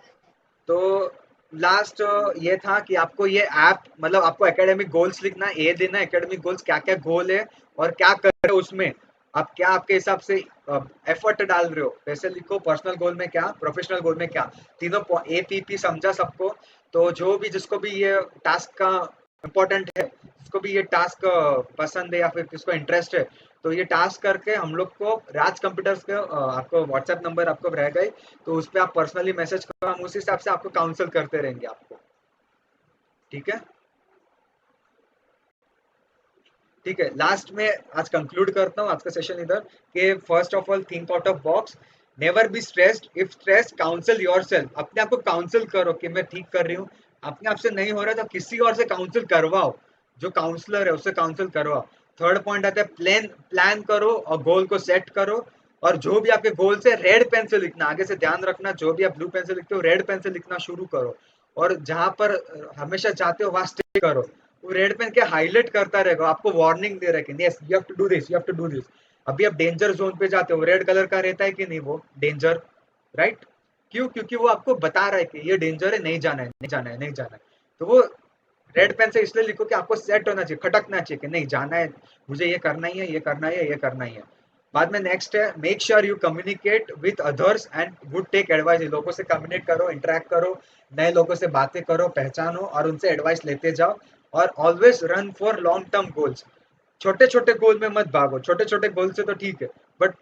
B: तो लास्ट ये था कि आपको ये ऐप मतलब आपको एकेडमिक गोल्स लिखना है, ए देना एकेडमिक गोल्स क्या क्या गोल है और क्या कर रहे हो उसमें, आप क्या आपके हिसाब से एफर्ट डाल रहे हो, वैसे लिखो। पर्सनल गोल में क्या, प्रोफेशनल गोल में क्या, तीनों एपीपी समझा सबको? तो जो भी जिसको भी ये टास्क का इम्पोर्टेंट है, जिसको भी ये टास्क पसंद है या फिर किसको इंटरेस्ट है, तो ये टास्क करके हम लोग को राज कंप्यूटर्स के आपको व्हाट्सएप नंबर आपको रहेगा ही, तो उस पर आप पर्सनली मैसेज करो, हम उस हिसाब से आपको काउंसिल करते रहेंगे आपको। ठीक है? ठीक है, लास्ट में आज कंक्लूड करता हूँ आज का सेशन इधर कि first of all think out of box, never be stressed, if stressed council yourself, अपने आप को काउंसिल करो कि मैं ठीक कर रही हूँ। अपने आप से नहीं हो रहा तो किसी और से काउंसिल करवाओ, जो काउंसलर है उससे काउंसिल करवाओ। थर्ड पॉइंट आता है प्लान करो और गोल को सेट करो, और जो भी आपके गोल से रेड पेन से लिखना, आगे से ध्यान रखना जो भी आप ब्लू पेन से लिखते हो रेड पेन से लिखना शुरू करो, और जहां पर हमेशा चाहते हो वहां स्टे करो। वो रेड पेन के हाईलाइट करता रहेगा, आपको वार्निंग दे रहे yes you have to do this, you have to do this. अभी आप डेंजर जोन पे जाते हो, रेड कलर का रहता है कि नहीं वो डेंजर, राइट? क्यों? क्योंकि वो आपको बता रहा है कि ये डेंजर है, नहीं जाना है, नहीं जाना है, नहीं जाना है। तो वो रेड पेन से इसलिए लिखो कि आपको सेट होना चाहिए, खटकना चाहिए कि नहीं जाना है, मुझे ये करना ही है, ये करना ही है, ये करना ही है। बाद में नेक्स्ट है make sure you communicate with others and would take advice. लोगों से कम्युनिकेट करो, इंटरेक्ट करो, नए लोगों से बातें करो, पहचानो और उनसे एडवाइस लेते जाओ। और always run for long term goals, छोटे छोटे गोल में मत भागो, छोटे छोटे गोल से तो ठीक है, बट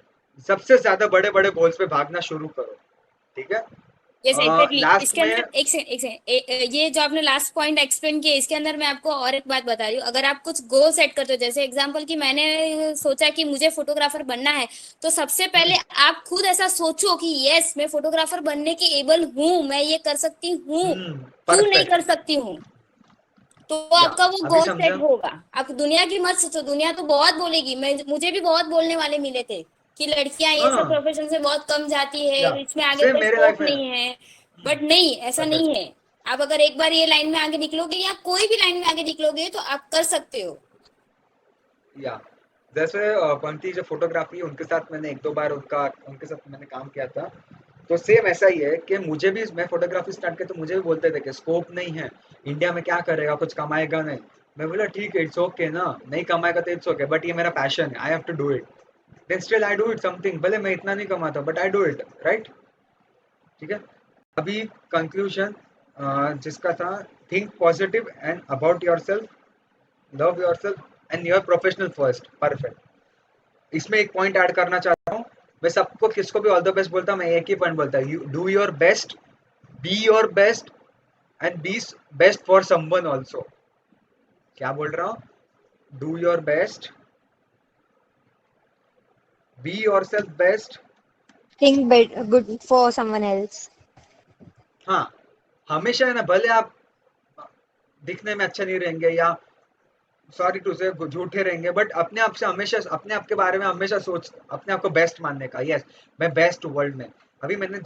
B: सबसे ज्यादा बड़े बड़े गोल्स पे भागना शुरू करो। ठीक है?
J: Yes exactly.
B: लास्ट
J: इसके
B: में
J: अंदर एक सेकंड एक सेकंड, ये जो आपने लास्ट पॉइंट एक्सप्लेन किया इसके अंदर मैं आपको और एक बात बता रही हूँ। अगर आप कुछ गोल सेट करते हो, जैसे एग्जांपल कि मैंने सोचा कि मुझे फोटोग्राफर बनना है, तो सबसे पहले आप खुद ऐसा सोचो कि यस मैं फोटोग्राफर बनने की एबल हूँ, मैं ये कर सकती हूँ, क्यों नहीं कर
B: परफेक्ट,
J: सकती हूँ, तो
B: या
J: आपका वो
B: अभी
J: गोल सेट
B: समझा।
J: होगा। आप दुनिया की मत सोचो, दुनिया तो बहुत बोलेगी। मुझे भी बहुत बोलने वाले मिले थे कि लड़कियां ये सब
B: हाँ,
J: प्रोफेशन से बहुत कम जाती है,
B: या
J: इसमें आगे
B: सेम
J: कोई
B: मेरे
J: स्कोप
B: लाइफ में।
J: नहीं है। बट नहीं, ऐसा नहीं
B: परफेक्ट,
J: है। आप अगर एक बार ये लाइन में आगे निकलोगे या कोई भी लाइन में आगे निकलोगे तो आप कर सकते हो।
B: या जैसे कौन थी जो फोटोग्राफी, उनके साथ मैंने एक दो बार उनके साथ मैंने काम किया था। तो सेम ऐसा ही है कि मुझे भी, मैं फोटोग्राफी स्टार्ट किया तो मुझे भी बोलते थे कि स्कोप नहीं है इंडिया में, क्या करेगा, कुछ कमाएगा नहीं। मैं बोला ठीक है, इट्स ओके ना, नहीं कमाएगा तो इट्स ओके, बट ये मेरा पैशन है, I have to do it. Then still I do it something, भले मैं इतना नहीं कमाता but I do it, right. ठीक है। अभी कंक्लूजन जिसका था, think positive and about yourself, love yourself and your professional first. Perfect. इसमें एक पॉइंट ऐड करना चाहता हूँ। मैं सबको, किसको भी ऑल द बेस्ट बोलता हूँ, मैं एक ही पॉइंट बोलता हूँ, you do your best, be your best and B best for someone also. क्या बोल रहा हूँ? Do your best, be your self best.
E: Think good for someone else.
B: हाँ, हमेशा है ना, भले आप दिखने में अच्छे नहीं रहेंगे या सॉरी टू से झूठे रहेंगे, बट अपने आप से हमेशा, अपने आप के बारे में हमेशा सोच, अपने आप को बेस्ट मानने का। यस, मैं बेस्ट वर्ल्ड में। अभी मैंने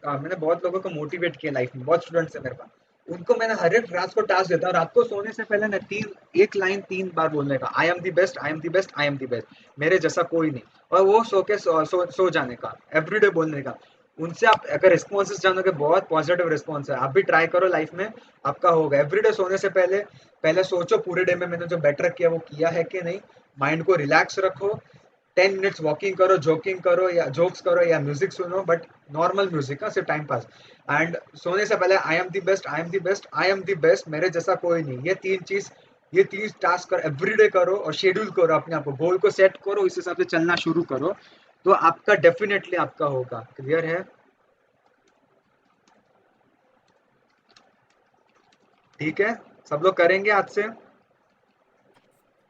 B: मैंने बहुत लोगों को मोटिवेट किया लाइफ में, बहुत स्टूडेंट्स है मेरे पास। उनको मैंने हर एक रात को टास्क देता हूँ, रात को सोने से पहले ना एक लाइन 3 बार बोलने का, I am the best, I am the best, I am the best, मेरे जैसा कोई नहीं। और वो सो जाने का, एवरीडे बोलने का। उनसे आप अगर रिस्पॉन्सेस जानोगे, बहुत पॉजिटिव रिस्पॉन्स है। आप भी ट्राई करो लाइफ में, आपका होगा। एवरीडे सोने से पहले पहले सोचो पूरे डे में मैंने जो बेटर किया वो किया है कि नहीं। माइंड को रिलैक्स रखो, 10 मिनट्स वॉकिंग करो, जोकिंग करो या जोक्स करो या म्यूजिक सुनो, बट नॉर्मल म्यूजिक का, सिर्फ टाइम पास। एंड सोने से पहले I am the best, I am the best, I am the best, मेरे जैसा कोई नहीं। ये तीन टास्क कर, एवरीडे करो और शेड्यूल करो अपने आप को, गोल को सेट करो, इस हिसाब से चलना शुरू करो, तो आपका डेफिनेटली आपका होगा। क्लियर है? ठीक है, सब लोग करेंगे आज से।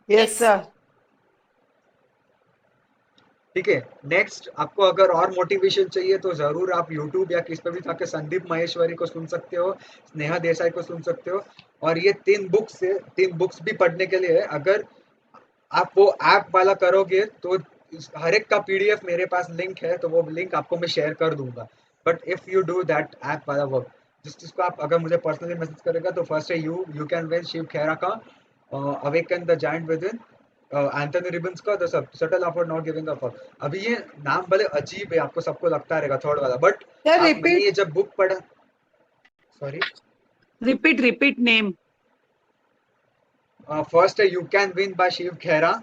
H: Yes sir.
B: ठीक है। नेक्स्ट, आपको अगर और मोटिवेशन चाहिए तो जरूर आप यूट्यूब या किस पे भी जाके संदीप माहेश्वरी को सुन सकते हो, स्नेहा देसाई को सुन सकते हो। और ये 3 बुक्स भी पढ़ने के लिए है। अगर आप वो ऐप वाला करोगे तो हर एक का पीडीएफ मेरे पास लिंक है, तो वो लिंक आपको मैं शेयर कर दूंगा। But if you do that app वाला वर्क, जिसको आप अगर मुझे पर्सनली मैसेज करेगा, तो फर्स्ट है you can win Shiv Khera का awaken the giant within, Anthony Robbins का the subtle art of not giving a fuck. अभी ये नाम भले अजीब है, आपको सबको लगता रहेगा थर्ड वाला, बट
H: सर
B: मैंने ये
H: रिपीट
B: जब बुक पढ़ा, सॉरी,
I: रिपीट नेम।
B: फर्स्ट है you can win by Shiv Khera,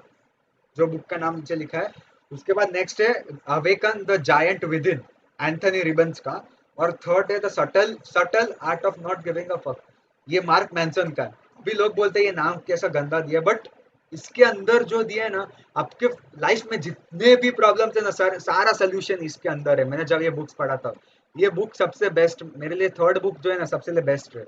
B: जो बुक का नाम नीचे लिखा है। उसके बाद नेक्स्ट है awaken the giant within, Anthony Robbins का। और थर्ड है the subtle art of not giving a fuck, ये मार्क मैंसन का है। अभी लोग बोलते हैं ये नाम कैसा गंदा दिया, बट इसके अंदर जो दिया है ना, आपके लाइफ में जितने भी प्रॉब्लम्स है ना, सारा सोल्यूशन इसके अंदर है। मैंने जब ये बुक्स पढ़ा था, ये बुक सबसे बेस्ट मेरे लिए, थर्ड बुक जो है ना, सबसे बेस्ट है,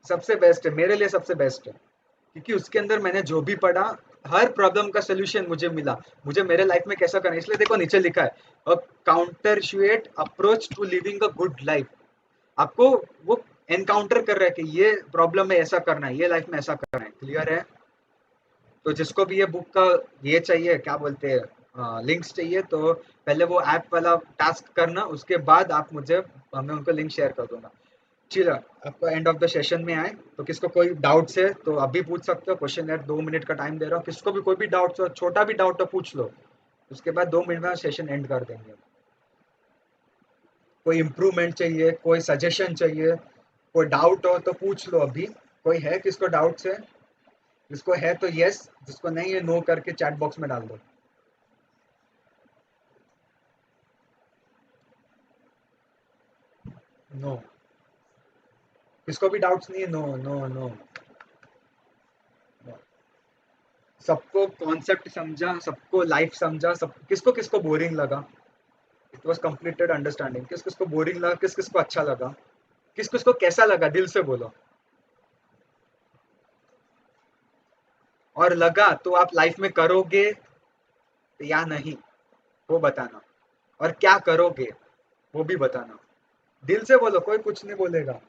B: सबसे बेस्ट है मेरे लिए, सबसे बेस्ट है। क्योंकि उसके अंदर मैंने जो भी पढ़ा, हर प्रॉब्लम का सोल्यूशन मुझे मिला, मुझे मेरे लाइफ में कैसा करना है। इसलिए देखो नीचे लिखा है a counterintuitive approach to living a good life. आपको वो एनकाउंटर कर रहा है कि ये प्रॉब्लम में ऐसा करना है, ये लाइफ में ऐसा करना है। क्लियर है? तो जिसको भी ये बुक का ये चाहिए, क्या बोलते हैं, लिंक्स चाहिए, तो पहले वो ऐप वाला टास्क करना, उसके बाद आप मुझे, मैं उनको लिंक शेयर कर दूंगा। चलो, आपको एंड ऑफ द सेशन में आए, तो किसको कोई डाउट्स है तो अभी पूछ सकते हो। क्वेश्चन है, 2 मिनट का टाइम दे रहा हूँ, किसको भी कोई भी डाउट्स हो, छोटा भी डाउट हो पूछ लो, उसके बाद 2 मिनट में सेशन एंड कर देंगे। कोई इम्प्रूवमेंट चाहिए, कोई सजेशन चाहिए, कोई डाउट हो तो पूछ लो अभी। कोई है किसको डाउट्स है? जिसको है तो यस, जिसको नहीं है नो करके चैट बॉक्स में डाल दो। नो, किसको भी डाउट्स नहीं है? No no no. सबको कॉन्सेप्ट समझा, सबको लाइफ समझा, सब किसको किसको बोरिंग लगा? It was completed understanding. किस किस को बोरिंग लगा, किस किस को अच्छा लगा, किस किस को कैसा लगा, दिल से बोलो। और लगा तो आप लाइफ में करोगे या नहीं वो बताना, और क्या करोगे वो भी बताना। दिल से बोलो, कोई कुछ नहीं बोलेगा।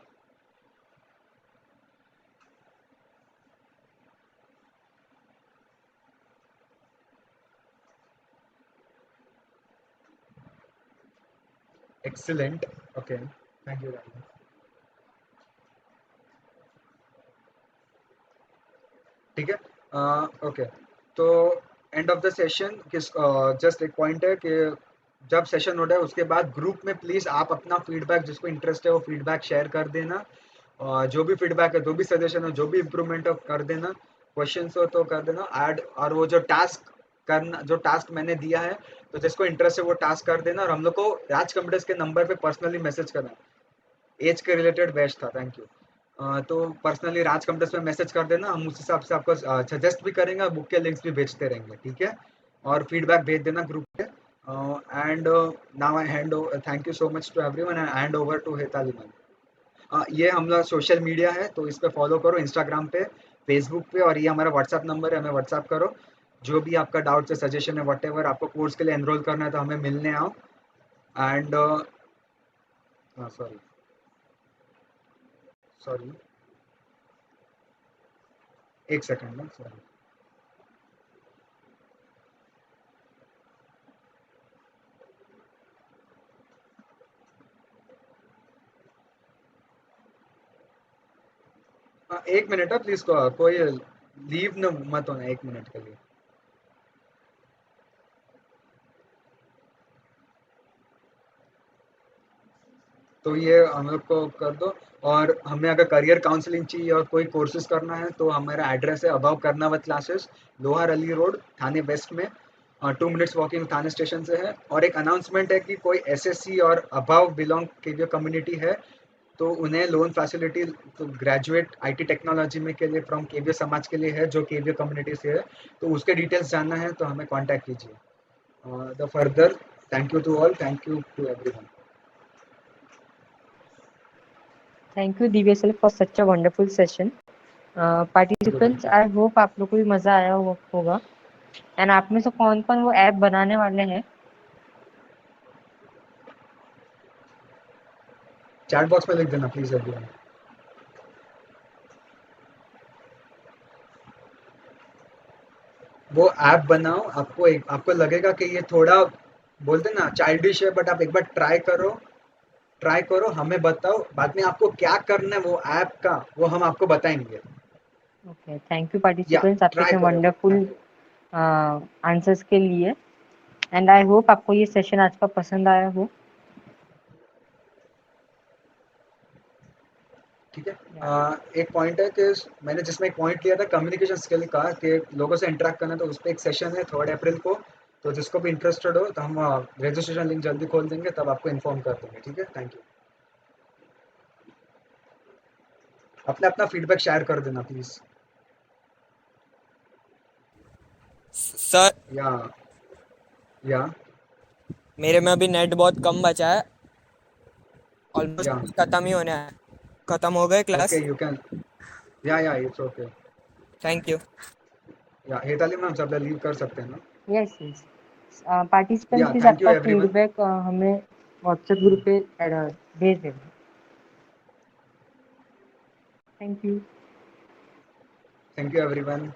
B: Excellent, okay, thank you. ठीक है, ओके। तो एंड ऑफ द सेशन किस जस्ट एक पॉइंट है कि जब सेशन हो जाए उसके बाद ग्रुप में प्लीज आप अपना फीडबैक, जिसको इंटरेस्ट है वो फीडबैक शेयर कर देना। जो भी फीडबैक है, जो भी सजेशन है, जो भी इम्प्रूवमेंट हो कर देना, क्वेश्चंस हो तो कर देना ऐड। और वो जो टास्क करना, जो टास्क मैंने दिया है, तो जिसको इंटरेस्ट है वो टास्क कर देना। और हम लोग को राज कंप्यूटर्स के नंबर पे पर्सनली मैसेज करना। एज के रिलेटेड बेस्ट था, थैंक यू। तो पर्सनली राज कंप्यूटर्स में मैसेज कर देना, हम उस हिसाब से आपको सजेस्ट भी करेंगे और बुक के लिंक्स भी भेजते रहेंगे, ठीक है। और फीडबैक भेज देना ग्रुप पे। And now I hand over, thank you so much to everyone, and hand over to Hetali ma'am. ये हम लोग सोशल मीडिया है तो इस पे फॉलो करो, इंस्टाग्राम पे, फेसबुक पे, और ये हमारा व्हाट्सएप नंबर है, हमें व्हाट्सएप करो। जो भी आपका डाउट है, सजेशन है, वट एवर, आपको कोर्स के लिए एनरोल करना है तो हमें मिलने आओ। एंड सॉरी सॉरी एक सेकंड में, सॉरी। एक मिनट है प्लीज, कोई लीव न मत होना, एक मिनट के लिए। तो ये हम लोग को कर दो। और हमें अगर करियर काउंसलिंग चाहिए और कोई कोर्सेज करना है तो हमारा एड्रेस है अबव कर्नावत क्लासेस, लोहार अली रोड, थाने वेस्ट में। 2 मिनट्स वॉकिंग थाने स्टेशन से है। और एक अनाउंसमेंट है कि कोई एसएससी और अबव बिलोंग की जो कम्युनिटी है तो उन्हें लोन फैसिलिटी, तो ग्रेजुएट आईटी टेक्नोलॉजी में के लिए फ्रॉम केवीए समाज के लिए है, जो केवीए कम्युनिटी से है। तो उसके डिटेल्स जानना है तो हमें कांटेक्ट कीजिए। The further, thank you to all, thank you to everyone.
L: Thank you Divya sir for such a wonderful session. Participants, I hope आप लोग को भी मजा आया होगा। एंड आप में से कौन कौन वो ऐप बनाने वाले हैं?
B: चैट बॉक्स में लिख देना प्लीज एवरीवन। वो ऐप बनाओ, आपको लगेगा कि ये थोड़ा बोलते ना चाइल्डिश है, बट आप एक बार ट्राई करो, हमें बताओ, बाद में आपको क्या करना है वो ऐप का वो हम आपको बताएंगे।
L: ओके, थैंक यू पार्टिसिपेंट्स आपके इतने वंडरफुल आंसर्स के लिए। एंड आई होप आपको ये सेशन आज का पसंद आया हो।
B: ठीक है, एक पॉइंट है कि मैंने जिसमें एक पॉइंट लिया था कम्युनिकेशन स्किल का, कि लोगों से इंटरेक्ट करना, तो उस पर एक सेशन है 3 अप्रैल को। तो जिसको भी इंटरेस्टेड हो तो हम रजिस्ट्रेशन लिंक जल्दी खोल देंगे, तब आपको इन्फॉर्म कर देंगे, ठीक है। Thank you. अपना फीडबैक शेयर कर देना प्लीज।
M: सर
B: या
M: मेरे में अभी नेट बहुत कम बचा है, ऑलमोस्ट खत्म ही होने है। खत्म हो गए क्लास?
B: ओके, यू कैन, या इट्स ओके।
M: Thank you.
B: या हेताली मैम सब लीव कर सकते हैं ना?
L: Yes yes. Participant please
B: thank you
L: आपका
B: एवरीवन।
L: फीडबैक हमें व्हाट्सएप ग्रुप पे भेज देना।
B: Thank you everyone.